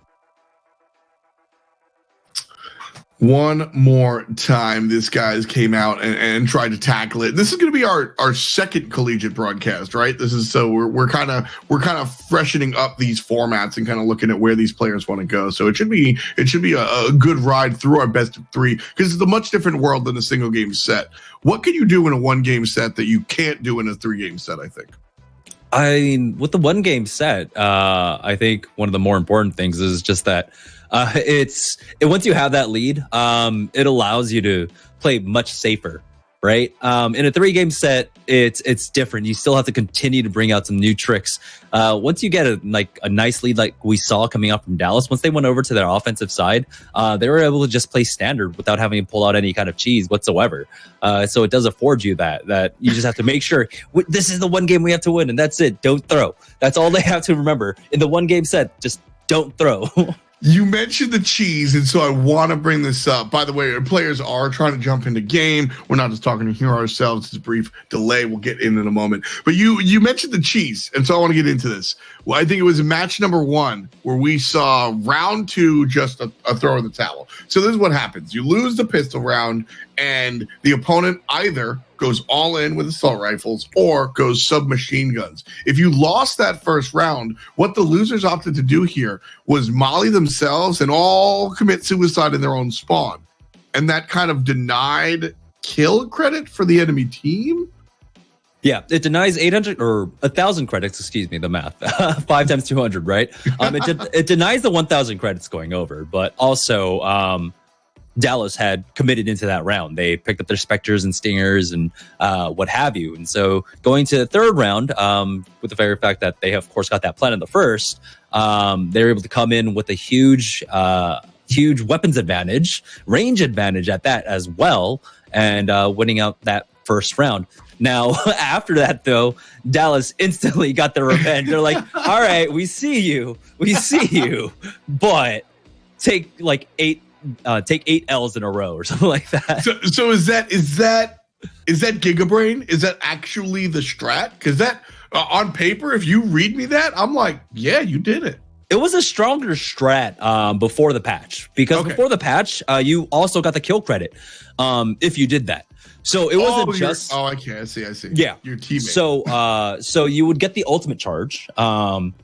One more time, this guys came out and tried to tackle it. This is going to be our second collegiate broadcast, right? This is so we're kind of freshening up these formats and kind of looking at where these players want to go. So it should be a good ride through our best of three, because it's a much different world than a single game set. What can you do in a 1 game set that you can't do in a 3 game set? I think. I mean, with the 1 game set, I think one of the more important things is just that. Once you have that lead, it allows you to play much safer, right? In a 3 game set, it's different. You still have to continue to bring out some new tricks. Once you get a nice lead, like we saw coming out from Dallas, once they went over to their offensive side, they were able to just play standard without having to pull out any kind of cheese whatsoever. So it does afford you that you just have to make sure this is the 1 game we have to win, and that's it. Don't throw. That's all they have to remember in the 1 game set. Just don't throw. You mentioned the cheese, and so I want to bring this up. By the way, our players are trying to jump into game. We're not just talking to hear ourselves. It's a brief delay. We'll get in a moment. But you mentioned the cheese, and so I want to get into this. Well, I think it was match number 1 where we saw round 2 just a throw in the towel. So this is what happens. You lose the pistol round, and the opponent either goes all in with assault rifles or goes submachine guns. If you lost that first round, what the losers opted to do here was molly themselves and all commit suicide in their own spawn. And that kind of denied kill credit for the enemy team. Yeah, it denies 800 or 1,000 credits, excuse me, the math. 5 times 200, right? It denies the 1,000 credits going over, but also Dallas had committed into that round. They picked up their Spectres and Stingers and what have you. And so going to the 3rd round, with the very fact that they, of course, got that plan in the first, they were able to come in with a huge weapons advantage, range advantage at that as well, and winning out that first round. Now, after that, though, Dallas instantly got their revenge. They're like, all right, we see you, but take 8 L's in a row or something like that. So is that Gigabrain? Is that actually the strat? Because that on paper, if you read me that, I'm like, yeah, you did it. It was a stronger strat before the patch, because before the patch, you also got the kill credit if you did that. So it wasn't just. Oh, okay, I see. Yeah, your teammate. So you would get the ultimate charge, and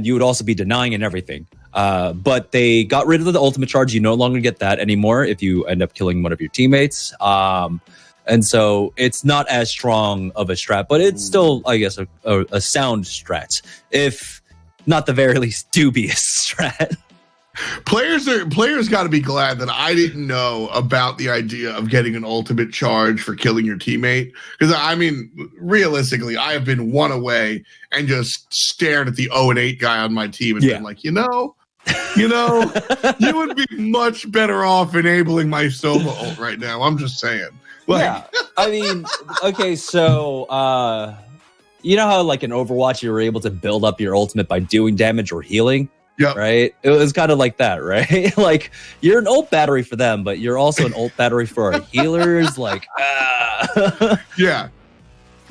you would also be denying and everything. But they got rid of the ultimate charge. You no longer get that anymore if you end up killing one of your teammates. And so it's not as strong of a strat, but it's still, I guess, a sound strat, if not the very least dubious strat. Players got to be glad that I didn't know about the idea of getting an ultimate charge for killing your teammate. Because I mean, realistically, I have been 1 away and just stared at the 0-8 guy on my team and been like, you would be much better off enabling my Sova ult right now. I'm just saying. Yeah, I mean, okay, so you know how like in Overwatch you were able to build up your ultimate by doing damage or healing? Yeah. Right? It was kind of like that, right? Like you're an ult battery for them, but you're also an ult battery for our healers. Like, Yeah.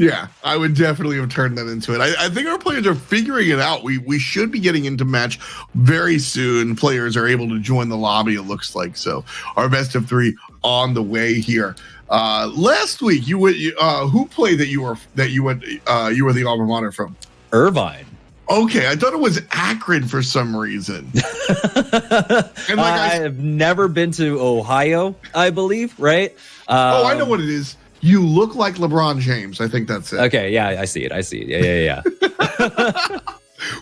Yeah, I would definitely have turned that into it. I think our players are figuring it out. We should be getting into match very soon. Players are able to join the lobby, it looks like. So our best of 3 on the way here. Last week, who played that you were the alma mater from? Irvine. Okay, I thought it was Akron for some reason. And I've never been to Ohio, I believe, right? I know what it is. You look like LeBron James. I think that's it. Okay, yeah, I see it. Yeah.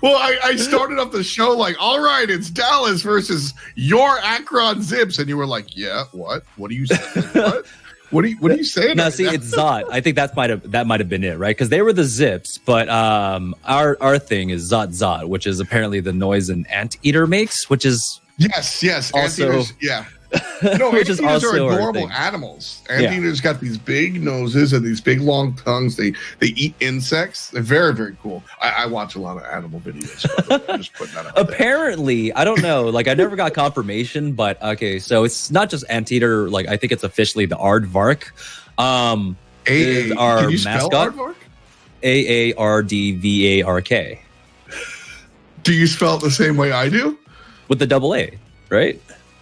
Well, I started off the show like, all right, it's Dallas versus your Akron Zips. And you were like, yeah, what? What are you saying? What? What are you saying? No, see, it's Zot. I think that might have been it, right? Because they were the Zips, but our thing is Zot, which is apparently the noise an anteater makes, which is yes, also yeah. No, which is anteaters also are adorable animals. Anteaters got these big noses and these big long tongues. They eat insects. They're very, very cool. I watch a lot of animal videos. I'm just putting that out Apparently, there. I don't know. Like, I never got confirmation, but okay, so it's not just anteater. Like, I think it's officially the aardvark. Is our can you mascot. Spell aardvark? Aardvark. Do you spell it the same way I do? With the double A, right?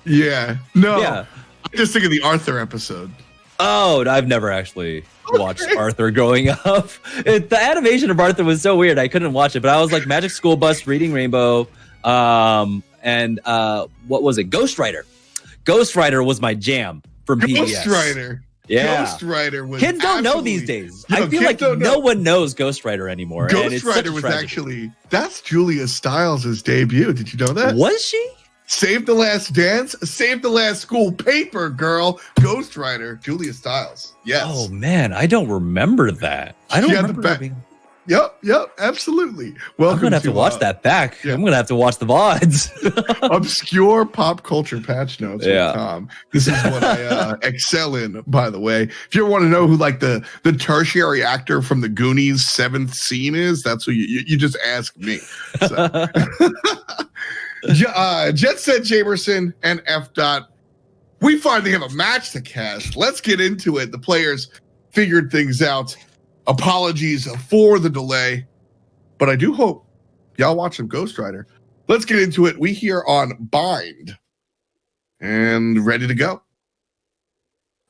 Yeah. No. Yeah. I just think of the Arthur episode. Oh, I've never actually watched Arthur growing up. The animation of Arthur was so weird. I couldn't watch it, but I was like Magic School Bus, Reading Rainbow, and what was it? Ghost Rider. Ghost Rider was my jam from PBS. Ghost Rider. Yeah. Ghost Rider was kids don't know these days. Yeah, I feel like no one knows Ghost Rider anymore. Ghost Rider was actually that's Julia Stiles' debut. Did you know that? Was she? Save the Last Dance, Save the Last School Paper, girl. Ghost Rider, Julia Stiles. Yes. Oh man, I don't remember that. I don't remember that being... Yep, absolutely. Welcome. I'm gonna have to watch that back. Yeah. I'm gonna have to watch the VODs. Obscure pop culture patch notes. Yeah. With Tom. This is what I excel in, by the way. If you ever want to know who like the tertiary actor from the Goonies 7th scene is, that's who you just ask me. So. Jet Set Jamerson and F. Dot. We finally have a match to cast. Let's get into it. The players figured things out. Apologies for the delay, but I do hope y'all watch some Ghost Rider. Let's get into it. We here on Bind and ready to go.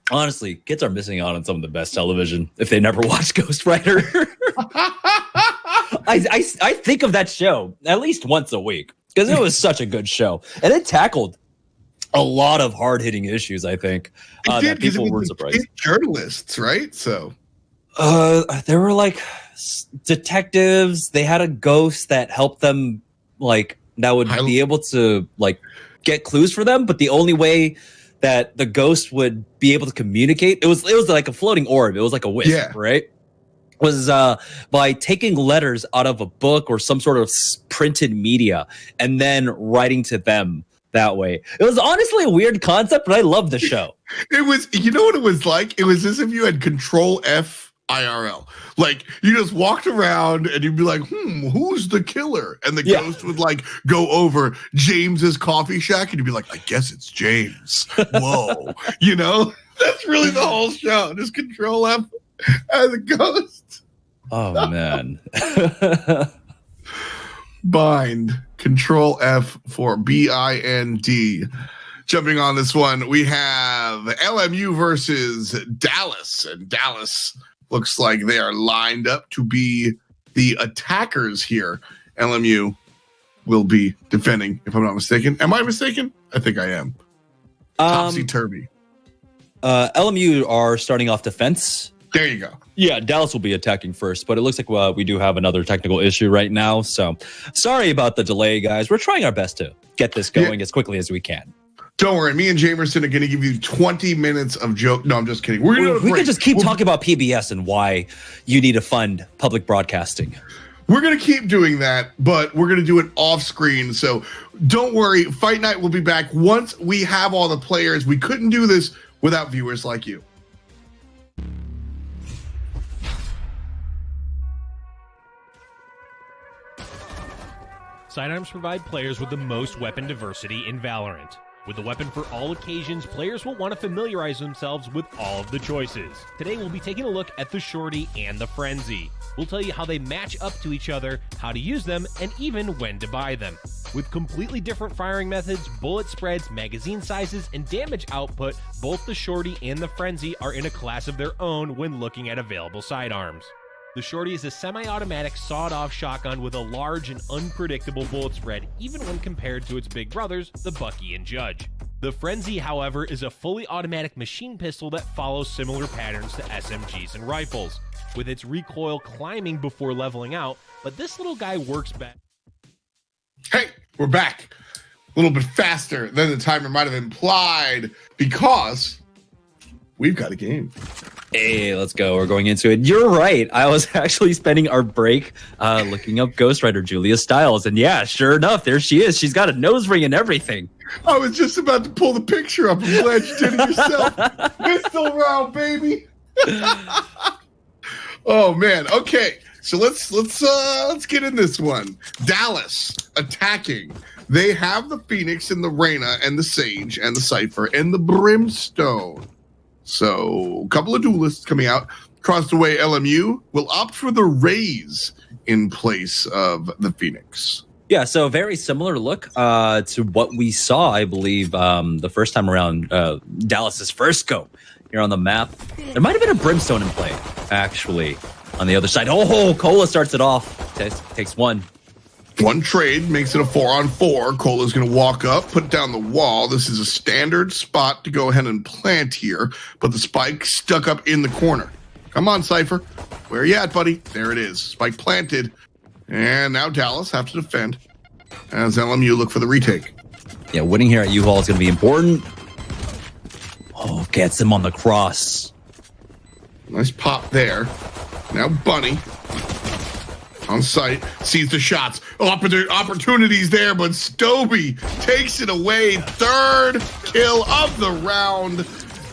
Honestly, kids are missing out on some of the best television if they never watch Ghost Rider. I think of that show at least once a week because it was such a good show and it tackled a lot of hard-hitting issues. I think that people were surprised. Journalists, right? So. There were like detectives. They had a ghost that helped them, like that would be able to like get clues for them. But the only way that the ghost would be able to communicate, it was like a floating orb. It was like a wisp, right? Was by taking letters out of a book or some sort of printed media and then writing to them that way. It was honestly a weird concept, but I loved the show. It was, you know what it was like? It was as if you had Control F IRL. Like you just walked around and you'd be like, who's the killer? And the ghost would like go over James's coffee shack and you'd be like, I guess it's James. Whoa. You know? That's really the whole show. Just Control F as a ghost. Oh man. Bind. Control F for BIND. Jumping on this one, we have LMU versus Dallas, and Dallas looks like they are lined up to be the attackers here. LMU will be defending, if I'm not mistaken. Am I mistaken? I think I am. Topsy-turvy. LMU are starting off defense. There you go. Yeah, Dallas will be attacking first, but it looks like we do have another technical issue right now. So sorry about the delay, guys. We're trying our best to get this going as quickly as we can. Don't worry, me and Jamerson are going to give you 20 minutes of joke. No, I'm just kidding. We can just keep talking about PBS and why you need to fund public broadcasting. We're going to keep doing that, but we're going to do it off screen. So don't worry. Fight Night will be back once we have all the players. We couldn't do this without viewers like you. Sidearms provide players with the most weapon diversity in Valorant. With the weapon for all occasions, players will want to familiarize themselves with all of the choices. Today we'll be taking a look at the Shorty and the Frenzy. We'll tell you how they match up to each other, how to use them, and even when to buy them. With completely different firing methods, bullet spreads, magazine sizes, and damage output, both the Shorty and the Frenzy are in a class of their own when looking at available sidearms. The Shorty is a semi-automatic sawed-off shotgun with a large and unpredictable bullet spread, even when compared to its big brothers, the Bucky and Judge. The Frenzy, however, is a fully automatic machine pistol that follows similar patterns to SMGs and rifles, with its recoil climbing before leveling out, but this little guy works better. Hey, we're back. A little bit faster than the timer might have implied because we've got a game. Hey, let's go. We're going into it. You're right. I was actually spending our break looking up Ghost Rider Julia Stiles. And yeah, sure enough, there she is. She's got a nose ring and everything. I was just about to pull the picture up. I'm glad you did it yourself. Pistol round, baby. Oh, man. Okay. So let's get in this one. Dallas attacking. They have the Phoenix and the Reyna and the Sage and the Cypher and the Brimstone. So a couple of duelists coming out. Across the way, LMU will opt for the Rays in place of the Phoenix. Yeah, so very similar look to what we saw, I believe, the first time around Dallas's first go here on the map. There might have been a Brimstone in play, actually, on the other side. Oh, Cola starts it off. Takes one. One trade makes it a 4-on-4. Cola's going to walk up, put down the wall. This is a standard spot to go ahead and plant here, but the spike stuck up in the corner. Come on, Cypher. Where are you at, buddy? There it is. Spike planted. And now Dallas have to defend as LMU look for the retake. Yeah, winning here at U-Haul is going to be important. Oh, gets him on the cross. Nice pop there. Now Bunny on site, sees the shots. Opportunities there, but Stoby takes it away. Third kill of the round.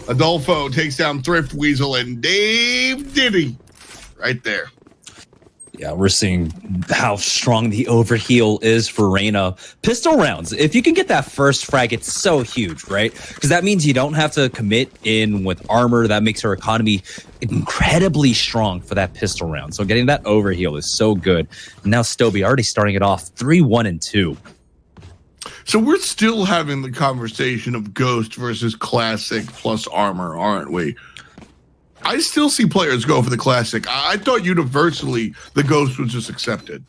Adolfo takes down Thrift Weasel and Dave Diddy right there. Yeah, we're seeing how strong the overheal is for Reyna. Pistol rounds, if you can get that first frag, it's so huge, right? Because that means you don't have to commit in with armor. That makes her economy incredibly strong for that pistol round. So getting that overheal is so good. And now Stoby already starting it off 3-1-2. So we're still having the conversation of Ghost versus Classic plus armor, aren't we? I still see players go for the Classic. I thought universally the Ghost was just accepted.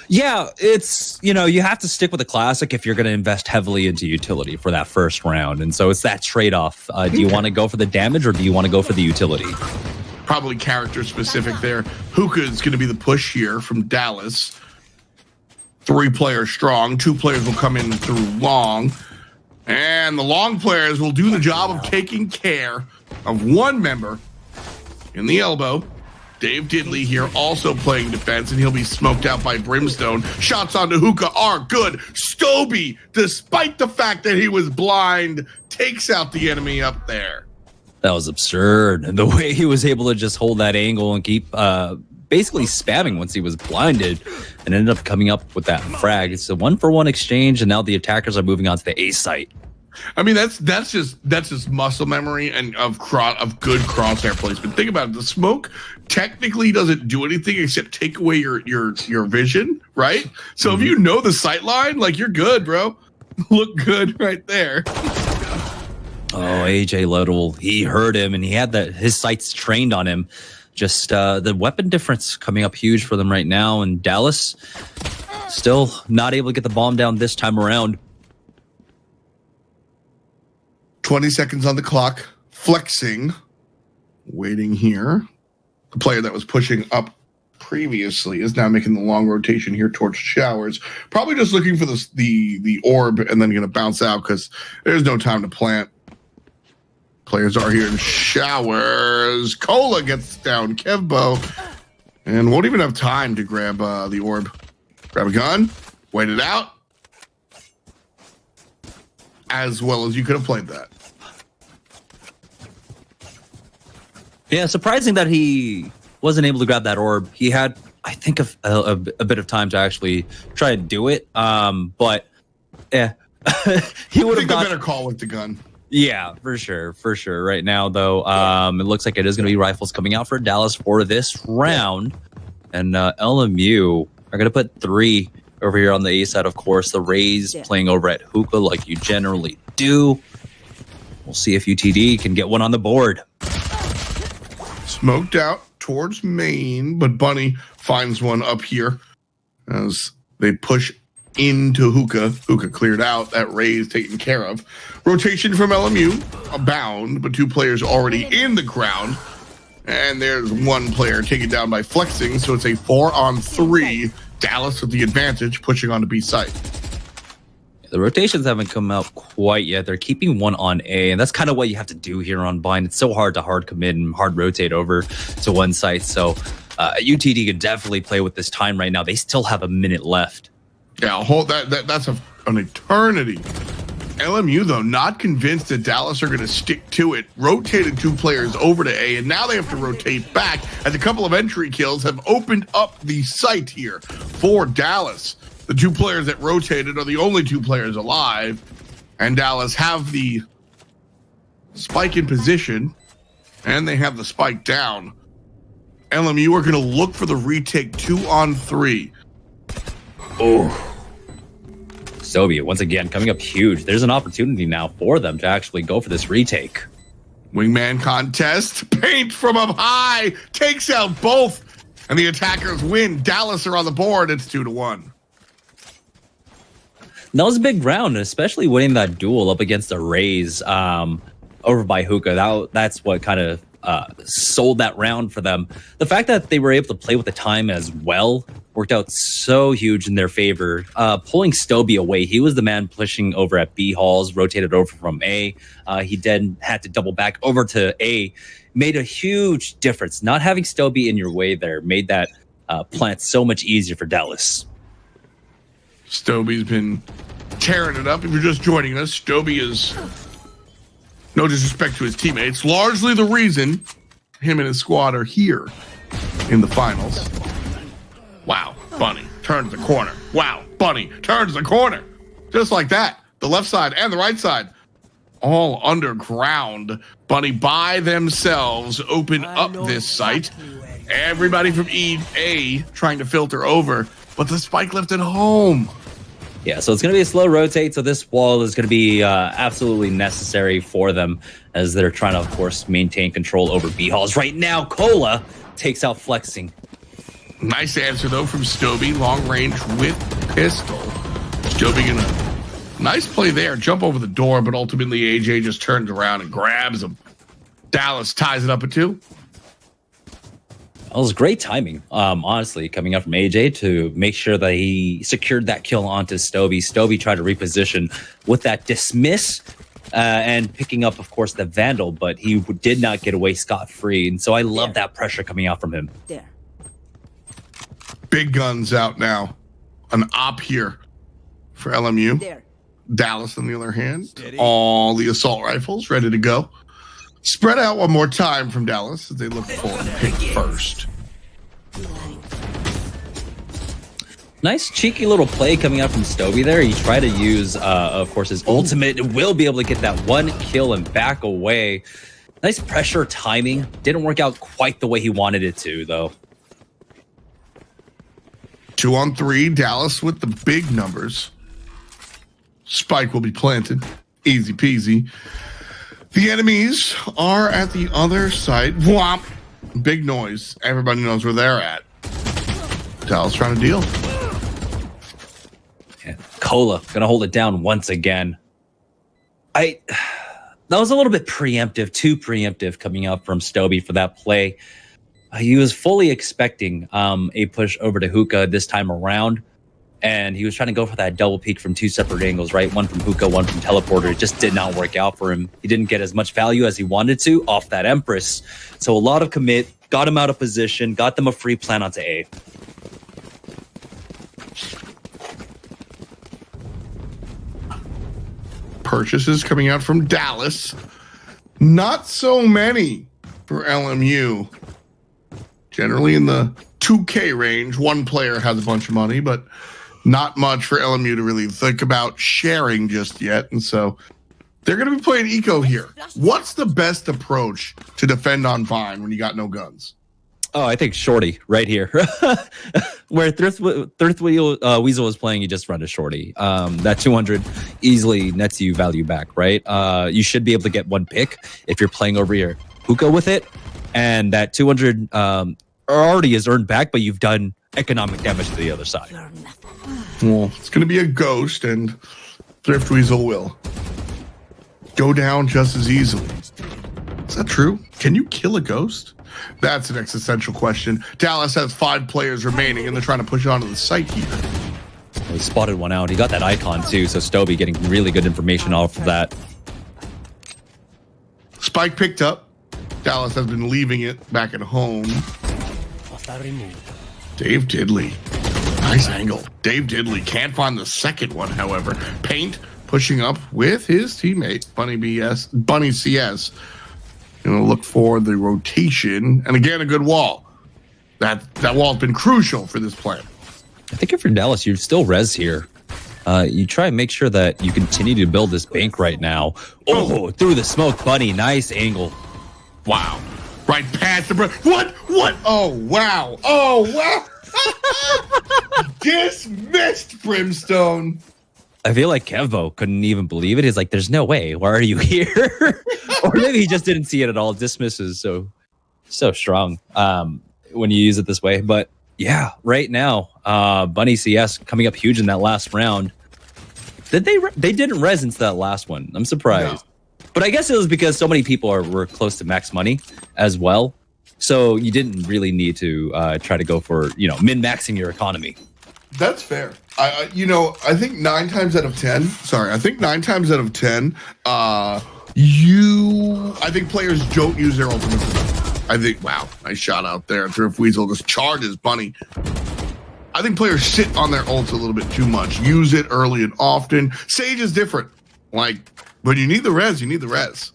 Yeah, it's, you know, you have to stick with the Classic if you're going to invest heavily into utility for that first round. And so it's that trade-off. Do you want to go for the damage or do you want to go for the utility? Probably character specific there. Hookah is going to be the push here from Dallas. 3 players strong. 2 players will come in through long. And the long players will do the job of taking care of one member in the elbow. Dave Diddley here also playing defense, and he'll be smoked out by Brimstone. Shots onto Hookah are good. Stoby, despite the fact that he was blind, takes out the enemy up there. That was absurd. The way he was able to just hold that angle and keep basically spamming once he was blinded and ended up coming up with that frag. It's a 1-for-1 exchange, and now the attackers are moving on to the A site. I mean, that's just muscle memory and of good crosshair placement. Think about it. The smoke technically doesn't do anything except take away your vision, right? So if you know the sight line, like, you're good, bro. Look good right there. Oh, AJ Little, he heard him and he had his sights trained on him. Just the weapon difference coming up huge for them right now, and Dallas still not able to get the bomb down this time around. 20 seconds on the clock, flexing, waiting here. The player that was pushing up previously is now making the long rotation here towards Showers. Probably just looking for the orb and then going to bounce out because there's no time to plant. Players are here in Showers. Cola gets down Kevbo and won't even have time to grab the orb. Grab a gun, wait it out. As well as you could have played that. Yeah, surprising that he wasn't able to grab that orb. He had, I think, a bit of time to actually try to do it. But yeah, he would I have think a got better call with the gun. Yeah, for sure. Right now, though, it looks like it is going to be rifles coming out for Dallas for this round. And LMU are going to put 3 over here on the A side, of course. The Rays playing over at Hookah like you generally do. We'll see if UTD can get one on the board. Smoked out towards main, but Bunny finds one up here as they push into Hookah. Hookah cleared out. That Rays taken care of. Rotation from LMU, abound, but 2 players already in the ground. And there's 1 player taken down by flexing, so it's a 4-on-3. Dallas with the advantage, pushing on to B site. The rotations haven't come out quite yet. They're keeping 1 on A, and that's kind of what you have to do here on Bind. It's so hard to hard commit and hard rotate over to one site. So UTD could definitely play with this time right now. They still have a minute left. Yeah, that's an eternity. LMU, though, not convinced that Dallas are going to stick to it. Rotated 2 players over to A, and now they have to rotate back as a couple of entry kills have opened up the site here for Dallas. The 2 players that rotated are the only 2 players alive, and Dallas have the spike in position, and they have the spike down. LMU are going to look for the retake 2-on-3. Oh. Soviet, once again, coming up huge. There's an opportunity now for them to actually go for this retake. Wingman contest. Paint from up high. Takes out both. And the attackers win. Dallas are on the board. It's 2-1. That was a big round, especially winning that duel up against the Rays over by Hookah. That's what kind of sold that round for them. The fact that they were able to play with the time as well worked out so huge in their favor. Pulling Stoby away, he was the man pushing over at B halls, rotated over from A. He then had to double back over to A. Made a huge difference. Not having Stoby in your way there made that plant so much easier for Dallas. Stoby's been tearing it up. If you're just joining us, Stoby is, no disrespect to his teammates, largely the reason him and his squad are here in the finals. Wow, Bunny turns the corner. Wow, Bunny turns the corner. Just like that. The left side and the right side all underground. Bunny by themselves open up this site. Everybody from A trying to filter over, but the spike left at home. Yeah, so it's going to be a slow rotate, so this wall is going to be absolutely necessary for them as they're trying to, of course, maintain control over B halls. Right now, Cola takes out flexing. Nice answer, though, from Stoby. Long range with pistol. Stoby gonna... Nice play there. Jump over the door, but ultimately AJ just turns around and grabs him. Dallas ties it up at 2. That was great timing, honestly, coming up from AJ to make sure that he secured that kill onto Stoby. Stoby tried to reposition with that dismiss and picking up, of course, the Vandal, but he did not get away scot-free. And so I love that pressure coming out from him. There. Big guns out now. An op here for LMU. There. Dallas, on the other hand, all the assault rifles ready to go. Spread out one more time from Dallas as they look for pick first. Nice cheeky little play coming out from Stoby there. He tried to use, of course, his ultimate. Will be able to get that 1 kill and back away. Nice pressure timing. Didn't work out quite the way he wanted it to, though. 2-on-3, Dallas with the big numbers. Spike will be planted. Easy peasy. The enemies are at the other side. Whomp. Big noise. Everybody knows where they're at. Dallas trying to deal. Yeah. Cola gonna hold it down once again. That was a little bit preemptive, too preemptive coming up from Stoby for that play. He was fully expecting a push over to Hookah this time around. And he was trying to go for that double peek from 2 separate angles, right? One from Hookah, one from Teleporter. It just did not work out for him. He didn't get as much value as he wanted to off that Empress. So a lot of commit, got him out of position, got them a free plan onto A. Purchases coming out from Dallas. Not so many for LMU. Generally in the 2K range. One player has a bunch of money, but not much for LMU to really think about sharing just yet. And so they're going to be playing eco here. What's the best approach to defend on Vine when you got no guns? Oh, I think Shorty right here. Where Thrift Weasel was playing, you just run to Shorty. That 200 easily nets you value back, right? You should be able to get one pick if you're playing over your hookah with it. And that 200 already is earned back, but you've done economic damage to the other side. Well, it's going to be a ghost, and Thrift Weasel will go down just as easily. Is that true? Can you kill a ghost? That's an existential question. Dallas has 5 players remaining, and they're trying to push onto the site here. He spotted one out. He got that icon too, so Stoby getting really good information off of that. Spike picked up. Dallas has been leaving it back at home. Dave Diddley. Nice angle. Dave Diddley can't find the second one, however. Paint pushing up with his teammate, Bunny CS. Gonna look for the rotation. And again, a good wall. That wall's been crucial for this plan. I think if you're Dallas, you're still res here. You try and make sure that you continue to build this bank right now. Oh, through the smoke, Bunny. Nice angle. Wow. Right past the What? Oh, wow. Oh, wow. Dismissed, Brimstone. I feel like Kevbo couldn't even believe it. He's like, there's no way. Why are you here? Or maybe he just didn't see it at all. Dismisses so strong when you use it this way. But yeah, right now, Bunny CS coming up huge in that last round. They didn't res into that last one. I'm surprised. No. But I guess it was because so many people were close to max money as well. So you didn't really need to try to go for, min-maxing your economy. That's fair. I think 9 times out of 10, I think players don't use their ultimates. Wow, nice shot out there. Thrift Weasel just charges Bunny. I think players sit on their ults a little bit too much. Use it early and often. Sage is different. Like, when you need the res, you need the res.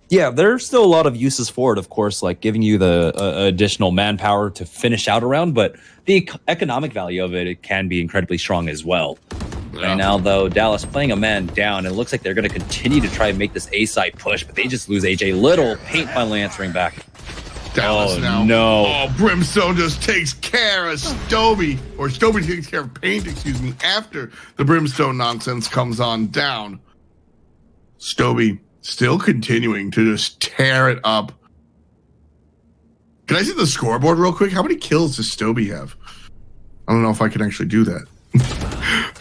Yeah, there's still a lot of uses for it, of course, like giving you the additional manpower to finish out a round, but the economic value of it can be incredibly strong as well. Yeah. Right now, though, Dallas playing a man down, and it looks like they're going to continue to try and make this A-side push, but they just lose AJ Little. Paint finally answering back. Dallas now. No. Oh, Brimstone just takes care of Stoby, or Stoby takes care of Paint, after the Brimstone nonsense comes on down. Stoby still continuing to just tear it up. Can I see the scoreboard real quick? How many kills does Stoby have? I don't know if I can actually do that.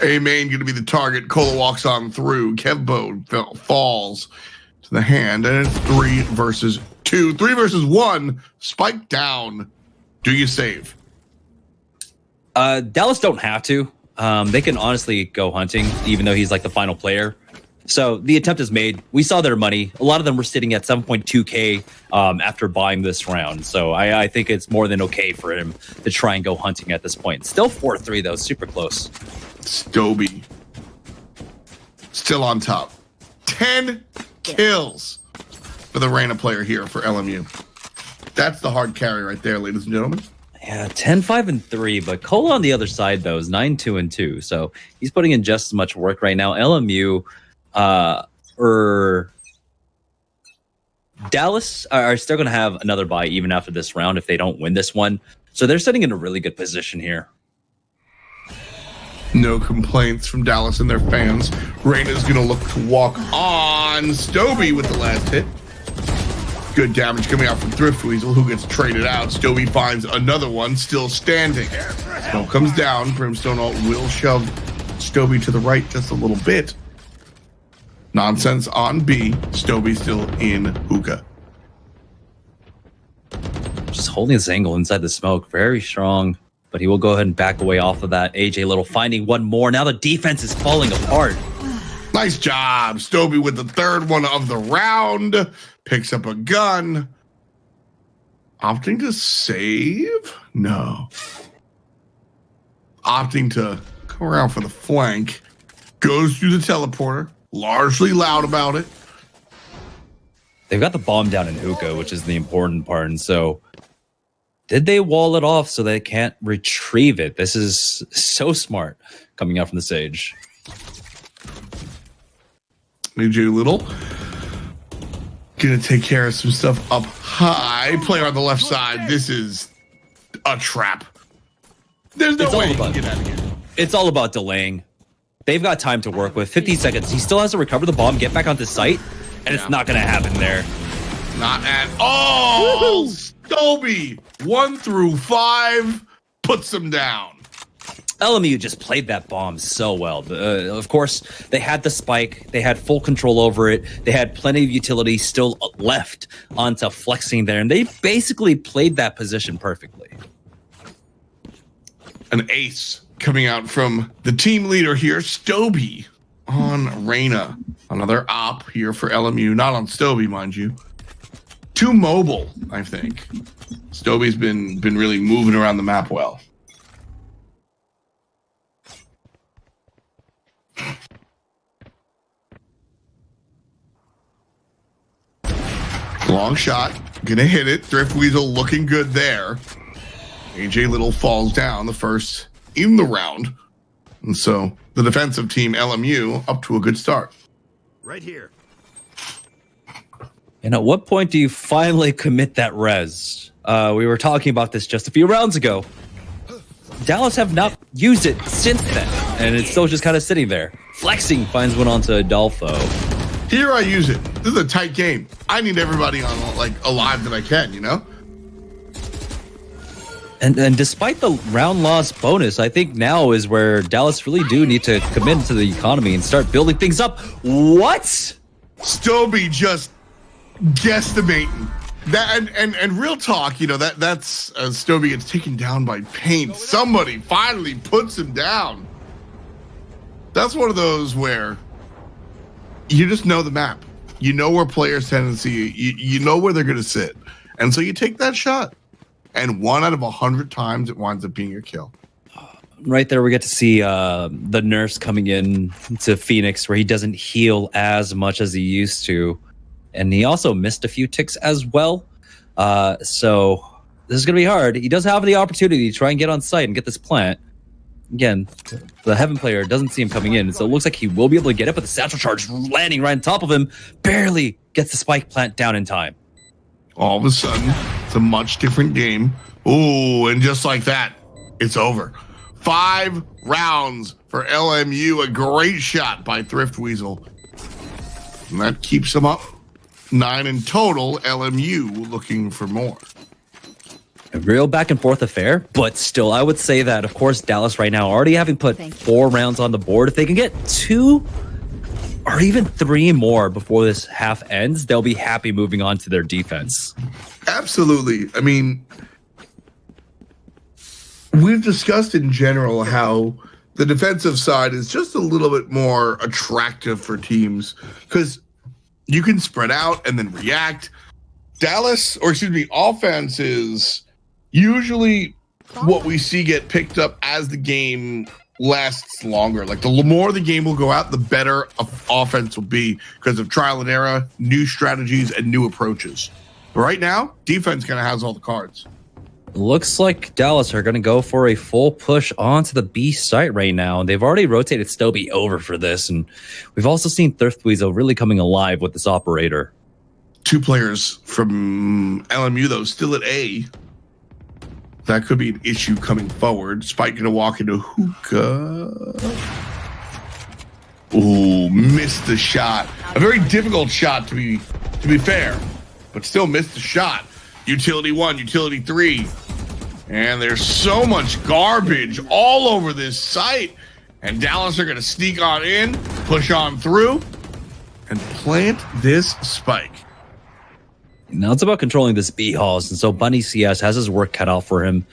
A-Main going to be the target. Cola walks on through. Kevbo falls to the hand, and it's 3 versus 2. 3 versus 1. Spike down. Do you save? Dallas don't have to. They can honestly go hunting, even though he's like the final player. So the attempt is made. We saw their money. A lot of them were sitting at 7.2K after buying this round. So I think it's more than okay for him to try and go hunting at this point. Still 4-3 though, super close. Stoby still on top. 10 kills for the Reina player here for LMU. That's the hard carry right there, ladies and gentlemen. Yeah, 10-5-3, but Cole on the other side though is 9-2-2. So he's putting in just as much work right now. LMU or Dallas are still going to have another bye even after this round if they don't win this one. So they're sitting in a really good position here. No complaints from Dallas and their fans. Reina's going to look to walk on Stoby with the last hit. Good damage coming out from Thrift Weasel, who gets traded out. Stoby finds another one, still standing. Smoke comes down. Brimstone ult will shove Stoby to the right just a little bit. Nonsense on B. Stoby still in hookah. Just holding his angle inside the smoke. Very strong. But he will go ahead and back away off of that. AJ Little finding one more. Now the defense is falling apart. Nice job. Stoby with the 3rd one of the round. Picks up a gun. Opting to save? No. Opting to come around for the flank. Goes through the teleporter. Largely loud about it. They've got the bomb down in hookah, which is the important part. And so Did they wall it off so they can't retrieve it? This is so smart coming out from the stage. AJ Little gonna take care of some stuff up high. Player on the left side. This is a trap. There's no way he can get out of here. It's all about delaying. They've got time to work with. 50 seconds. He still has to recover the bomb, get back onto site, and it's not going to happen there. Not at all. Stoby, 1 through 5, puts them down. LMU just played that bomb so well. Of course, they had the spike. They had full control over it. They had plenty of utility still left onto flexing there, and they basically played that position perfectly. An ace coming out from the team leader here, Stoby, on Reyna. Another op here for LMU. Not on Stoby, mind you. Too mobile, I think. Stoby's been really moving around the map well. Long shot, gonna hit it. Thrift Weasel looking good there. AJ Little falls down the first in the round. And so the defensive team, LMU, up to a good start. Right here. And at what point do you finally commit that res? We were talking about this just a few rounds ago. Dallas have not used it since then, and it's still just kind of sitting there. Flexing finds one onto Adolfo. Here I use it. This is a tight game. I need everybody on like alive that I can, you know? And despite the round loss bonus, I think now is where Dallas really do need to commit to the economy and start building things up. What? Stoby just guesstimating. That and real talk, you know, that's Stoby gets taken down by paint. Somebody finally puts him down. That's one of those where you just know the map. You know where players' tendency, you know where they're going to sit. And so you take that shot. And 1 out of 100 times, it winds up being a kill. Right there, we get to see the nurse coming in to Phoenix, where he doesn't heal as much as he used to. And he also missed a few ticks as well. So this is going to be hard. He does have the opportunity to try and get on site and get this plant. Again, the Heaven player doesn't see him coming in, so it looks like he will be able to get it, but the satchel charge landing right on top of him barely gets the spike plant down in time. All of a sudden, it's a much different game. Ooh, and just like that, it's over. 5 rounds for LMU. A great shot by Thrift Weasel. And that keeps them up. 9 in total. LMU looking for more. A real back and forth affair, but still, I would say that, of course, Dallas right now already having put 4 rounds on the board. If they can get 2 or even 3 more before this half ends, they'll be happy moving on to their defense. Absolutely. I mean, we've discussed in general how the defensive side is just a little bit more attractive for teams because you can spread out and then react. Offense is usually what we see get picked up as the game lasts longer. Like the more the game will go out, the better offense will be because of trial and error, new strategies, and new approaches. But right now, defense kind of has all the cards. Looks like Dallas are going to go for a full push onto the B site right now. They've already rotated Stoby over for this, and we've also seen Thrift Weasel really coming alive with this operator. 2 players from LMU, though, still at A. That could be an issue coming forward. Spike going to walk into hookah. Ooh, missed the shot. A very difficult shot to be fair, but still missed the shot. Utility 1, utility 3. And there's so much garbage all over this site. And Dallas are going to sneak on in, push on through, and plant this spike. Now it's about controlling this B halls, and so Bunny CS has his work cut out for him.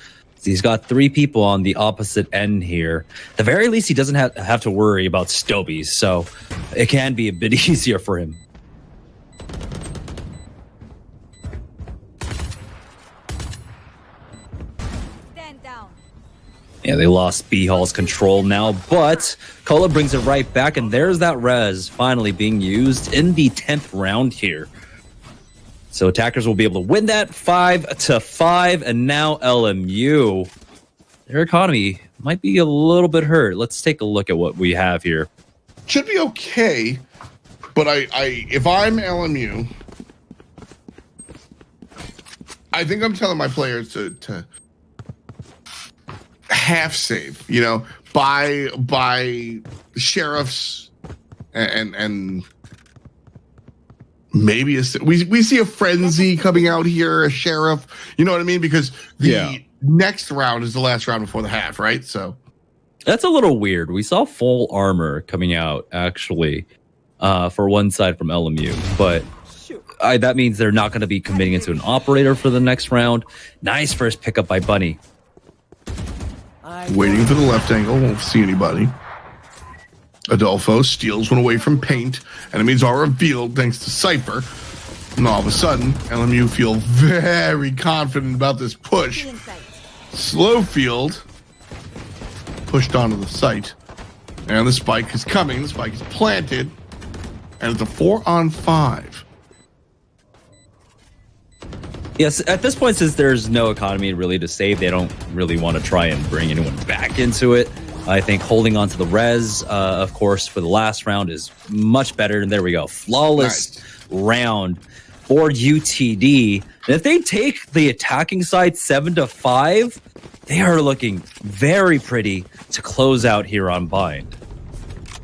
He's got 3 people on the opposite end here. At the very least, he doesn't have to worry about Stobies, so it can be a bit easier for him. Stand down. Yeah, they lost B hall's control now, but Cola brings it right back, and there's that res finally being used in the 10th round here. So attackers will be able to win that 5-5, and now LMU, their economy might be a little bit hurt. Let's take a look at what we have here. Should be okay, but if I'm LMU, I think I'm telling my players to half save, you know, buy sheriffs and maybe we see a frenzy coming out here, a sheriff, you know what I mean? Because the next round is the last round before the half, right? So that's a little weird. We saw full armor coming out actually for one side from LMU, but that means they're not going to be committing into an operator for the next round. Nice first pickup by Bunny. Waiting for the left angle, won't see anybody. Adolfo steals one away from Paint. Enemies are revealed thanks to Cypher. And all of a sudden, LMU feel very confident about this push. Slowfield pushed onto the site. And the spike is coming. The spike is planted. And it's a 4-on-5. Yes, at this point, since there's no economy really to save, they don't really want to try and bring anyone back into it. I think holding on to the res, of course, for the last round is much better. And there we go. Flawless round for UTD. And if they take the attacking side 7-5, they are looking very pretty to close out here on Bind.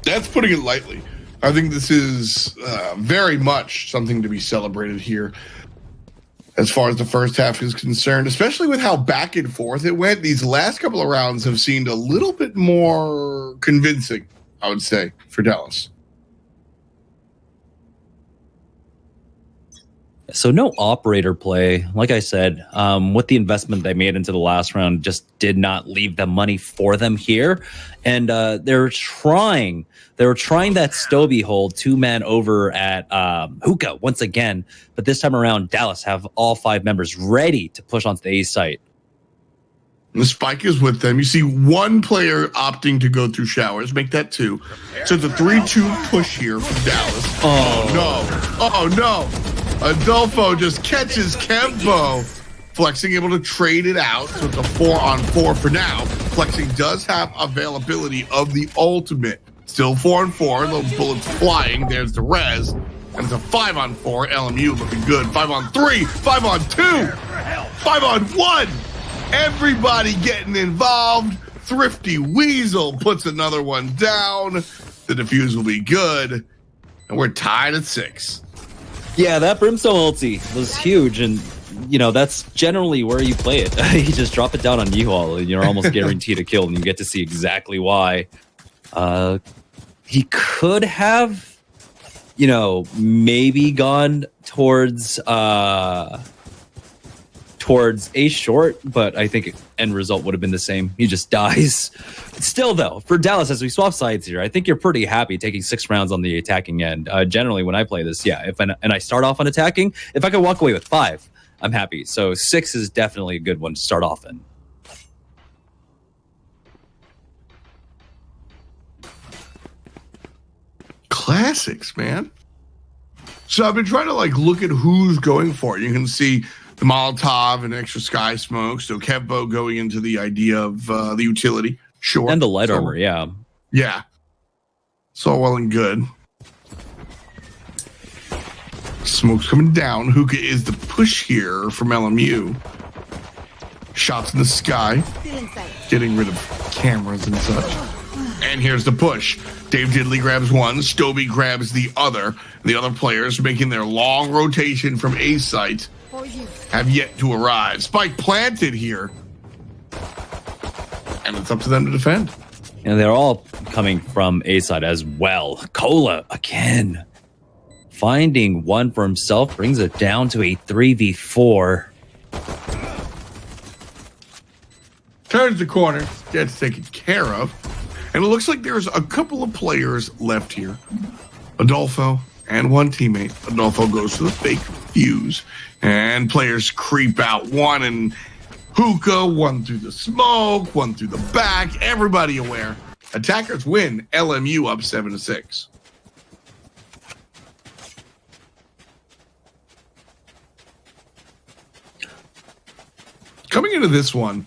That's putting it lightly. I think this is very much something to be celebrated here. As far as the first half is concerned, especially with how back and forth it went, these last couple of rounds have seemed a little bit more convincing, I would say, for Dallas. So no operator play. Like I said, with the investment they made into the last round, just did not leave the money for them here. And they're trying that Stoby hold 2-man over at Hookah once again. But this time around, Dallas have all 5 members ready to push onto the A site. The spike is with them. You see one player opting to go through showers. Make that 2. So it's a 3-2 push here from Dallas. Oh, no. Oh, no. Adolfo just catches Kempo. Flexing able to trade it out. So it's a 4-on-4 for now. Flexing does have availability of the ultimate. Still 4-on-4. Little bullets flying. There's the res. And it's a 5-on-4. LMU looking good. 5-on-3. 5-on-2. 5-on-1. Everybody getting involved. Thrifty Weasel puts another one down. The defuse will be good. And we're tied at 6. Yeah, that Brimstone ulti was huge, and you know that's generally where you play it. You just drop it down on U-Haul, and you're almost guaranteed a kill, and you get to see exactly why. He could have, you know, maybe gone towards a short, but I think end result would have been the same. He just dies. Still, though, for Dallas, as we swap sides here, I think you're pretty happy taking 6 rounds on the attacking end. Generally, when I play this, yeah, and I start off on attacking, if I could walk away with 5, I'm happy. So 6 is definitely a good one to start off in. Classics, man. So I've been trying to look at who's going for it. You can see the Molotov and extra sky smoke. So Kevbo going into the idea of the utility. Sure. And the light armor, yeah. Yeah. It's all well and good. Smoke's coming down. Hookah is the push here from LMU. Shots in the sky. Getting rid of cameras and such. And here's the push. Dave Diddley grabs one. Stoby grabs the other. The other players making their long rotation from A site have yet to arrive. Spike planted here. And it's up to them to defend. And they're all coming from A side as well. Cola again. Finding one for himself brings it down to a 3v4. Turns the corner. Gets taken care of. And it looks like there's a couple of players left here. Adolfo and one teammate. Adolfo goes to the fake fuse. And players creep out. One in Hookah, one through the smoke, one through the back. Everybody aware. Attackers win. LMU up 7-6. coming into this one,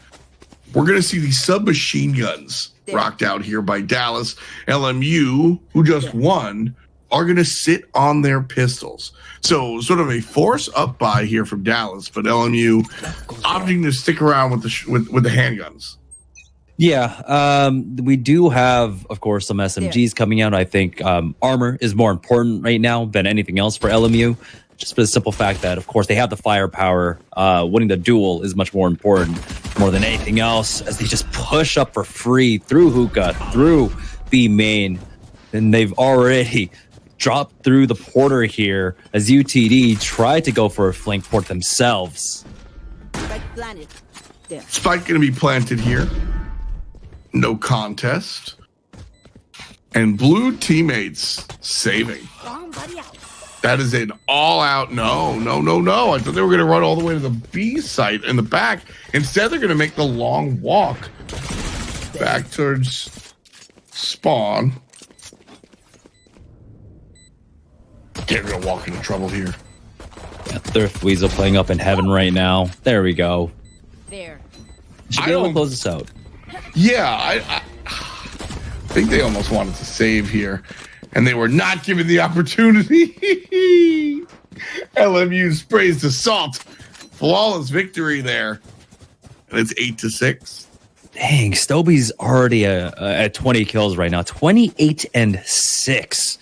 we're going to see these submachine guns rocked out here by Dallas. LMU, who just won, are going to sit on their pistols. So sort of a force up by here from Dallas, but LMU opting to stick around with the handguns. Yeah, we do have, of course, some SMGs coming out. I think armor is more important right now than anything else for LMU. Just for the simple fact that, of course, they have the firepower. Winning the duel is much more important, more than anything else, as they just push up for free through hookah, through B main. And they've already dropped through the porter here as UTD tried to go for a flank port themselves. Spike going to be planted here. No contest. And blue teammates saving. That is an all-out no. I thought they were going to run all the way to the B site in the back. Instead, they're going to make the long walk back towards spawn. They're going to walk into trouble here. Thrift Weasel playing up in heaven right now. There we go. There. Should be able to close this out. Yeah, I think they almost wanted to save here. And they were not given the opportunity. LMU sprays the salt. Flawless victory there. And it's 8-6. Dang, Stoby's already at 20 kills right now. 28-6.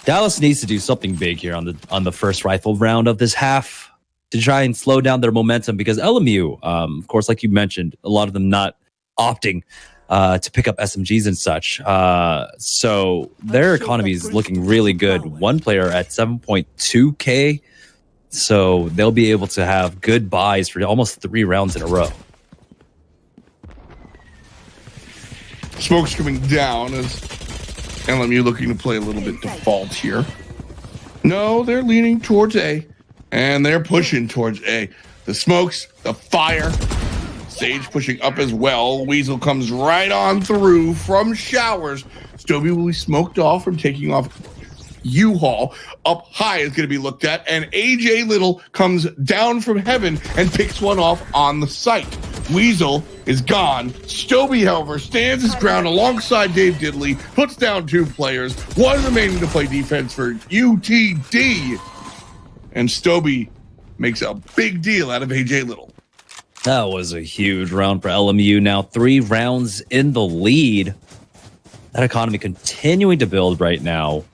Dallas needs to do something big here on the first rifle round of this half to try and slow down their momentum, because LMU, of course, like you mentioned, a lot of them not opting to pick up SMGs and such. So their economy is looking really good. One player at 7.2K. So they'll be able to have good buys for almost 3 rounds in a row. Smoke's coming down as LMU looking to play a little bit default here. No, they're leaning towards A. And they're pushing towards A. The smokes, the fire. Sage pushing up as well. Weasel comes right on through from showers. Stoby will be smoked off from taking off. U-Haul up high is going to be looked at, and AJ Little comes down from heaven and picks one off on the site. Weasel is gone. Stoby, however, stands his ground alongside Dave Diddley, puts down 2 players, 1 remaining to play defense for UTD, and Stoby makes a big deal out of AJ Little. That was a huge round for LMU. Now 3 rounds in the lead. That economy continuing to build right now.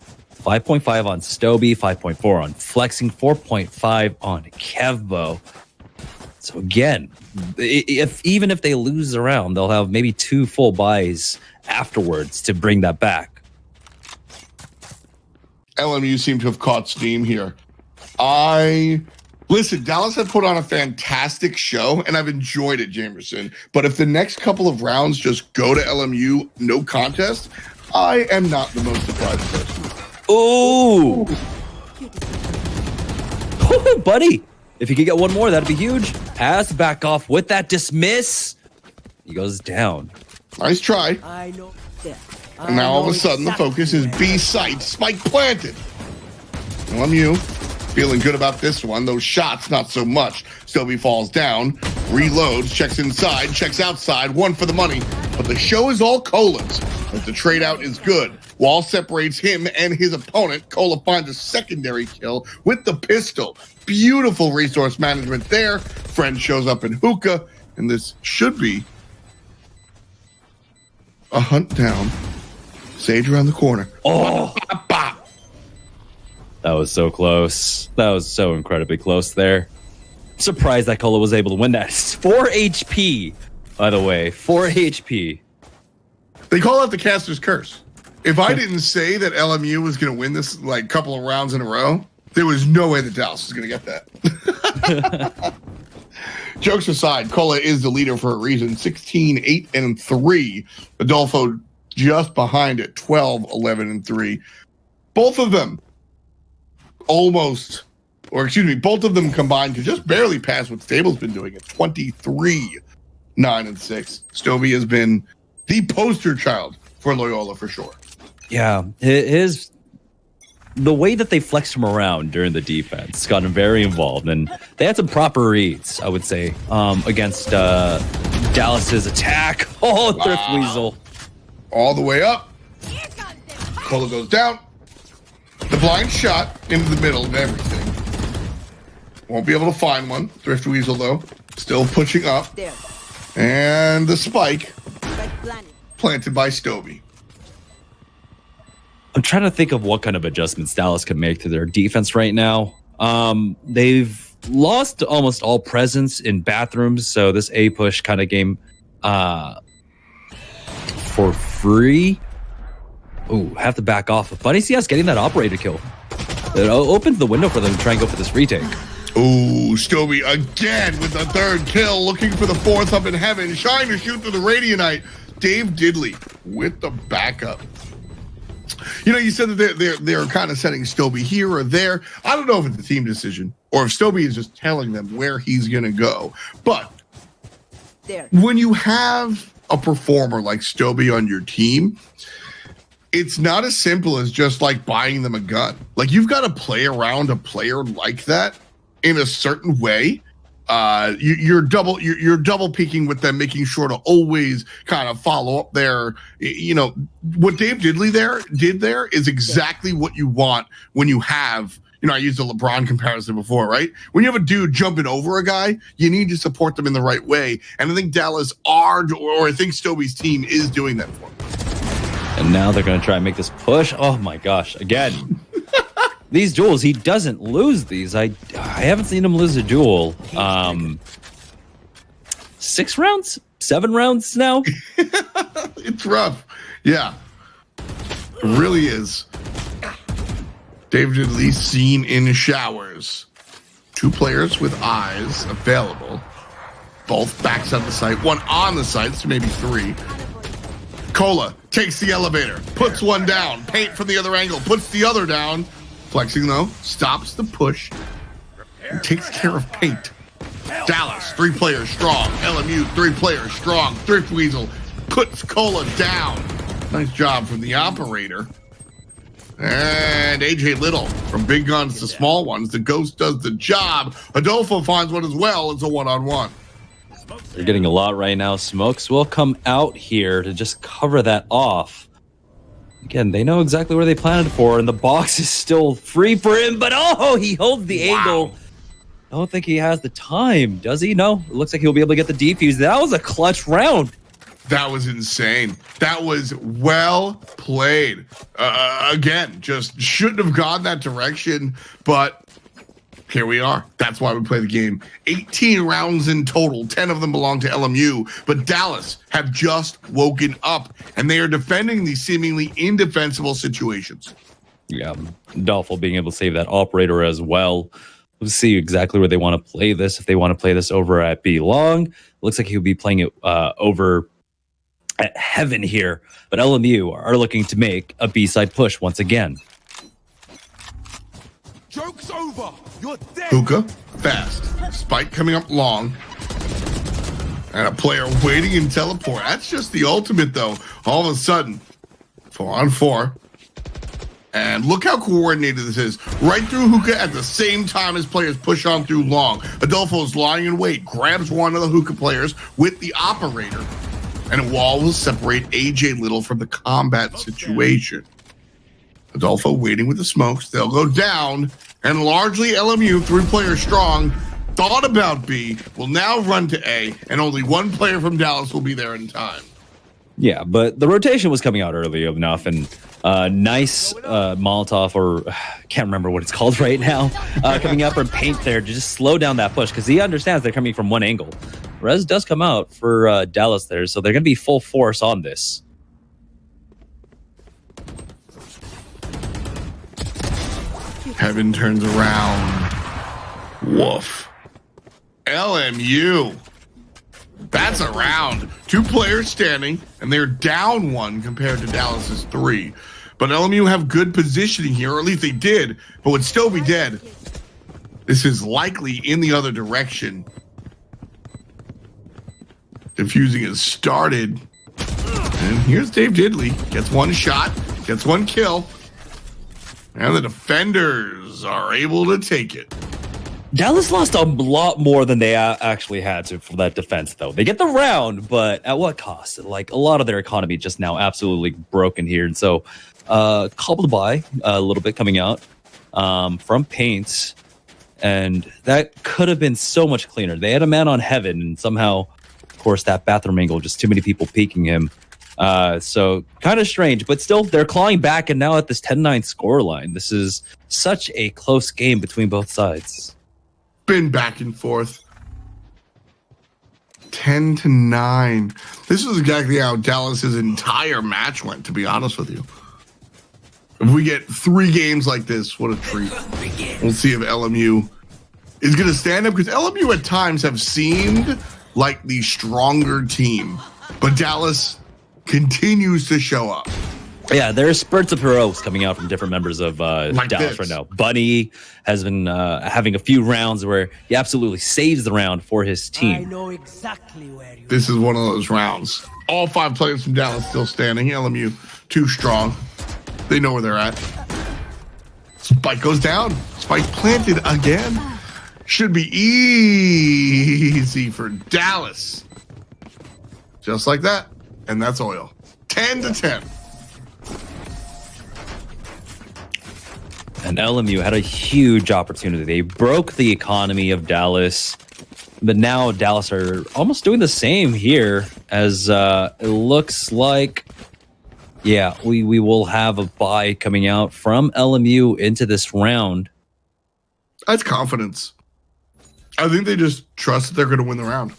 5.5 on Stoby, 5.4 on Flexing, 4.5 on Kevbo. So again, even if they lose the round, they'll have maybe 2 full buys afterwards to bring that back. LMU seem to have caught steam here. Listen, Dallas have put on a fantastic show, and I've enjoyed it, Jamerson. But if the next couple of rounds just go to LMU, no contest, I am not the most surprised person. Ooh. Oh, buddy. If he could get one more, that'd be huge. Pass back off with that dismiss. He goes down. Nice try. I know. And now all of a sudden the focus is B site. Spike planted. LMU feeling good about this one. Those shots, not so much. Stoby falls down, reloads, checks inside, checks outside, 1 for the money. But the show is all Cola's, but the trade out is good. Wall separates him and his opponent. Cola finds a secondary kill with the pistol. Beautiful resource management there. Friend shows up in hookah, and this should be a hunt down. Sage around the corner. Oh, that was so close. That was so incredibly close there. Surprised that Cola was able to win that. 4 HP, by the way. 4 HP. They call it the caster's curse. If I didn't say that LMU was going to win this like couple of rounds in a row, there was no way that Dallas was going to get that. Jokes aside, Cola is the leader for a reason. 16, 8, and 3. Adolfo just behind at 12, 11, and 3. Both of them both of them combined to just barely pass what Stable's been doing at 23, 9, and 6. Stoby has been the poster child for Loyola for sure. Yeah, his the way that they flexed him around during the defense got him very involved, and they had some proper reads, I would say, against Dallas's attack. Oh, Thrift Weasel. All the way up. Cola goes down. The blind shot into the middle of everything. Won't be able to find one. Thrift Weasel, though, still pushing up. There. And the spike Right planet. planted by Stovey. I'm trying to think of what kind of adjustments Dallas can make to their defense right now. They've lost almost all presence in bathrooms, so this A push kind of game for free. Ooh, have to back off. But funny, see us getting that operator kill. It opened the window for them to try and go for this retake. Ooh, Stovey again with the third kill, looking for the fourth up in heaven, trying to shoot through the Radianite. Dave Diddley with the backup. You know, you said that they're kind of setting Stovey here or there. I don't know if it's a team decision or if Stovey is just telling them where he's going to go. But There. when you have a performer like Stovey on your team, it's not as simple as just like buying them a gun. Like, you've got to play around a player like that in a certain way. You're double peeking with them, making sure to always kind of follow up there. You know, what Dave Diddley did there is exactly what you want when you have, you know, I used the LeBron comparison before, right? When you have a dude jumping over a guy, you need to support them in the right way. And I think Dallas or I think Stovey's team is doing that for them. And now they're going to try and make this push. Oh my gosh, again. These duels, he doesn't lose these. I haven't seen him lose a duel. 6 rounds? 7 rounds now? It's rough. Yeah. It really is. David Diddley seen in showers. 2 players with eyes available. Both backs on the site. 1 on the site, so maybe 3. Cola takes the elevator, puts 1 down. Paint from the other angle, puts the other down. Flexing, though, stops the push and takes care of Paint. Dallas, 3 players strong. LMU, 3 players strong. Thrift Weasel puts Cola down. Nice job from the operator. And AJ Little, from big guns to small ones. The Ghost does the job. Adolfo finds one as well. It's a 1-on-1. They're getting a lot right now. Smokes will come out here to just cover that off. Again, they know exactly where they planned for, and the box is still free for him, but oh, he holds the angle. I don't think he has the time, does he? No, it looks like he'll be able to get the defuse. That was a clutch round. That was insane. That was well played. Again, just shouldn't have gone that direction, but here we are. That's why we play the game. 18 rounds in total. 10 of them belong to LMU. But Dallas have just woken up, and they are defending these seemingly indefensible situations. Yeah, Dolphin being able to save that operator as well. We'll see exactly where they want to play this. If they want to play this over at B Long, looks like he'll be playing it over at Heaven here. But LMU are looking to make a B-side push once again. Joke's over. You're dead. Hookah, fast. Spike coming up long. And a player waiting in teleport. That's just the ultimate, though. All of a sudden, 4-on-4. And look how coordinated this is. Right through Hookah at the same time as players push on through long. Adolfo's lying in wait, grabs one of the Hookah players with the operator. And a wall will separate AJ Little from the combat situation. Adolfo waiting with the smokes. They'll go down. And largely LMU, 3 players strong, thought about B, will now run to A, and only 1 player from Dallas will be there in time. Yeah, but the rotation was coming out early enough, and nice Molotov, or can't remember what it's called right now, coming up and Paint there to just slow down that push, because he understands they're coming from one angle. Rez does come out for Dallas there, so they're going to be full force on this. Heaven turns around. Woof. LMU. That's a round. 2 players standing, and they're down 1 compared to Dallas's 3. But LMU have good positioning here, or at least they did, but would still be dead. This is likely in the other direction. Diffusing has started. And here's Dave Diddley. Gets 1 shot, gets 1 kill. And the defenders are able to take it. Dallas lost a lot more than they actually had to for that defense, though. They get the round, but at what cost? Like, a lot of their economy just now absolutely broken here. And so, cobbled by a little bit coming out from Paints. And that could have been so much cleaner. They had a man on heaven, and somehow, of course, that bathroom angle, just too many people peeking him. So kind of strange, but still, they're clawing back, and now at this 10-9 scoreline. This is such a close game between both sides. Been back and forth. 10-9. This is exactly how Dallas's entire match went, to be honest with you. If we get 3 games like this, what a treat. We'll see if LMU is going to stand up, because LMU at times have seemed like the stronger team, but Dallas continues to show up. Yeah, there are spurts of heroes coming out from different members of Dallas right now. Bunny has been having a few rounds where he absolutely saves the round for his team. I know exactly where you This is one of those rounds. All 5 players from Dallas still standing. LMU too strong. They know where they're at. Spike goes down. Spike planted again. Should be easy for Dallas. Just like that. And that's oil. 10-10. And LMU had a huge opportunity. They broke the economy of Dallas, but now Dallas are almost doing the same here, as it looks like, yeah, we will have a bye coming out from LMU into this round. That's confidence. I think they just trust that they're going to win the round.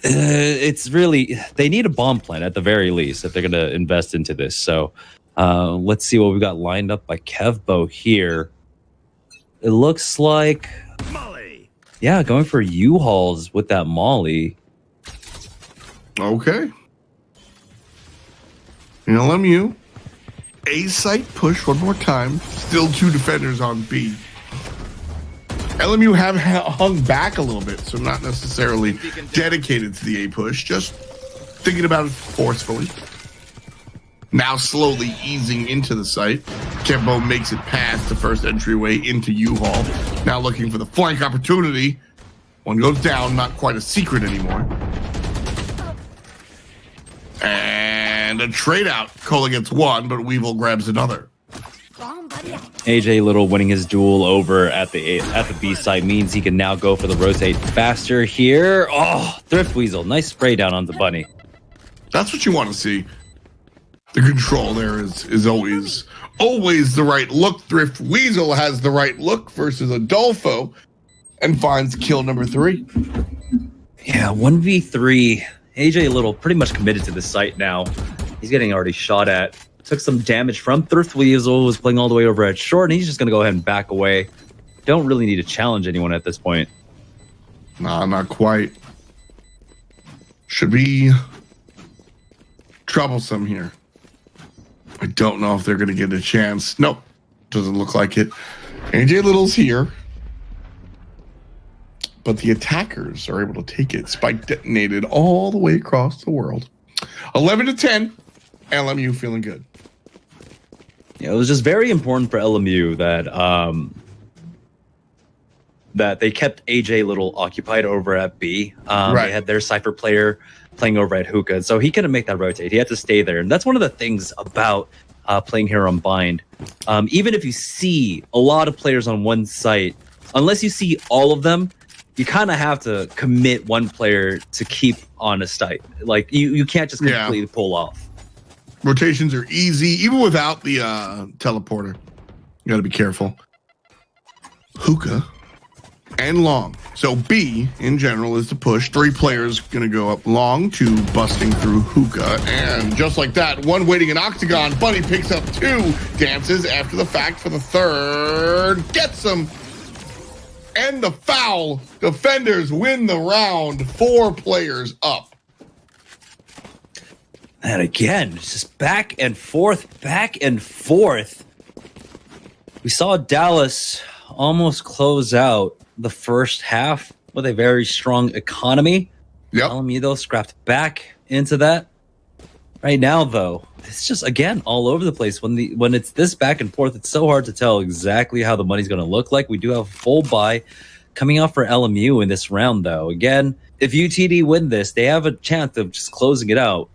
It's really, they need a bomb plan at the very least if they're going to invest into this. So let's see what we've got lined up by Kevbo here. It looks like, Molly. yeah, going for U-Hauls with that Molly. Okay. LMU. A site push one more time. Still 2 defenders on B. LMU have hung back a little bit, so not necessarily dedicated to the A push, just thinking about it forcefully. Now slowly easing into the site. Kembo makes it past the first entryway into U-Haul. Now looking for the flank opportunity. One goes down, not quite a secret anymore. And a trade out. Cola gets 1, but Weevil grabs another. AJ Little winning his duel over at the B side means he can now go for the rotate faster here. Oh, Thrift Weasel, nice spray down on the Bunny. That's what you want to see. The control there is always the right look. Thrift Weasel has the right look versus Adolfo and finds kill number 3. Yeah, 1v3. AJ Little pretty much committed to the site now. He's getting already shot at. Took some damage from Thrift Weasel, was playing all the way over at short, and he's just going to go ahead and back away. Don't really need to challenge anyone at this point. Nah, not quite. Should be troublesome here. I don't know if they're going to get a chance. Nope, doesn't look like it. AJ Little's here. But the attackers are able to take it. Spike detonated all the way across the world. 11-10. LMU feeling good. Yeah, it was just very important for LMU that that they kept AJ Little occupied over at B. Right. They had their Cypher player playing over at Hookah, so he couldn't make that rotate. He had to stay there, and that's one of the things about playing here on Bind. Even if you see a lot of players on one site, unless you see all of them, you kind of have to commit one player to keep on a site. Like, you can't just completely pull off. Rotations are easy, even without the teleporter. You got to be careful. Hookah and long. So B, in general, is the push. 3 players going to go up long, 2 busting through Hookah. And just like that, 1 waiting in Octagon. Bunny picks up 2, dances after the fact for the 3rd. Gets him. And the foul. Defenders win the round. 4 players up. And again, it's just back and forth, back and forth. We saw Dallas almost close out the first half with a very strong economy. Yep. LMU, though, scrapped back into that. Right now, though, it's just again all over the place. When it's this back and forth, it's so hard to tell exactly how the money's going to look like. We do have a full buy coming out for LMU in this round, though. Again, if UTD win this, they have a chance of just closing it out.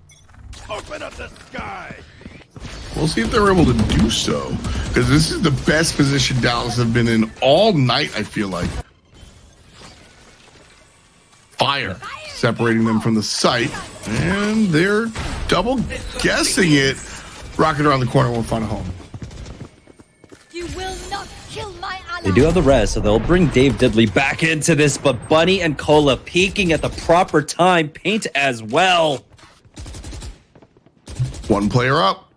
Open up the sky. We'll see if they're able to do so, because this is the best position Dallas have been in all night, I feel like. Fire separating them from the site, and they're double guessing it. Rocket around the corner won't find a home. You will not kill my ally. They do have the rest, so they'll bring Dave Diddley back into this, but Bunny and Cola peeking at the proper time. Paint as well. One player up.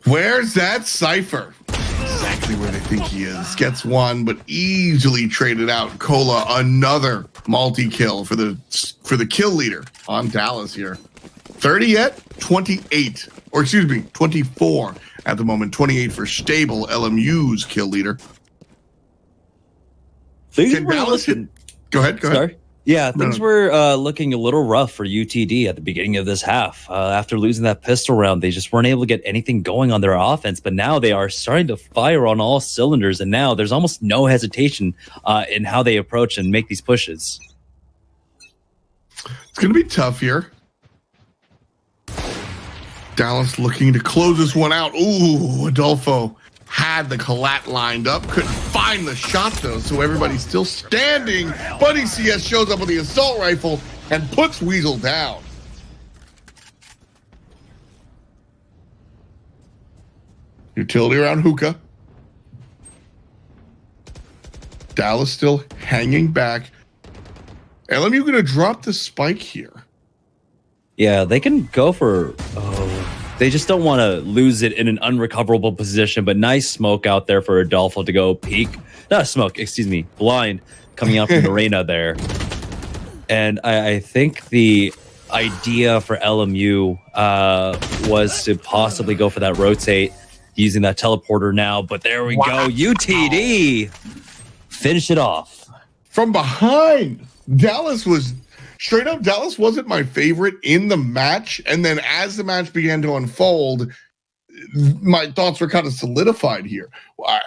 Where's that Cypher? Exactly where they think he is. Gets one, but easily traded out. Cola, another multi-kill for the kill leader on Dallas here. 30 yet? 28. Or excuse me, 24 at the moment. 28 for Stable, LMU's kill leader. Can Dallas hit? Go ahead. Sorry. Yeah, things were looking a little rough for UTD at the beginning of this half. After losing that pistol round, they just weren't able to get anything going on their offense. But now they are starting to fire on all cylinders, and now there's almost no hesitation in how they approach and make these pushes. It's going to be tough here. Dallas looking to close this one out. Ooh, Adolfo had the collat lined up, couldn't find the shot though, so everybody's still standing. Buddy CS shows up with the assault rifle and puts Weasel down. Utility around hookah. Dallas still hanging back. LMU gonna drop the spike here. Yeah, they can go for... they just don't want to lose it in an unrecoverable position, but nice smoke out there for Adolfo to go peek. Not smoke, excuse me, blind coming out from the arena there. And I think the idea for LMU was to possibly go for that rotate using that teleporter now, but there we go. UTD finish it off. From behind, Dallas was... Straight up, Dallas wasn't my favorite in the match. And then as the match began to unfold, my thoughts were kind of solidified here.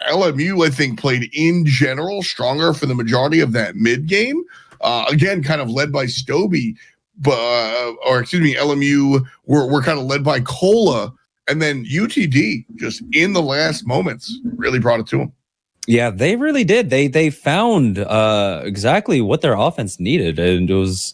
LMU, I think, played in general stronger for the majority of that mid game. Again, kind of led by Stoby, LMU were kind of led by Cola. And then UTD, just in the last moments, really brought it to them. Yeah, they really did. They found exactly what their offense needed, and it was,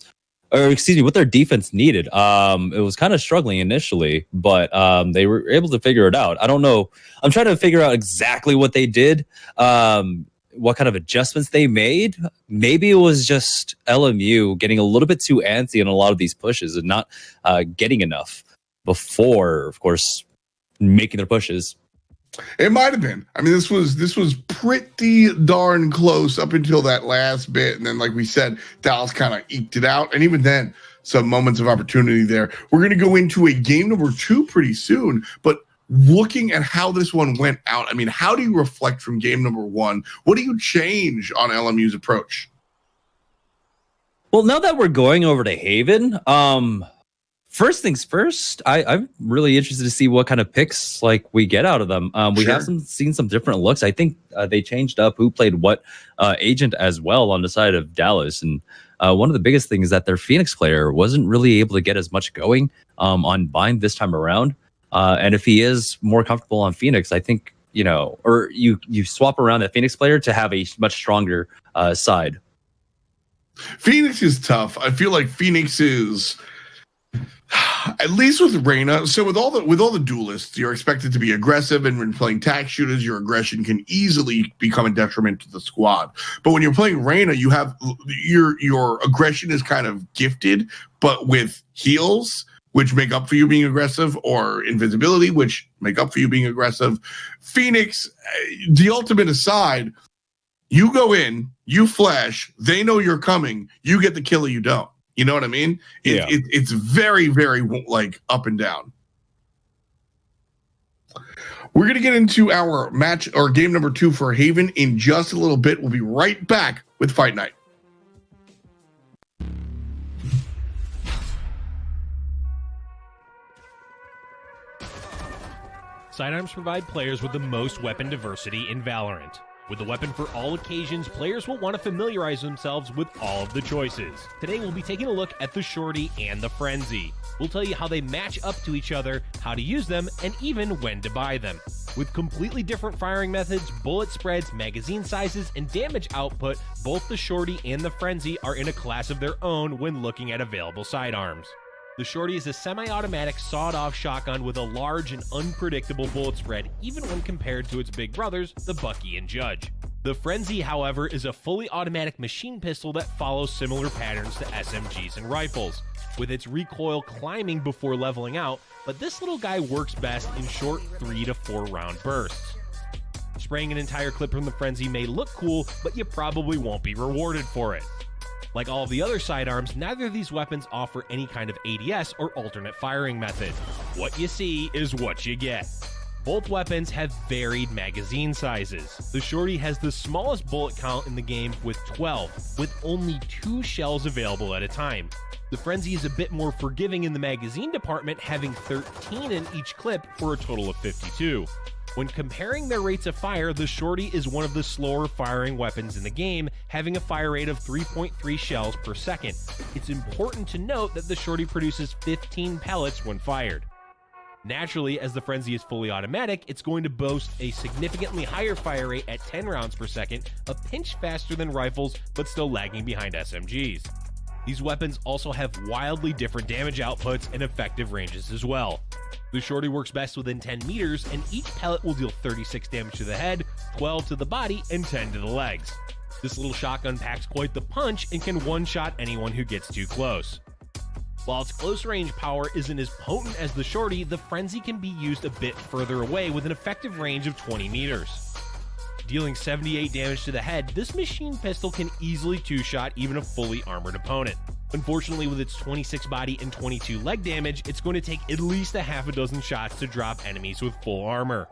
or excuse me, what their defense needed. It was kind of struggling initially, but they were able to figure it out. I don't know. I'm trying to figure out exactly what they did, what kind of adjustments they made. Maybe it was just LMU getting a little bit too antsy on a lot of these pushes and not getting enough before, of course, making their pushes. It might have been. I mean, this was pretty darn close up until that last bit, and then, like we said, Dallas kind of eked it out, and even then, some moments of opportunity there. We're going to go into a game number 2 pretty soon, but looking at how this one went out, I mean, how do you reflect from game number 1? What do you change on LMU's approach? Well, now that we're going over to Haven, first things first, I'm really interested to see what kind of picks like we get out of them. We have seen some different looks. I think they changed up who played what agent as well on the side of Dallas. And one of the biggest things is that their Phoenix player wasn't really able to get as much going on Bind this time around. And if he is more comfortable on Phoenix, I think, you know, or you swap around that Phoenix player to have a much stronger side. Phoenix is tough. I feel like Phoenix is... At least with Reyna, so with all the duelists, you're expected to be aggressive, and when playing tac shooters, your aggression can easily become a detriment to the squad. But when you're playing Reyna, you have your aggression is kind of gifted, but with heals, which make up for you being aggressive, or invisibility, which make up for you being aggressive. Phoenix, the ultimate aside, you go in, you flash, they know you're coming, you get the kill or you don't. You know what I mean? It's very, very like up and down. We're going to get into our match or game number 2 for Haven in just a little bit. We'll be right back with Fight Night. Sidearms provide players with the most weapon diversity in Valorant. With the weapon for all occasions, players will want to familiarize themselves with all of the choices. Today we'll be taking a look at the Shorty and the Frenzy. We'll tell you how they match up to each other, how to use them, and even when to buy them. With completely different firing methods, bullet spreads, magazine sizes, and damage output, both the Shorty and the Frenzy are in a class of their own when looking at available sidearms. The Shorty is a semi-automatic sawed-off shotgun with a large and unpredictable bullet spread, even when compared to its big brothers, the Bucky and Judge. The Frenzy, however, is a fully automatic machine pistol that follows similar patterns to SMGs and rifles, with its recoil climbing before leveling out, but this little guy works best in short 3 to 4 round bursts. Spraying an entire clip from the Frenzy may look cool, but you probably won't be rewarded for it. Like all of the other sidearms, neither of these weapons offer any kind of ADS or alternate firing method. What you see is what you get. Both weapons have varied magazine sizes. The Shorty has the smallest bullet count in the game with 12, with only 2 shells available at a time. The Frenzy is a bit more forgiving in the magazine department, having 13 in each clip for a total of 52. When comparing their rates of fire, the Shorty is one of the slower firing weapons in the game, having a fire rate of 3.3 shells per second. It's important to note that the Shorty produces 15 pellets when fired. Naturally, as the Frenzy is fully automatic, it's going to boast a significantly higher fire rate at 10 rounds per second, a pinch faster than rifles, but still lagging behind SMGs. These weapons also have wildly different damage outputs and effective ranges as well. The Shorty works best within 10 meters, and each pellet will deal 36 damage to the head, 12 to the body, and 10 to the legs. This little shotgun packs quite the punch and can one-shot anyone who gets too close. While its close range power isn't as potent as the Shorty, the Frenzy can be used a bit further away with an effective range of 20 meters. Dealing 78 damage to the head, this machine pistol can easily two-shot even a fully armored opponent. Unfortunately, with its 26 body and 22 leg damage, it's going to take at least a half a dozen shots to drop enemies with full armor.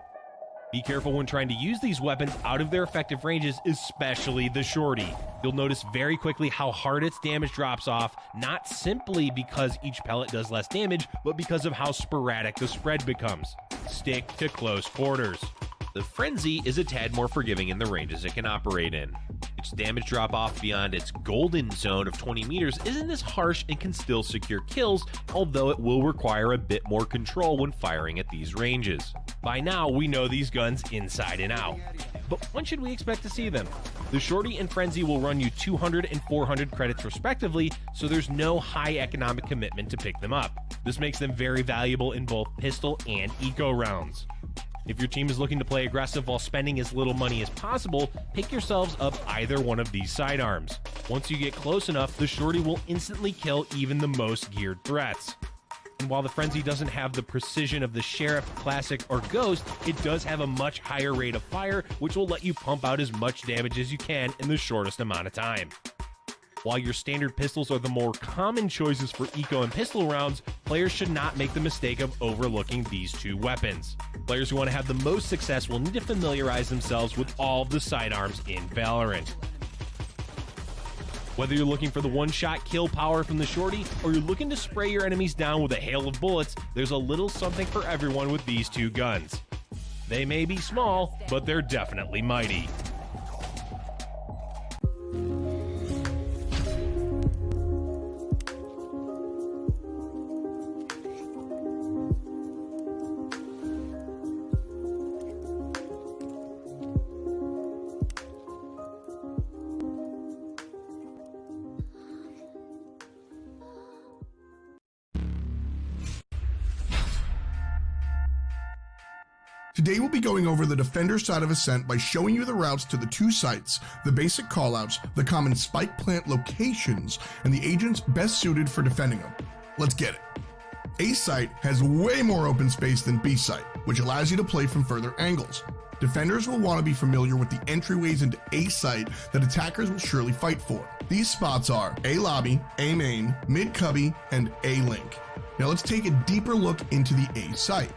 Be careful when trying to use these weapons out of their effective ranges, especially the Shorty. You'll notice very quickly how hard its damage drops off, not simply because each pellet does less damage, but because of how sporadic the spread becomes. Stick to close quarters. The Frenzy is a tad more forgiving in the ranges it can operate in. Its damage drop off beyond its golden zone of 20 meters isn't as harsh and can still secure kills, although it will require a bit more control when firing at these ranges. By now, we know these guns inside and out. But when should we expect to see them? The Shorty and Frenzy will run you 200 and 400 credits respectively, so there's no high economic commitment to pick them up. This makes them very valuable in both pistol and eco rounds. If your team is looking to play aggressive while spending as little money as possible, pick yourselves up either one of these sidearms. Once you get close enough, the Shorty will instantly kill even the most geared threats. And while the Frenzy doesn't have the precision of the Sheriff, Classic, or Ghost, it does have a much higher rate of fire, which will let you pump out as much damage as you can in the shortest amount of time. While your standard pistols are the more common choices for eco and pistol rounds, players should not make the mistake of overlooking these two weapons. Players who want to have the most success will need to familiarize themselves with all of the sidearms in Valorant. Whether you're looking for the one-shot kill power from the Shorty, or you're looking to spray your enemies down with a hail of bullets, there's a little something for everyone with these two guns. They may be small, but they're definitely mighty. Today we'll be going over the defender side of Ascent by showing you the routes to the 2 sites, the basic callouts, the common spike plant locations, and the agents best suited for defending them. Let's get it. A site has way more open space than B site, which allows you to play from further angles. Defenders will want to be familiar with the entryways into A site that attackers will surely fight for. These spots are A lobby, A main, mid cubby, and A link. Now let's take a deeper look into the A site.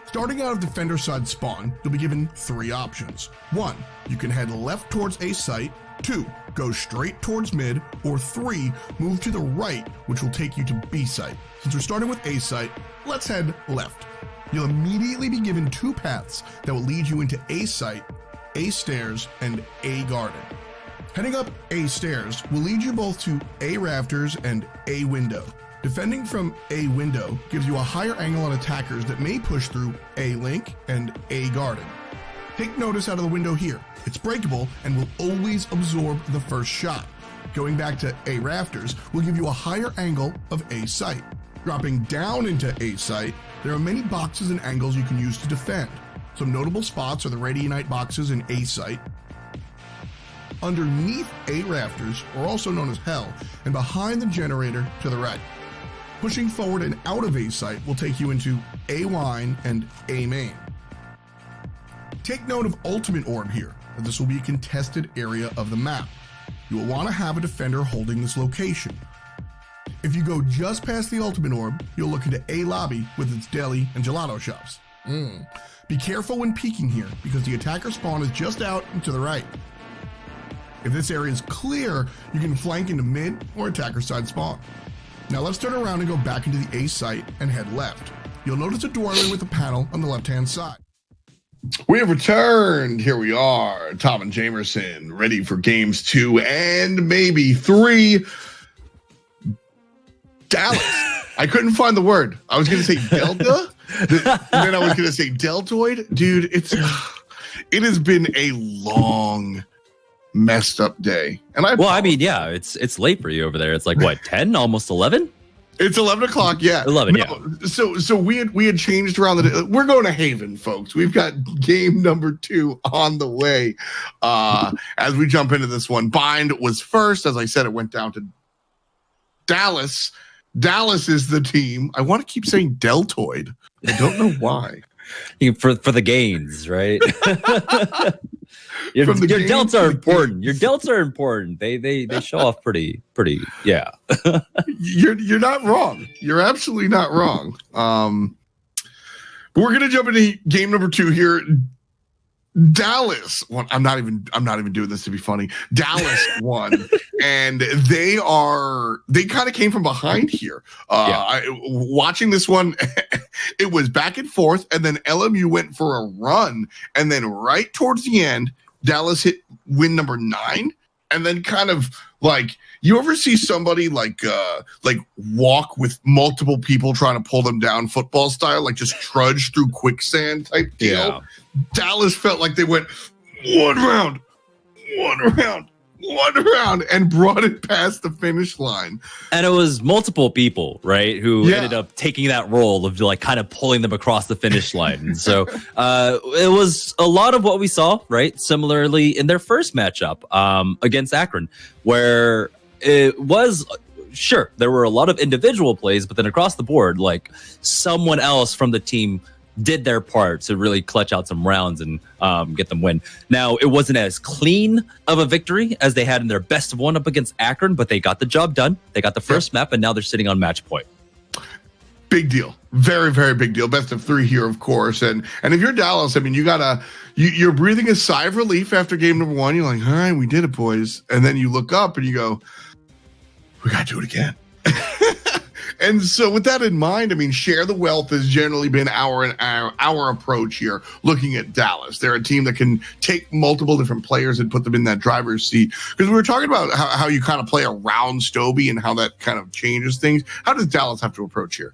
Starting out of defender side spawn, you'll be given 3 options. 1, you can head left towards A site. 2, go straight towards mid. Or 3, move to the right, which will take you to B site. Since we're starting with A site, let's head left. You'll immediately be given 2 paths that will lead you into A site, A stairs, and A garden. Heading up A stairs will lead you both to A rafters and A window. Defending from A window gives you a higher angle on attackers that may push through A link and A garden. Take notice out of the window here. It's breakable and will always absorb the first shot. Going back to A rafters will give you a higher angle of A site. Dropping down into A site, there are many boxes and angles you can use to defend. Some notable spots are the Radianite boxes in A site, underneath A rafters, or also known as Hell, and behind the generator to the right. Pushing forward and out of A site will take you into A line and A main. Take note of Ultimate Orb here, as this will be a contested area of the map. You will want to have a defender holding this location. If you go just past the Ultimate Orb, you'll look into A lobby with its deli and gelato shops. Be careful when peeking here, because the attacker spawn is just out and to the right. If this area is clear, you can flank into mid or attacker side spawn. Now let's turn around and go back into the A site and head left. You'll notice a doorway with a panel on the left-hand side. We have returned. Here we are, Tom and Jamerson, ready for games 2 and maybe 3. Dallas. I couldn't find the word. I was going to say Delta, then I was going to say Deltoid. Dude, it has been a long, messed up day. And I mean, yeah, it's late for you over there. It's like what, 10, almost 11? It's 11 o'clock, yeah. 11, yeah. So we had changed around the day. We're going to Haven, folks. We've got game number 2 on the way. As we jump into this one, Bind was first. As I said, it went down to Dallas. Dallas is the team. I want to keep saying Deltoid. I don't know why. For the gains, right? Your delts are important. Your delts are important. They show off pretty. Yeah. You're not wrong. You're absolutely not wrong. But we're gonna jump into game number 2 here. Dallas. Well, I'm not even doing this to be funny. Dallas won, and they kind of came from behind here. Watching this one, it was back and forth, and then LMU went for a run, and then right towards the end, Dallas hit win number 9, and then kind of like, you ever see somebody like walk with multiple people trying to pull them down football style, like just trudge through quicksand type deal? Yeah. Dallas felt like they went one round, and brought it past the finish line. And it was multiple people, right, who ended up taking that role of like kind of pulling them across the finish line. And so it was a lot of what we saw, right, similarly in their first matchup against Akron, where it was, sure, there were a lot of individual plays, but then across the board, like someone else from the team did their part to really clutch out some rounds and get them win. Now, it wasn't as clean of a victory as they had in their best of 1 up against Akron, but they got the job done. They got the first map, and now they're sitting on match point. Big deal. Very, very big deal. Best of 3 here, of course. And if you're Dallas, I mean, you're breathing a sigh of relief after game number 1. You're like, all right, we did it, boys. And then you look up and you go, we got to do it again. And so with that in mind, I mean, share the wealth has generally been our approach here, looking at Dallas. They're a team that can take multiple different players and put them in that driver's seat. Because we were talking about how you kind of play around Stobie and how that kind of changes things. How does Dallas have to approach here?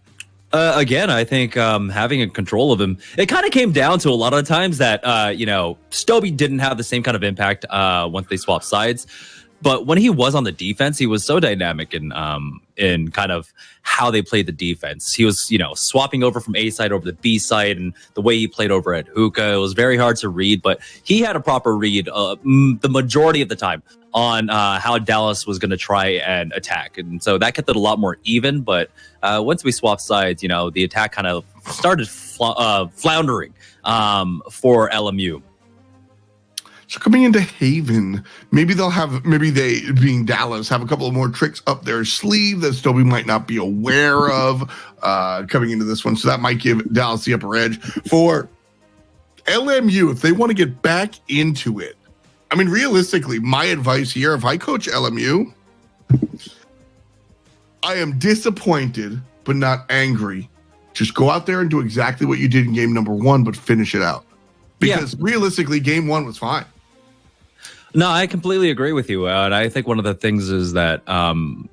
Again, I think having a control of him, it kind of came down to a lot of the times that, Stobie didn't have the same kind of impact once they swapped sides. But when he was on the defense, he was so dynamic in kind of how they played the defense. He was, swapping over from A side over to B side, and the way he played over at Hookah, it was very hard to read, but he had a proper read the majority of the time on how Dallas was going to try and attack. And so that kept it a lot more even. But once we swapped sides, the attack kind of started floundering for LMU. So coming into Haven, maybe they, being Dallas, have a couple of more tricks up their sleeve that Stobie might not be aware of coming into this one. So that might give Dallas the upper edge. For LMU, if they want to get back into it, I mean, realistically, my advice here, if I coach LMU, I am disappointed but not angry just go out there and do exactly what you did in game number 1, but finish it out. Because realistically, game 1 was fine. No, I completely agree with you. And I think one of the things is that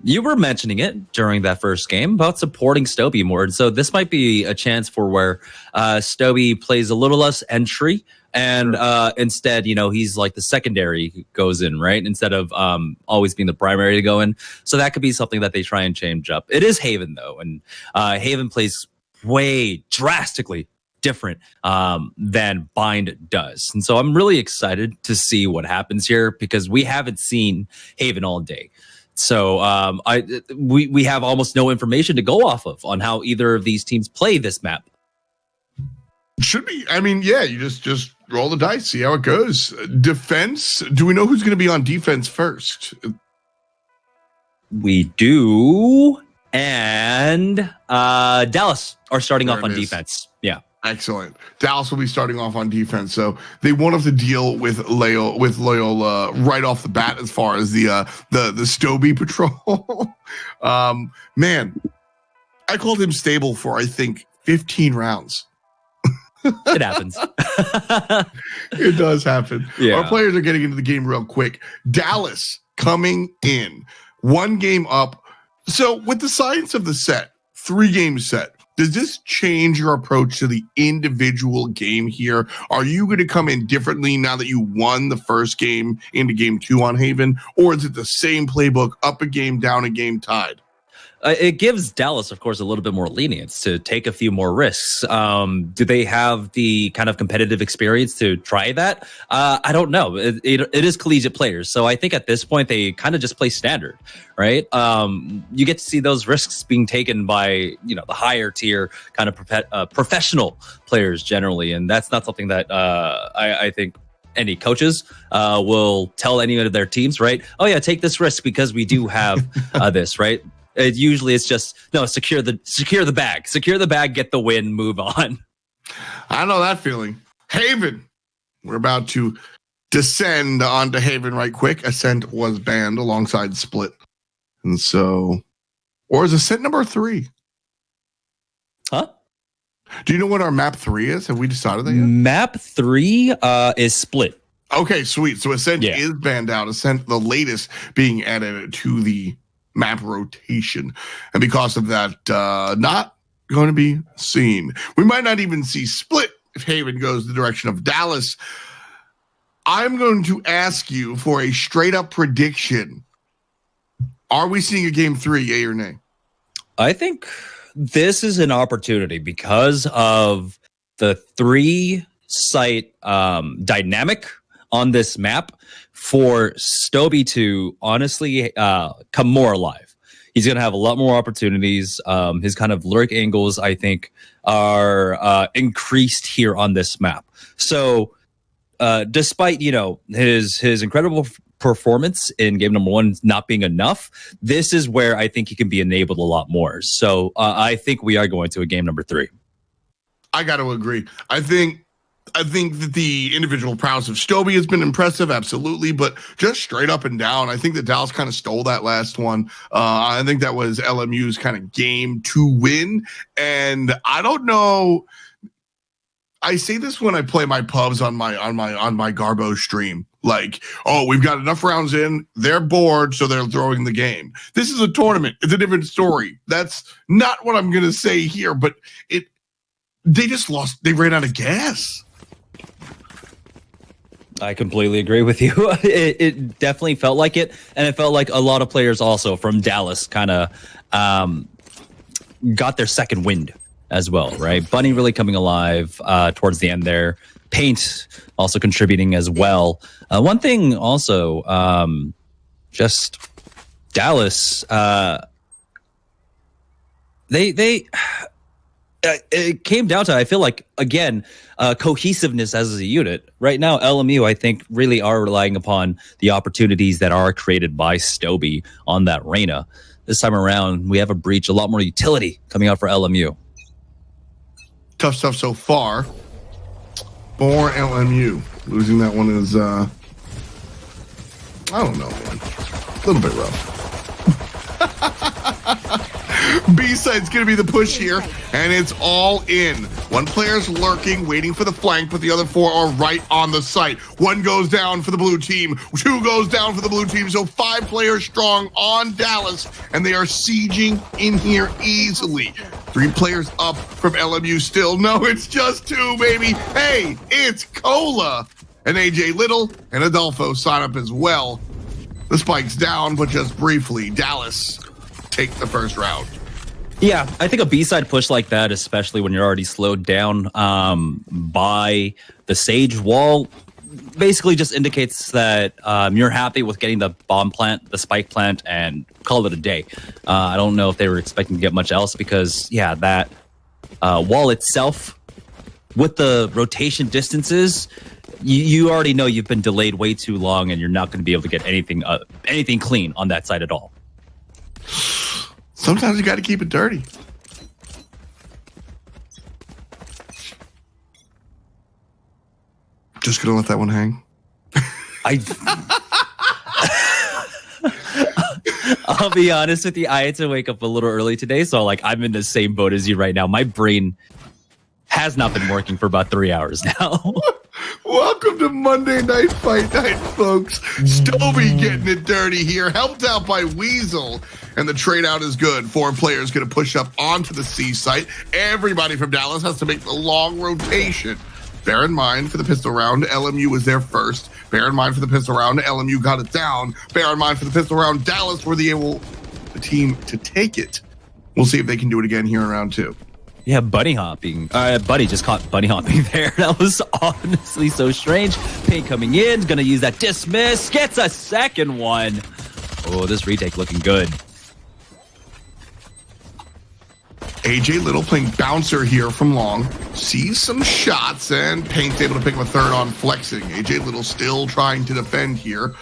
you were mentioning it during that first game about supporting Stoby more. And so this might be a chance for where Stoby plays a little less entry. And instead, he's like the secondary who goes in, right? Instead of always being the primary to go in. So that could be something that they try and change up. It is Haven, though. And Haven plays way drastically different than Bind does. And so I'm really excited to see what happens here because we haven't seen Haven all day. So we have almost no information to go off of on how either of these teams play this map. Should be. I mean, yeah, you just roll the dice, see how it goes. Defense. Do we know who's going to be on defense first? We do. And Dallas are starting off on defense. Yeah. Excellent. Dallas will be starting off on defense, so they won't have to deal with Loyola right off the bat as far as the Stoby patrol. Man, I called him stable for I think 15 rounds. It happens. It does happen. Yeah. Our players are getting into the game real quick. Dallas coming in 1 game up. So with the science of the set, 3-game set, does this change your approach to the individual game here? Are you going to come in differently now that you won the first game into game 2 on Haven? Or is it the same playbook, up a game, down a game, tied? It gives Dallas, of course, a little bit more lenience to take a few more risks. Do they have the kind of competitive experience to try that? I don't know. It is collegiate players. So I think at this point, they kind of just play standard, right? You get to see those risks being taken by, the higher tier kind of professional players generally. And that's not something that I think any coaches will tell any of their teams, right? Oh, yeah, take this risk because we do have this, right? Usually it's just, no, secure the bag, get the win, move on. I know that feeling. Haven. We're about to descend onto Haven right quick. Ascent was banned alongside Split. And so, or is Ascent number 3? Huh? Do you know what our map 3 is? Have we decided that yet? Map 3 is Split. Okay, sweet. So Ascent is banned out. Ascent, the latest being added to the map rotation, and because of that, not going to be seen. We might not even see Split if Haven goes the direction of Dallas. I'm going to ask you for a straight up prediction. Are we seeing a game 3, yay or nay? I think this is an opportunity because of the 3-site dynamic on this map for Stoby to honestly come more alive. He's going to have a lot more opportunities. His kind of lurk angles, I think, are increased here on this map. So despite, his incredible performance in game number 1 not being enough, this is where I think he can be enabled a lot more. So I think we are going to a game number 3. I got to agree. I think that the individual prowess of Stoby has been impressive, absolutely, but just straight up and down, I think that Dallas kind of stole that last one. I think that was LMU's kind of game to win, and I don't know. I say this when I play my pubs on my Garbo stream, like, oh, we've got enough rounds in, they're bored, so they're throwing the game. This is a tournament; it's a different story. That's not what I'm gonna say here, but they just lost. They ran out of gas. I completely agree with you. It definitely felt like it, and it felt like a lot of players also from Dallas kind of got their second wind as well, right? Bunny really coming alive towards the end there. Paint also contributing as well. One thing also, just Dallas, it came down to, I feel like, again, cohesiveness as a unit. Right now, LMU, I think, really are relying upon the opportunities that are created by Stoby on that Reyna. This time around, we have a breach, a lot more utility coming out for LMU. Tough stuff so far for LMU. Losing that one is, I don't know, man. A little bit rough. B-side's going to be the push here, and it's all in. One player's lurking, waiting for the flank, but the other 4 are right on the site. 1 goes down for the blue team, 2 goes down for the blue team, so 5 players strong on Dallas, and they are sieging in here easily. 3 players up from LMU still. No, it's just 2, baby. Hey, it's Cola. And AJ Little and Adolfo sign up as well. The spike's down, but just briefly. Dallas take the first round. Yeah, I think a B-side push like that, especially when you're already slowed down by the Sage wall, basically just indicates that you're happy with getting the bomb plant, the spike plant, and call it a day. I don't know if they were expecting to get much else because, yeah, that wall itself, with the rotation distances, you already know you've been delayed way too long, and you're not going to be able to get anything clean on that side at all. Sometimes you got to keep it dirty. Just gonna let that one hang. I'll be honest with you. I had to wake up a little early today, so like I'm in the same boat as you right now. My brain has not been working for about 3 hours now. Welcome to Monday Night Fight Night, folks. Stovey getting it dirty here, helped out by Weasel. And the trade out is good. 4 players going to push up onto the C site. Everybody from Dallas has to make the long rotation. Bear in mind, for the pistol round, LMU was there first. Bear in mind, for the pistol round, LMU got it down. Bear in mind, for the pistol round, Dallas were the team to take it. We'll see if they can do it again here in round 2. Yeah, bunny hopping. Buddy just caught bunny hopping there. That was honestly so strange. Paint coming in, gonna use that dismiss. Gets a second one. Oh, this retake looking good. AJ Little playing bouncer here from long. Sees some shots, and Paint's able to pick up a third on flexing. AJ Little still trying to defend here.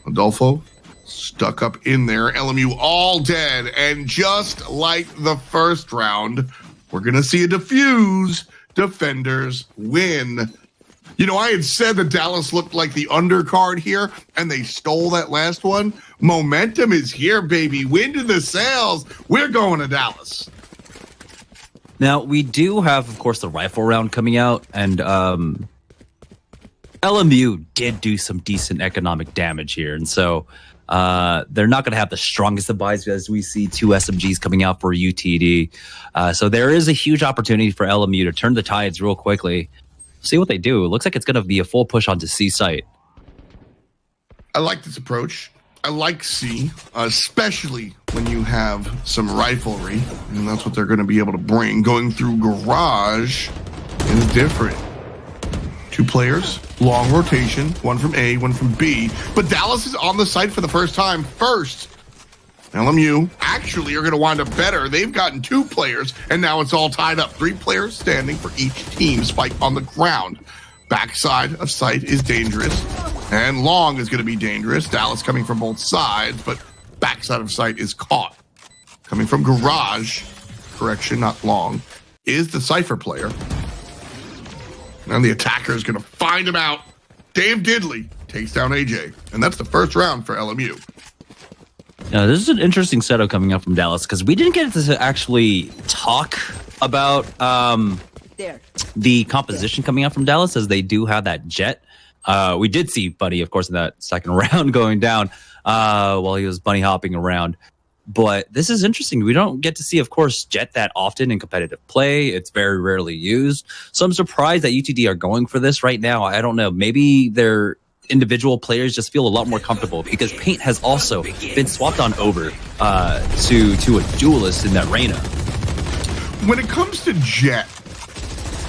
Adolfo stuck up in there. LMU all dead. And just like the first round, we're going to see a defuse. Defenders win. You know, I had said that Dallas looked like the undercard here, and they stole that last one. Momentum is here, baby. Wind in the sails. We're going to Dallas. Now, we do have, of course, the rifle round coming out, and LMU did do some decent economic damage here, and so they're not going to have the strongest of buys as we see 2 SMGs coming out for UTD. So there is a huge opportunity for LMU to turn the tides real quickly. See what they do. It looks like it's going to be a full push onto C site. I like this approach. I like C, especially when you have some riflery, and that's what they're going to be able to bring. Going through garage is different. 2 players, long rotation, 1 from A, 1 from B. But Dallas is on the site for the first time. First, LMU actually are going to wind up better. They've gotten 2 players, and now it's all tied up. 3 players standing for each team. Spike on the ground. Backside of site is dangerous, and long is going to be dangerous. Dallas coming from both sides, but backside of site is caught. Coming from garage, correction, not long, is the Cypher player. And the attacker is going to find him out. Dave Diddley takes down AJ, and that's the first round for LMU. Now, this is an interesting setup coming up from Dallas because we didn't get to actually talk about the composition coming out from Dallas, as they do have that jet. We did see Buddy, of course, in that second round going down while he was bunny hopping around. But this is interesting. We don't get to see, of course, jet that often in competitive play. It's very rarely used. So I'm surprised that UTD are going for this right now. I don't know. Maybe their individual players just feel a lot more comfortable because Paint has also been swapped on over to a duelist in that Reyna. When it comes to jet,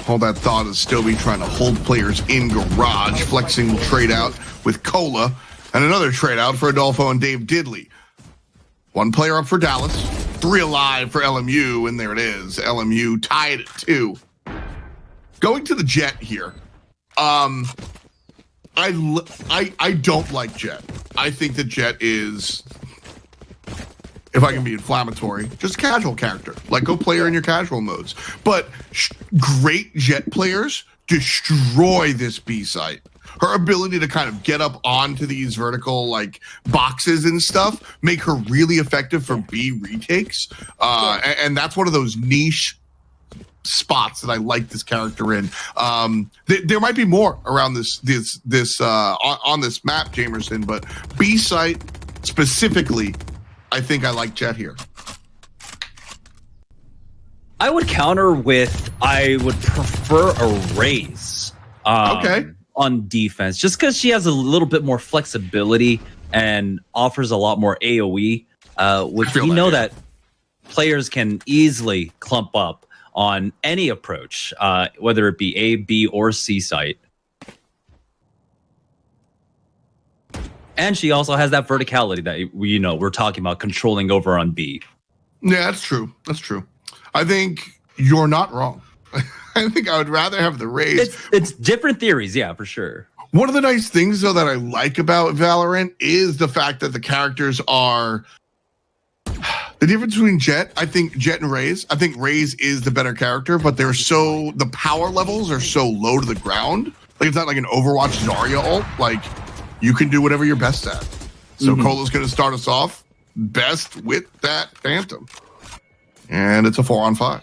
all that thought is still be trying to hold players in garage. Flexing will trade out with Cola, and another trade out for Adolfo and Dave Diddley. 1 player up for Dallas, 3 alive for LMU, and there it is. LMU tied at 2. Going to the jet here. I don't like jet. I think that jet is, if I can be inflammatory, just a casual character. Like, go player in your casual modes. But great jet players destroy this B site. Her ability to kind of get up onto these vertical like boxes and stuff make her really effective for B retakes. And that's one of those niche spots that I like this character in. There might be more around this on this map, Jamerson, but B site specifically, I think I like Jet here. I would counter with I would prefer a Raze. Okay. On defense, just because she has a little bit more flexibility and offers a lot more AoE, which we know that players can easily clump up on any approach, whether it be A, B, or C site. And she also has that verticality that we're talking about controlling over on B. Yeah, that's true. That's true. I think you're not wrong. I think I would rather have the Raze. It's different theories, yeah, for sure. One of the nice things, though, that I like about Valorant is the fact that the characters are the difference between Jet. I think Jet and Raze. I think Raze is the better character, but the power levels are so low to the ground. Like it's not like an Overwatch Zarya ult. Like you can do whatever you're best at. So Cola's going to start us off best with that Phantom, and it's a 4-on-5.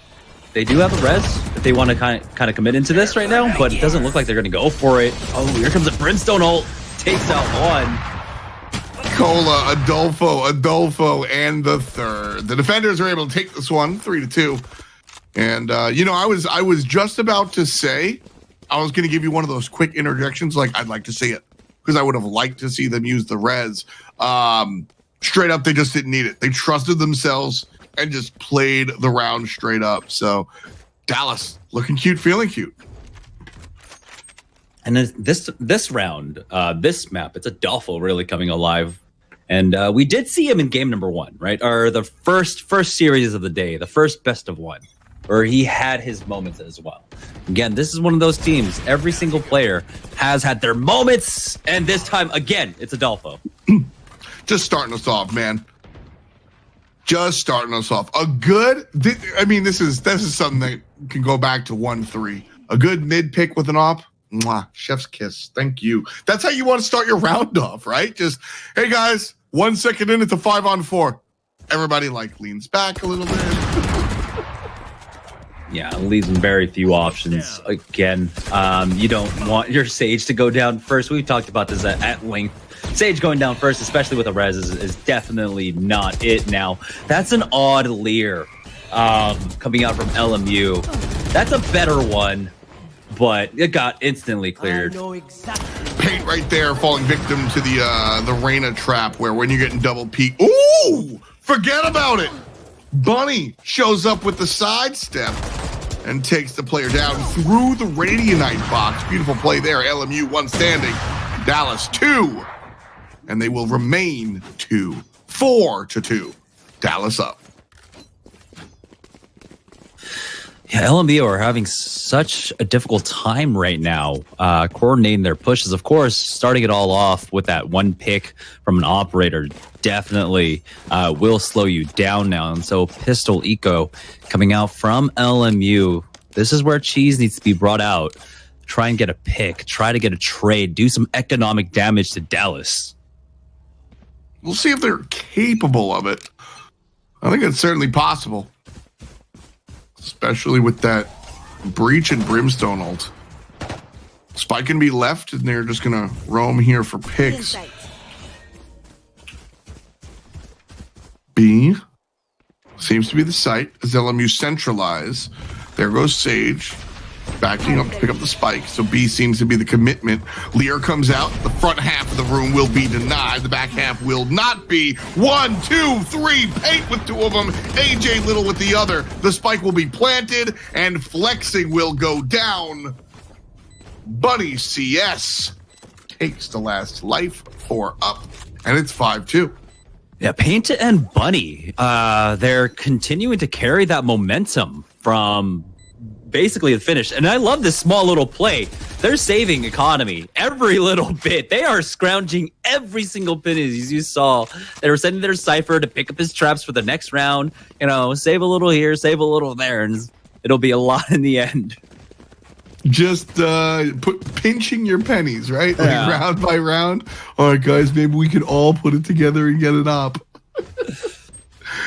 They do have a res if they want to kind of commit into this right now, but it doesn't look like they're going to go for it. Oh, here comes a Brimstone ult. Takes out one. Cola, Adolfo, and the third. The defenders are able to take this one 3-2. And I was just about to say I was going to give you one of those quick interjections, like I'd like to see it because I would have liked to see them use the res. Straight up, they just didn't need it. They trusted themselves and just played the round straight up. So Dallas looking cute, feeling cute. And then this round, this map, it's Adolfo really coming alive. And we did see him in game number 1, right? Or the first series of the day, the first best of 1, where he had his moments as well. Again, this is one of those teams. Every single player has had their moments. And this time, again, it's Adolfo. Just starting us off, man. Just starting us off. This is something that can go back to 1-3. A good mid pick with an op. Mwah, chef's kiss. Thank you. That's how you want to start your round off, right? Just, hey guys, 1 second in, it's a 5-on-4. Everybody leans back a little bit. Yeah, leaves them very few options. Again, you don't want your Sage to go down first. We've talked about this at length. Sage going down first, especially with a res, is definitely not it now. That's an odd Lear coming out from LMU. That's a better one, but it got instantly cleared. Paint right there, falling victim to the Reyna trap, where when you're getting double peek, ooh, forget about it. Bunny shows up with the sidestep and takes the player down through the Radianite box. Beautiful play there. LMU 1 standing, Dallas 2. And they will remain 2, 4-2. Dallas up. Yeah, LMB are having such a difficult time right now coordinating their pushes. Of course, starting it all off with that one pick from an operator definitely will slow you down now. And so Pistol Eco coming out from LMU. This is where Cheese needs to be brought out. Try and get a pick. Try to get a trade. Do some economic damage to Dallas. We'll see if they're capable of it. I think it's certainly possible. Especially with that Breach and Brimstone ult. Spike can be left, and they're just going to roam here for picks. B seems to be the site as LMU centralize. There goes Sage. Backing up to pick up the spike, so B seems to be the commitment. Lear comes out. The front half of the room will be denied. The back half will not be. 1, 2, 3. Paint with 2 of them. AJ Little with the other. The spike will be planted, and flexing will go down. Bunny CS takes the last life, 4 up, and it's 5-2. Yeah, Paint and Bunny, they're continuing to carry that momentum from basically the finish. And I love this small little play. They're saving economy every little bit. They are scrounging every single bit, as you saw. They were sending their Cypher to pick up his traps for the next round. Save a little here, save a little there, and it'll be a lot in the end. Just pinching your pennies, right? Like round by round. All right, guys, maybe we can all put it together and get it up.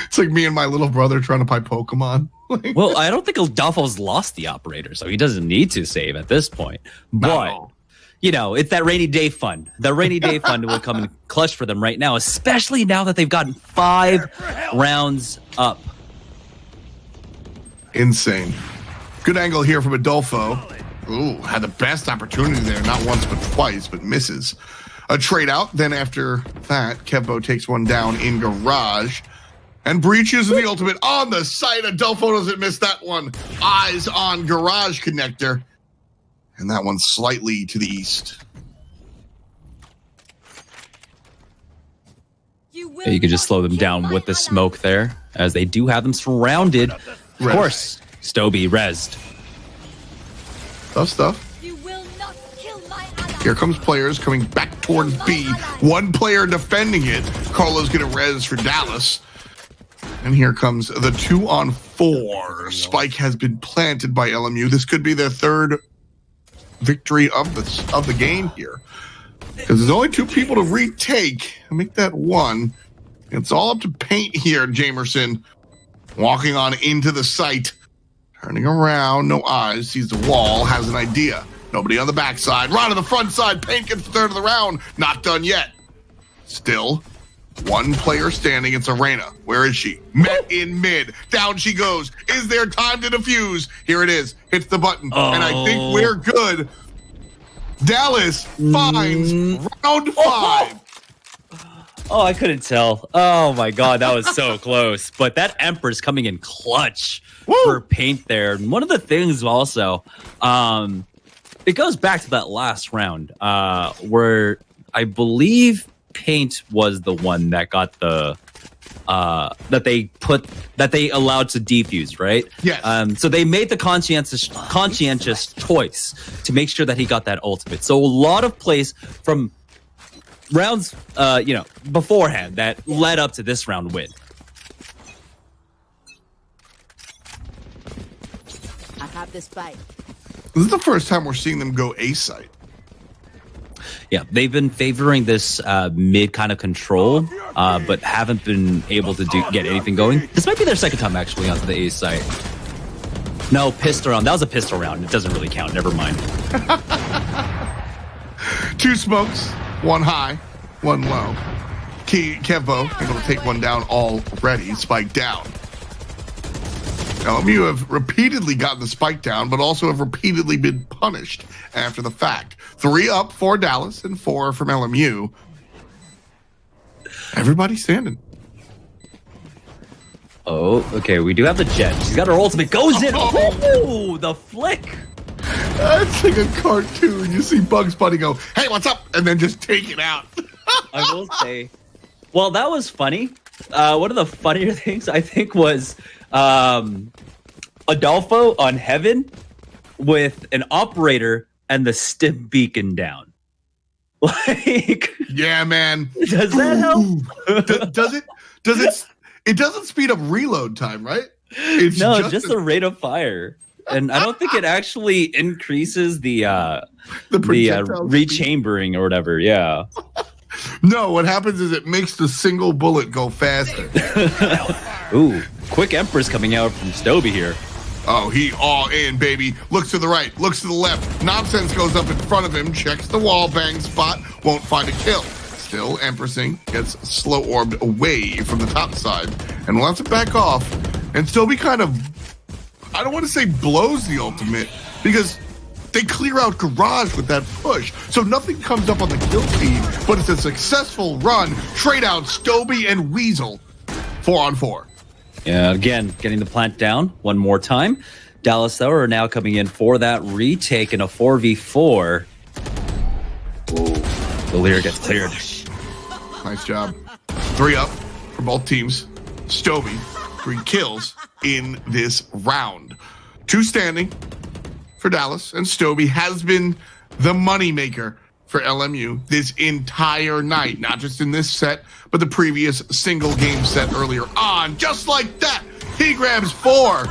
It's like me and my little brother trying to play Pokemon. Well, I don't think Adolfo's lost the operator, so he doesn't need to save at this point. But, you know, it's that rainy day fund. The rainy day fund will come in clutch for them right now, especially now that they've gotten 5 rounds up. Insane. Good angle here from Adolfo. Ooh, had the best opportunity there, not once but twice, but misses. A trade out. Then after that, Kevbo takes one down in garage. And Breach uses the ultimate on the site. Adolfo doesn't miss that one. Eyes on garage connector. And that one's slightly to the east. You could just slow them down with the smoke there, as they do have them surrounded. Of course, Stoby rezzed. Tough stuff. Here comes players coming back towards B. One player defending it. Carlo's gonna res for Dallas. And here comes the 2-on-4. Spike has been planted by LMU. This could be their 3rd victory of the game here. Because there's only 2 people to retake and make that 1. It's all up to Paint here, Jamerson. Walking on into the site. Turning around, no eyes, sees the wall, has an idea. Nobody on the backside. Right on the front side. Paint gets the 3rd of the round. Not done yet. Still, 1 player standing. It's Arena. Where is she? Met in mid. Down she goes. Is there time to defuse? Here it is. Hits the button. And I think we're good. Dallas finds round 5. Oh, I couldn't tell. Oh my God, that was so close. But that Emperor's coming in clutch for Paint there. And one of the things also, it goes back to that last round where I believe Paint was the one that got the that they allowed to defuse, right? Yes. So they made the conscientious choice to make sure that he got that ultimate. So a lot of plays from rounds, beforehand that led up to this round win. I have this fight. This is the first time we're seeing them go A site. Yeah, they've been favoring this mid kind of control, but haven't been able to get anything going. This might be their 2nd time actually onto the A site. No, pistol round. That was a pistol round. It doesn't really count. Never mind. 2 smokes, 1 high, 1 low. Kevbo able to take one down already. Spike down. LMU have repeatedly gotten the spike down, but also have repeatedly been punished after the fact. 3 up for Dallas and 4 from LMU. Everybody standing. Oh, okay. We do have the Jet. She's got her ultimate. Goes in. Oh, the flick. That's like a cartoon. You see Bugs Bunny go, "Hey, what's up?" and then just take it out. I will say, well, that was funny. One of the funnier things I think was Adolfo on Heaven with an operator and the stim beacon down. Like, yeah, man. Does that help? Does it? It doesn't speed up reload time, right? It's just the rate of fire. And I don't think it actually increases the rechambering or whatever. Yeah. No, what happens is it makes the single bullet go faster. Ooh, quick Empress coming out from Stoby here. Oh, he all in, baby. Looks to the right, looks to the left. Nonsense goes up in front of him, checks the wall bang spot, won't find a kill. Still, Empressing gets slow orbed away from the top side and wants to back off and Stoby kind of, I don't want to say blows the ultimate because they clear out garage with that push. So nothing comes up on the kill feed, but it's a successful run. Trade out Stoby and Weasel. 4-on-4. Yeah, again, getting the plant down one more time. Dallas, though, are now coming in for that retake in a 4v4. Ooh, the leader gets cleared. Nice job. 3 up for both teams. Stoby, 3 kills in this round. 2 standing for Dallas, and Stoby has been the moneymaker for LMU this entire night. Not just in this set, but the previous single game set earlier on. Just like that, he grabs 4.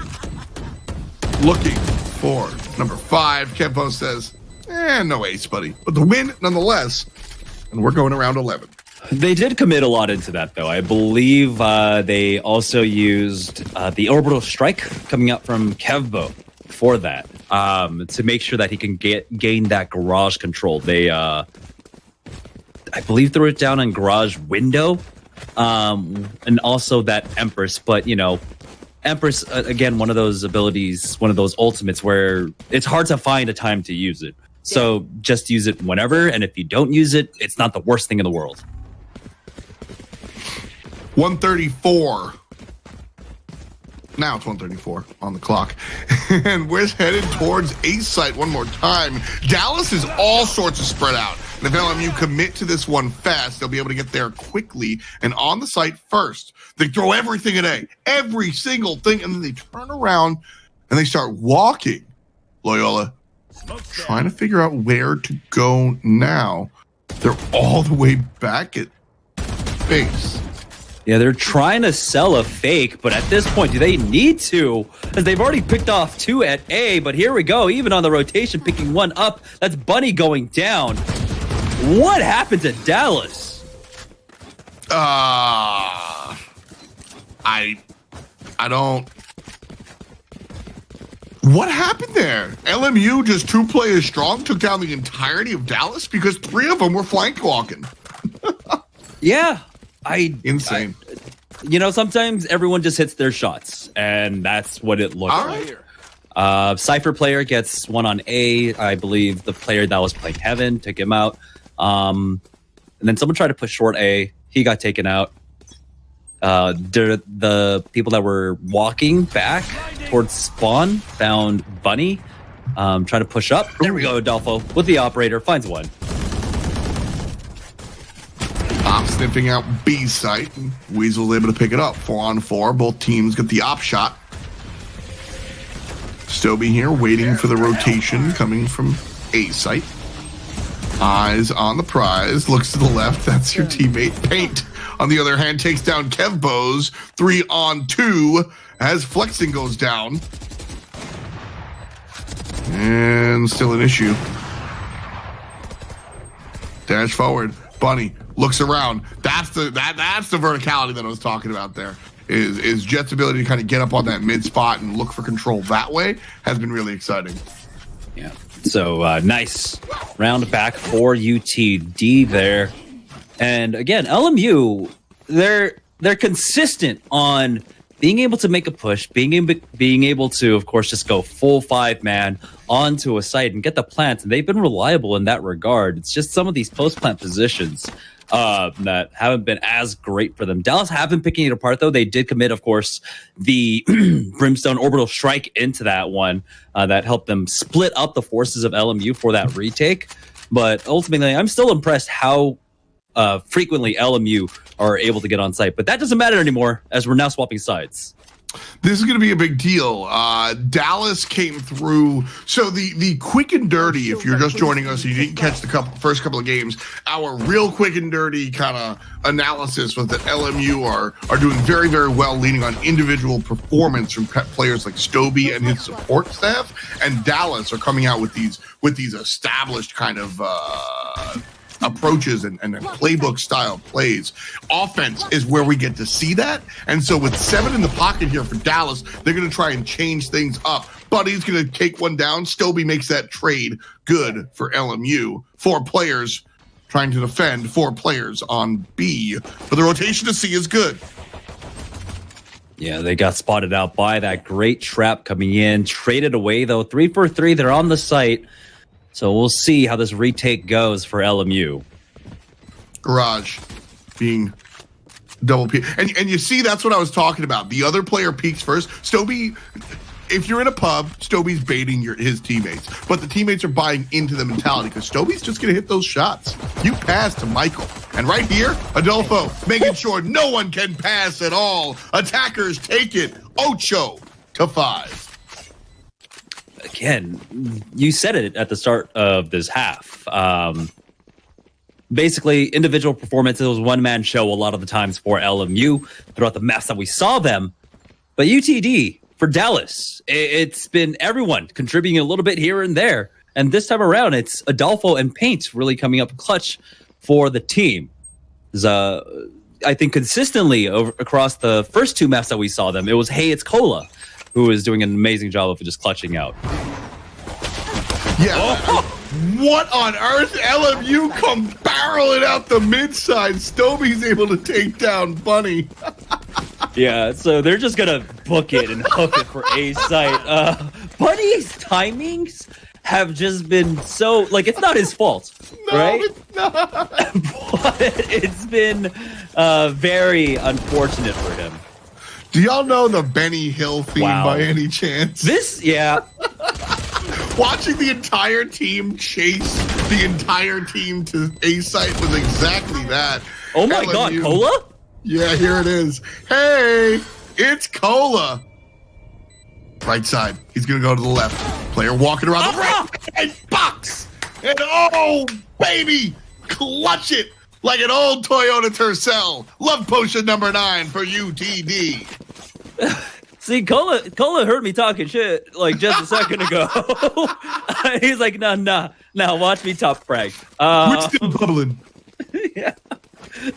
Looking for number 5. Kempo says, no ace, buddy. But the win nonetheless. And we're going around 11. They did commit a lot into that, though. I believe they also used the orbital strike coming out from Kevbo for that, to make sure that he can gain that garage control. They, I believe, threw it down on garage window, and also that Empress. But, you know, Empress, again, one of those abilities, one of those ultimates where it's hard to find a time to use it. So just use it whenever, and if you don't use it, it's not the worst thing in the world. 134. Now it's 134 on the clock. And we're headed towards ace site one more time. Dallas is all sorts of spread out. And if LMU commit to this one fast, they'll be able to get there quickly and on the site first. They throw everything at A, every single thing, and then they turn around and they start walking. Loyola trying to figure out where to go now. They're all the way back at base. Yeah, they're trying to sell a fake, but at this point, do they need to? As they've already picked off 2 at A, but here we go, even on the rotation, picking 1 up. That's Bunny going down. What happened to Dallas? I don't... What happened there? LMU, just 2 players strong, took down the entirety of Dallas because 3 of them were flank walking. Yeah. Insane. You know, sometimes everyone just hits their shots, and that's what it looks like. Cypher player gets 1 on A. I believe the player that was playing Heaven took him out. And then someone tried to push short A. He got taken out. The people that were walking back towards spawn found Bunny, trying to push up. There we go, Adolfo with the operator finds 1. Op sniffing out B site. Weasel's able to pick it up. 4 on 4. Both teams get the op shot. Stoby here waiting for the rotation coming from A site. Eyes on the prize. Looks to the left. That's your teammate. Paint, on the other hand, takes down Kevbo's. 3 on 2 as flexing goes down. And still an issue. Dash forward. Bunny looks around. That's the verticality that I was talking about there. Is Jet's ability to kind of get up on that mid spot and look for control that way has been really exciting. Yeah. So nice round back for UTD there. And again, LMU, they're consistent on being able to make a push, being able to, of course, just go full 5-man onto a site and get the plants. And they've been reliable in that regard. It's just some of these post-plant positions that haven't been as great for them. Dallas have been picking it apart, though. They did commit, of course, the Brimstone Orbital Strike into that one that helped them split up the forces of LMU for that retake. But ultimately, I'm still impressed how frequently LMU are able to get on site. But that doesn't matter anymore, as we're now swapping sides. This is going to be a big deal. Dallas came through. So the quick and dirty, if you're just joining us and you didn't catch the first couple of games, our real quick and dirty kind of analysis was that LMU are doing very, very well, leaning on individual performance from players like Stoby and his support staff, and Dallas are coming out with these established kind of approaches and playbook style plays. Offense is where we get to see that. And so with 7 in the pocket here for Dallas, they're going to try and change things up. Buddy's going to take one down. Stoby makes that trade good for LMU. 4 players trying to defend, 4 players on B. But the rotation to C is good. Yeah, they got spotted out by that great trap coming in. Traded away, though. 3 for 3. They're on the site. So we'll see how this retake goes for LMU. Garage being double peak. And you see, that's what I was talking about. The other player peaks first. Stoby, if you're in a pub, Stoby's baiting his teammates. But the teammates are buying into the mentality because Stoby's just going to hit those shots. You pass to Michael. And right here, Adolfo making sure no one can pass at all. Attackers take it 8-5. Again, you said it at the start of this half. Basically, individual performances was one-man show a lot of the times for LMU throughout the maps that we saw them. But UTD, for Dallas, it's been everyone contributing a little bit here and there. And this time around, it's Adolfo and Paint really coming up clutch for the team. I think consistently across the first 2 maps that we saw them, it was Hey, it's Cola, who is doing an amazing job of just clutching out. Yeah. Oh. What on earth? LMU come barreling out the mid side. Stovey's able to take down Bunny. Yeah, so they're just going to book it and hook it for A site. Bunny's timings have just been so, like, it's not his fault, no, right? It's not. But it's been very unfortunate for him. Do y'all know the Benny Hill theme by any chance? Watching the entire team chase the entire team to A site was exactly that. Oh my God, Cola? Yeah, here it is. Hey, it's Cola. Right side. He's going to go to the left. Player walking around the right and box. And oh, baby, clutch it like an old Toyota Tercel. Love potion number 9 for UTD. See, Cola heard me talking shit like just a second ago. He's like, nah, watch me top frag. We're still bubbling. Yeah,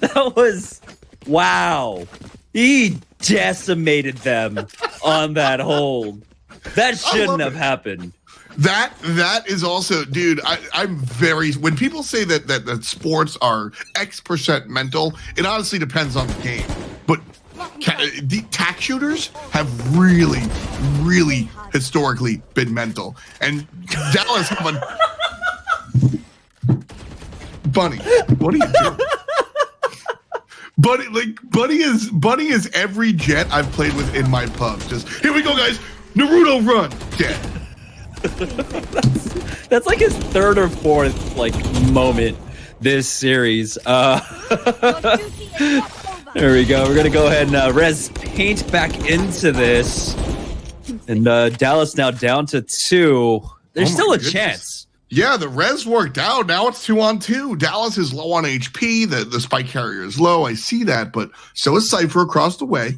that was, wow. He decimated them on that hold. That shouldn't have happened. That is also, dude, I'm very, when people say that sports are X% mental, it honestly depends on the game. But the tack shooters have really, really historically been mental. And Dallas have Bunny, what are you doing? Buddy is every jet I've played with in my pub. Just, here we go, guys. Naruto run. Dead. That's like his 3rd or 4th like moment this series. There we go. We're gonna go ahead and res Paint back into this, and Dallas now down to 2. There's still a chance. Yeah, the res worked out. Now it's 2-on-2. Dallas is low on HP. The spike carrier is low. I see that, but so is Cypher across the way.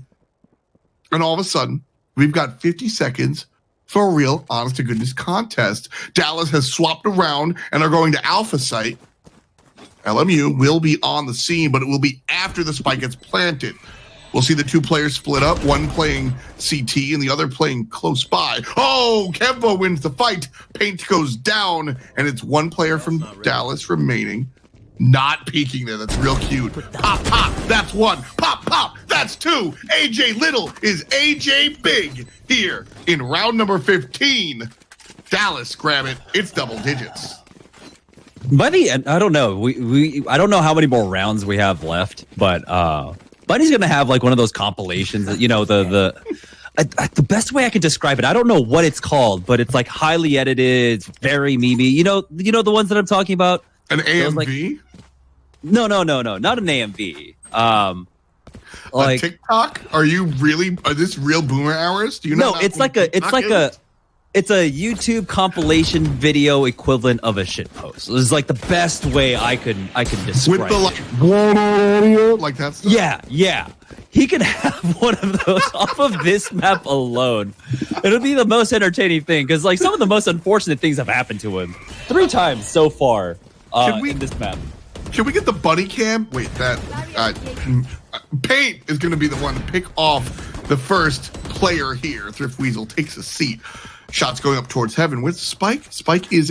And all of a sudden, we've got 50 seconds for a real, honest-to-goodness contest. Dallas has swapped around and are going to Alpha Site. LMU will be on the scene, but it will be after the spike gets planted. We'll see the 2 players split up, one playing CT and the other playing close by. Oh, Kembo wins the fight. Paint goes down, and it's 1 player from Dallas remaining. Not peeking there. That's real cute. Pop, pop. That's 1. Pop, pop. That's 2. AJ Little is AJ Big here in round number 15. Dallas, grab it. It's double digits. Buddy, I don't know. I don't know how many more rounds we have left, but Buddy's gonna have like one of those compilations that, you know, the best way I can describe it, I don't know what it's called, but it's like highly edited, it's very memey. You know the ones that I'm talking about? An AMV? Like, no, not an AMV. Like TikTok? Are this real boomer hours? Do you know? No, it's like a YouTube compilation video equivalent of a shit post. It's like the best way I can describe with the like that stuff. Yeah. He could have one of those off of this map alone. It'll be the most entertaining thing because like some of the most unfortunate things have happened to him 3 times so far in this map. Can we get the buddy cam? Wait, that Paint is going to be the one to pick off the first player here. Thrift Weasel takes a seat. Shots going up towards heaven with Spike. Spike is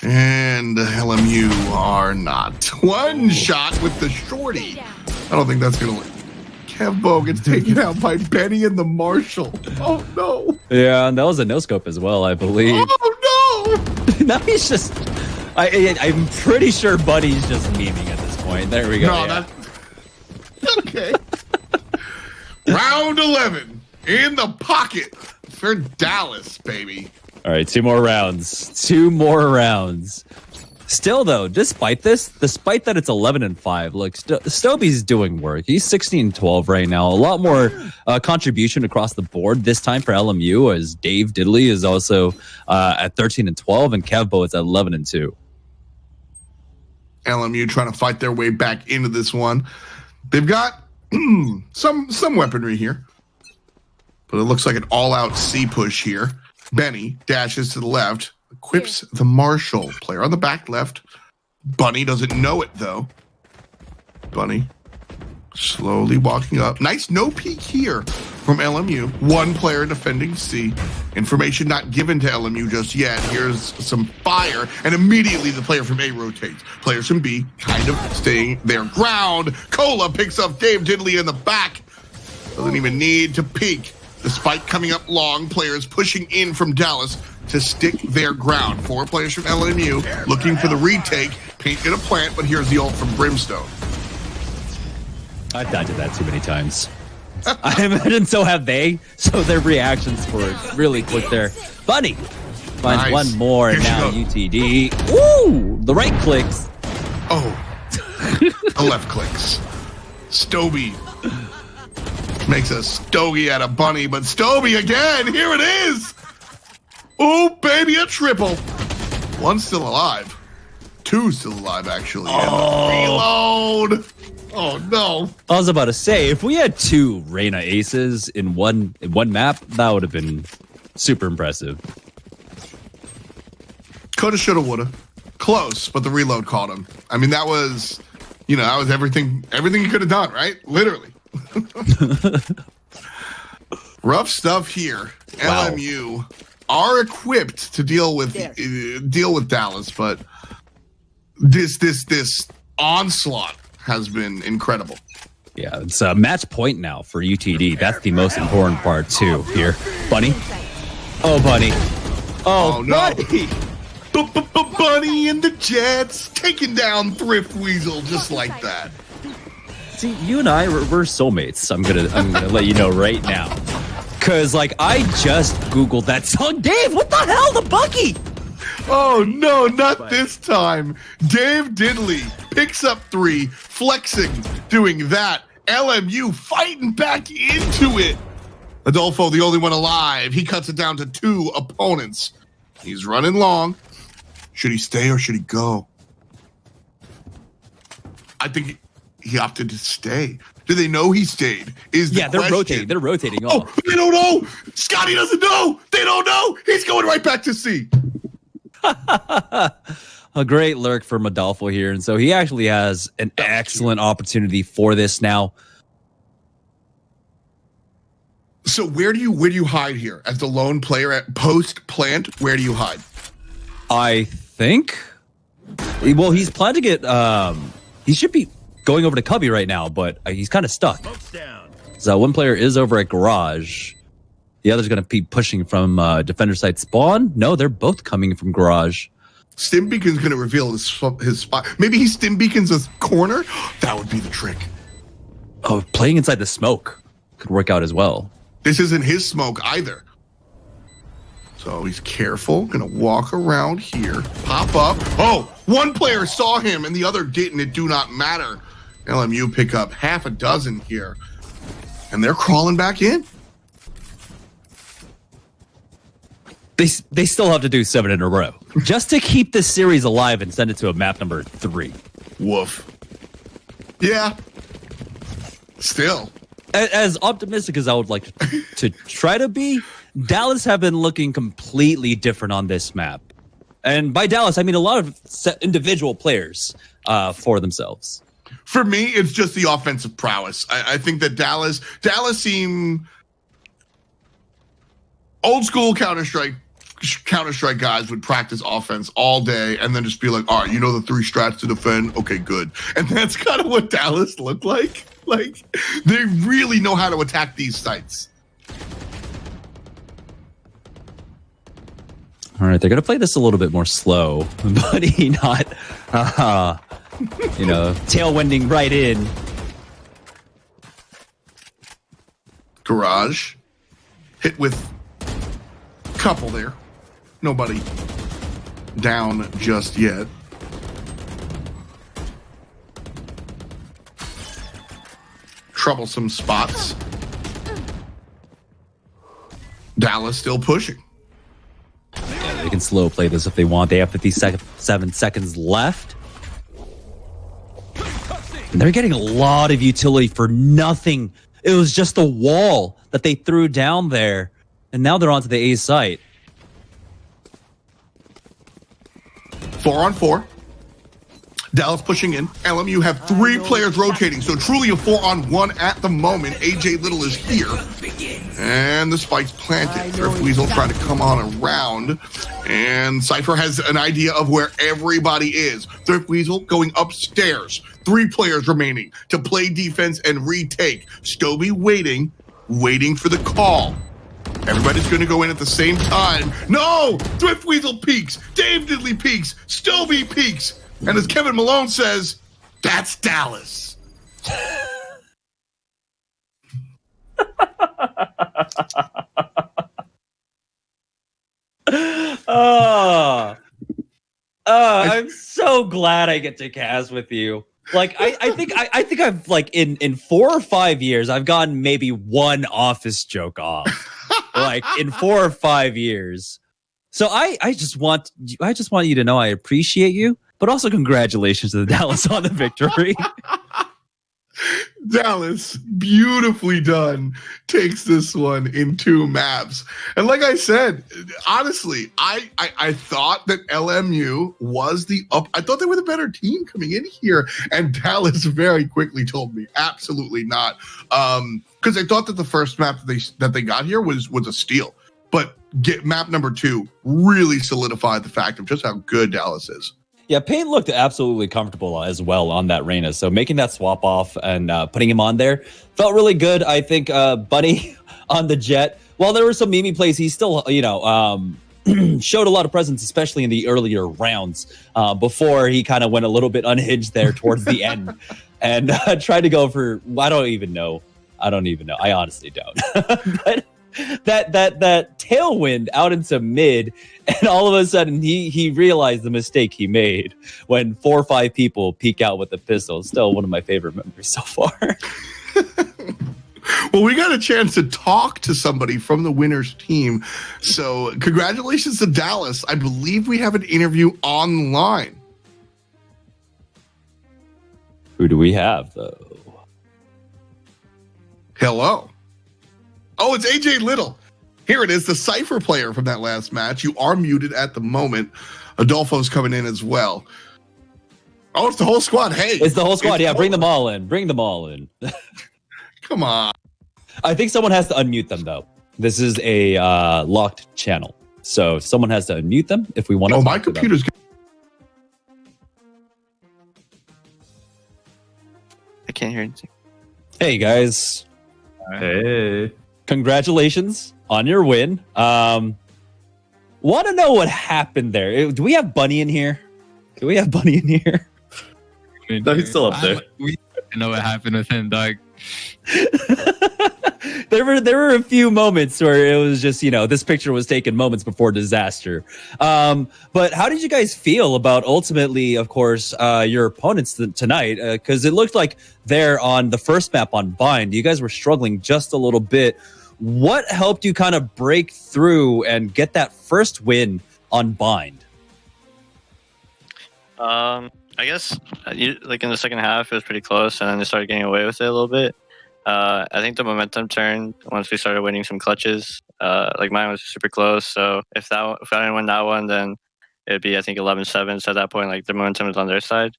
and LMU are not. 1 shot with the shorty. I don't think that's going to work. Kembo gets taken out by Benny and the Marshall. Oh, no. Yeah, and that was a no-scope as well, I believe. Oh, no. Now he's just... I'm pretty sure Buddy's just memeing at this point. There we go. No, that's... Okay. Round 11 in the pocket for Dallas, baby. All right, 2 more rounds. 2 more rounds. Still, though, despite that it's 11-5, look, Stobie's doing work. He's 16-12 right now. A lot more contribution across the board this time for LMU, as Dave Diddley is also at 13-12, and Kevbo is at 11-2. LMU trying to fight their way back into this one. They've got some weaponry here. But it looks like an all-out C push here. Benny dashes to the left, equips the Marshall. Player on the back left. Bunny doesn't know it, though. Bunny slowly walking up. Nice no peek here from LMU. One player defending C. Information not given to LMU just yet. Here's some fire, and immediately the player from A rotates. Players from B kind of staying their ground. Cola picks up Dave Diddley in the back. Doesn't even need to peek. The spike coming up long. Players pushing in from Dallas to stick their ground. 4 players from LMU looking for the retake. Paint gonna plant, but here's the ult from Brimstone. I've dodged that too many times. I imagine so have they. So their reactions were really quick there. Bunny finds Nice. one more, and Here she now goes. UTD. Woo! The right clicks. Oh, the left clicks. Stoby makes a stogie out of Bunny, but Stoby again. Here it is. Oh, baby, a triple. One's still alive. 2 still alive, actually. Oh. And the reload. Oh no! I was about to say, if we had 2 Reyna aces in one map, that would have been super impressive. Coulda, shoulda, woulda. Close, but the reload caught him. I mean, that was, that was everything he could have done, right? Literally. Rough stuff here. Wow. LMU are equipped to deal with Dallas, but this onslaught has been incredible. Yeah, it's a match point now for UTD. That's the most important part too. Here, Bunny. Oh, Bunny. Oh no! Bunny. Bunny and the Jets taking down Thrift Weasel just like that. See, you and I, we're soulmates. I'm gonna let you know right now. Cause I just Googled that song. Dave, what the hell? The Bucky. Oh no, not this time. Dave Diddley picks up 3, flexing, doing that. LMU fighting back into it. Adolfo, the only one alive. He cuts it down to 2 opponents. He's running long. Should he stay or should he go? I think he opted to stay. Do they know he stayed? Is the they're question. rotating. They're rotating Oh, off. they don't know. Scotty doesn't know. They don't know. He's going right back to C. A great lurk from Adolfo here, and so he actually has an excellent opportunity for this now. So where do you hide here as the lone player at post plant? Where do you hide? I think. Well, he's planning it. He should be going over to Cubby right now, but he's kind of stuck. So one player is over at Garage. The other's going to be pushing from defender side spawn. No, they're both coming from Garage. Stim Beacon's going to reveal his spot. Maybe he's Stim Beacon's a corner. That would be the trick. Oh, playing inside the smoke could work out as well. This isn't his smoke either. So he's careful. Going to walk around here. Pop up. Oh, one player saw him and the other didn't. It do not matter. LMU pick up half a dozen here. And they're crawling back in. They still have to do 7 in a row just to keep this series alive and send it to a map number 3. Woof. Yeah. Still. As optimistic as I would like to try to be, Dallas have been looking completely different on this map. And by Dallas, I mean a lot of individual players for themselves. For me, it's just the offensive prowess. I think that Dallas seem old school Counter-Strike guys would practice offense all day and then just be like, all right, the 3 strats to defend. Okay, good. And that's kind of what Dallas looked like. Like, they really know how to attack these sites. All right, they're going to play this a little bit more slow, but not, tailwinding right in. Garage. Hit with couple there. Nobody down just yet. Troublesome spots. Dallas still pushing. Yeah, they can slow play this if they want. They have 57 seconds left. And they're getting a lot of utility for nothing. It was just a wall that they threw down there, and now they're onto the A site. 4-on-4. Dallas pushing in. LMU have 3 players rotating, so truly a 4-on-1 at the moment. AJ Little is here. And the spike's planted. Thrift Weasel trying to come on around. And Cypher has an idea of where everybody is. Thrift Weasel going upstairs. 3 players remaining to play defense and retake. Stoby waiting for the call. Everybody's going to go in at the same time. No! Thrift Weasel peeks. Dave Diddley peeks. Stoby peeks. And as Kevin Malone says, that's Dallas. I'm so glad I get to cast with you. Like I think I've like in 4 or 5 years I've gotten maybe one office joke off. Like in 4 or 5 years. So I just want you to know I appreciate you, but also congratulations to the Dallas on the victory. Dallas, beautifully done, takes this one in 2 maps. And like I said, honestly, I thought that LMU was I thought they were the better team coming in here. And Dallas very quickly told me, absolutely not. Because I thought that the first map that they got here was a steal. But map number 2 really solidified the fact of just how good Dallas is. Yeah, Payne looked absolutely comfortable as well on that Reyna. So making that swap off and putting him on there felt really good. I think Bunny on the Jet, while there were some meme plays, he still, showed a lot of presence, especially in the earlier rounds before he kind of went a little bit unhinged there towards the end and tried to go for, I don't even know. I honestly don't. But that tailwind out into mid, and all of a sudden he realized the mistake he made when 4 or 5 people peek out with the pistol. Still one of my favorite memories so far. Well, we got a chance to talk to somebody from the winners team. So congratulations to Dallas. I believe we have an interview online. Who do we have, though? Hello. Oh, it's AJ Little. Here it is, the Cypher player from that last match. You are muted at the moment. Adolfo's coming in as well. Oh, it's the whole squad. Hey. It's the whole squad. Yeah, bring them all in. Bring them all in. Come on. I think someone has to unmute them, though. This is a locked channel. So someone has to unmute them if we want to. Oh, my computer's... I can't hear anything. Hey, guys. Hey. Congratulations on your win. Want to know what happened there? Do we have Bunny in here? Do we have Bunny in here? No, he's still up there. We don't know what happened with him, dog. There were a few moments where it was just, this picture was taken moments before disaster. But how did you guys feel about ultimately, of course, your opponents tonight? Because it looked like there on the first map on Bind, you guys were struggling just a little bit. What helped you kind of break through and get that first win on Bind? I guess like in the second half, it was pretty close, and then they started getting away with it a little bit. I think the momentum turned once we started winning some clutches. Like mine was super close, so if I didn't win that one, then it'd be I think 11-7. So at that point, like the momentum was on their side.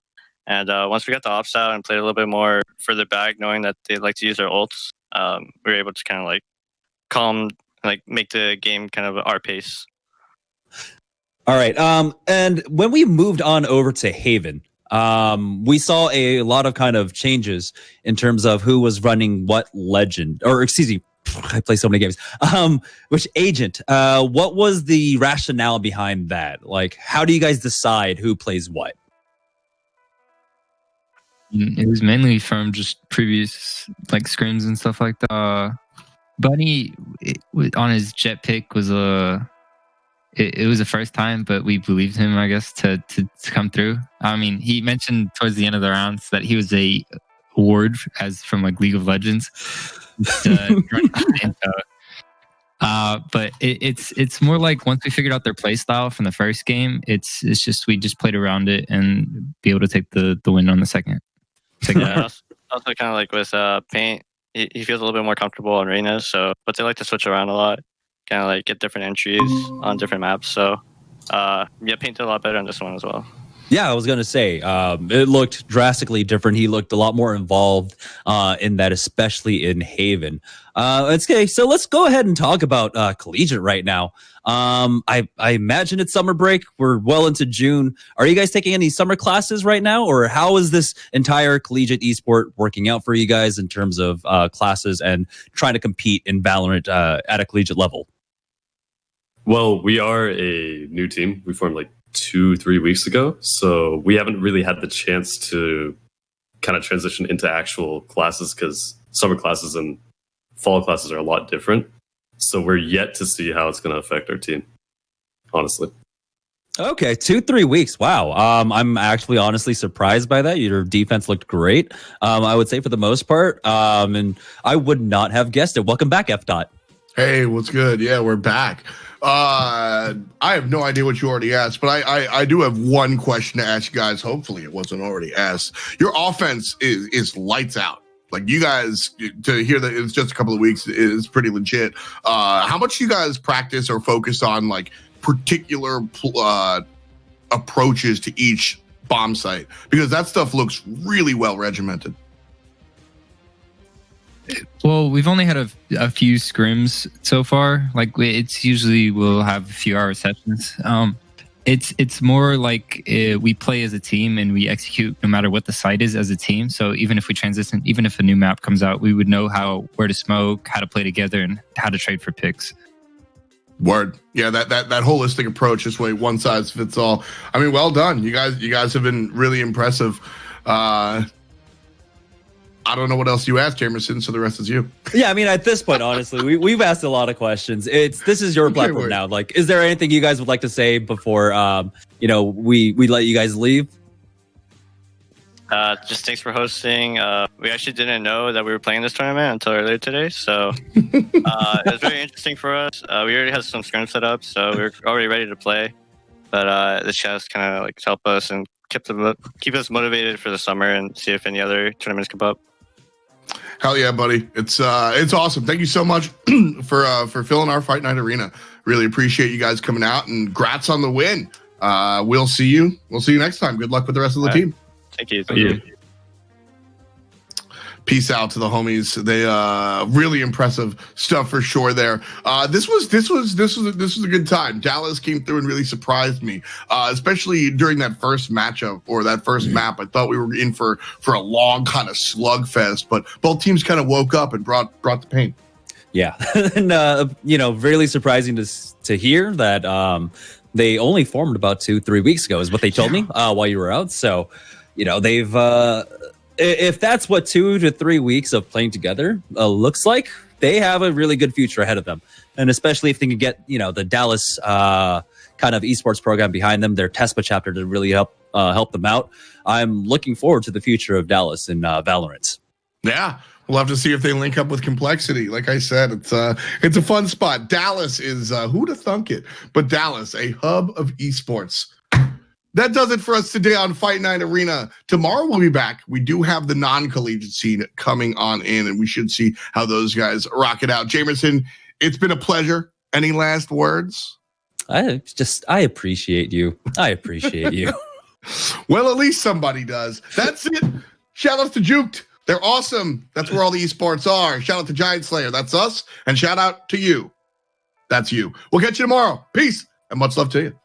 And once we got the ops out and played a little bit more further back, knowing that they like to use their ults, we were able to kind of like make the game kind of our pace. All right. And when we moved on over to Haven, we saw a lot of kind of changes in terms of who was running what legend, or excuse me, I play so many games. Which agent? What was the rationale behind that? Like, how do you guys decide who plays what? It was mainly from just previous like scrims and stuff like that. Bunny on his jet pick was it was the first time, but we believed him, I guess, to come through. I mean, he mentioned towards the end of the rounds that he was a ward as from like League of Legends. But it's more like once we figured out their play style from the first game, it's just we just played around it and be able to take the win on the second. Yeah, also kind of like with Paint, he feels a little bit more comfortable on arenas. So, but they like to switch around a lot, kind of like get different entries on different maps. So, yeah, painted a lot better on this one as well. Yeah, I was going to say, it looked drastically different. He looked a lot more involved in that, especially in Haven. Okay, so let's go ahead and talk about Collegiate right now. I imagine it's summer break. We're well into June. Are you guys taking any summer classes right now? Or how is this entire Collegiate esport working out for you guys in terms of classes and trying to compete in Valorant at a collegiate level? Well, we are a new team. We formed like 2-3 weeks ago, so we haven't really had the chance to kind of transition into actual classes because summer classes and fall classes are a lot different. So we're yet to see how it's going to affect our team, honestly. Okay, 2-3 weeks. Wow. I'm actually honestly surprised by that. Your defense looked great, I would say, for the most part. And I would not have guessed it. Welcome back, F-Dot. Hey, what's good? Yeah, we're back. I have no idea what you already asked, but I do have one question to ask you guys. Hopefully it wasn't already asked. Your offense is lights out. Like, you guys, to hear that it's just a couple of weeks is pretty legit. How much you guys practice or focus on like particular approaches to each bomb site? Because that stuff looks really well regimented. Well, we've only had a few scrims so far. Like, it's usually we'll have a few hour sessions. It's more like we play as a team and we execute no matter what the site is as a team. So even if we transition, even if a new map comes out, we would know where to smoke, how to play together, and how to trade for picks. Word. Yeah, that holistic approach, this way one size fits all. I mean, well done. You guys have been really impressive. I don't know what else you asked, Jamerson, so the rest is you. Yeah, I mean, at this point, honestly, we've asked a lot of questions. This is your platform now. Like, is there anything you guys would like to say before we let you guys leave? Just thanks for hosting. We actually didn't know that we were playing this tournament until earlier today, so it was very interesting for us. We already had some scrim set up, so we were already ready to play. But the chess kind of like helped us and keep us motivated for the summer and see if any other tournaments come up. Hell yeah, buddy. It's awesome. Thank you so much for filling our Fight Night Arena. Really appreciate you guys coming out, and grats on the win. We'll see you next time. Good luck with the rest of the team. Thank you. Thank you. Peace out to the homies. They really impressive stuff for sure there. This was a good time. Dallas came through and really surprised me, especially during that first matchup or that first map. I thought we were in for a long kind of slugfest, but both teams kind of woke up and brought the pain. Yeah, and really surprising to hear that they only formed about 2-3 weeks ago is what they told me while you were out. So, they've. If that's what 2 to 3 weeks of playing together looks like, they have a really good future ahead of them. And especially if they can get, the Dallas kind of esports program behind them, their TESPA chapter to really help them out. I'm looking forward to the future of Dallas in Valorant. Yeah, we'll have to see if they link up with Complexity. Like I said, it's a fun spot. Dallas is, who'd have thunk it? But Dallas, a hub of esports. That does it for us today on Fight Night Arena. Tomorrow we'll be back. We do have the non-collegiate scene coming on in, and we should see how those guys rock it out. Jamerson, it's been a pleasure. Any last words? I appreciate you. I appreciate you. Well, at least somebody does. That's it. Shout out to Juked. They're awesome. That's where all the esports are. Shout out to GiantSlayer. That's us. And shout out to you. That's you. We'll catch you tomorrow. Peace and much love to you.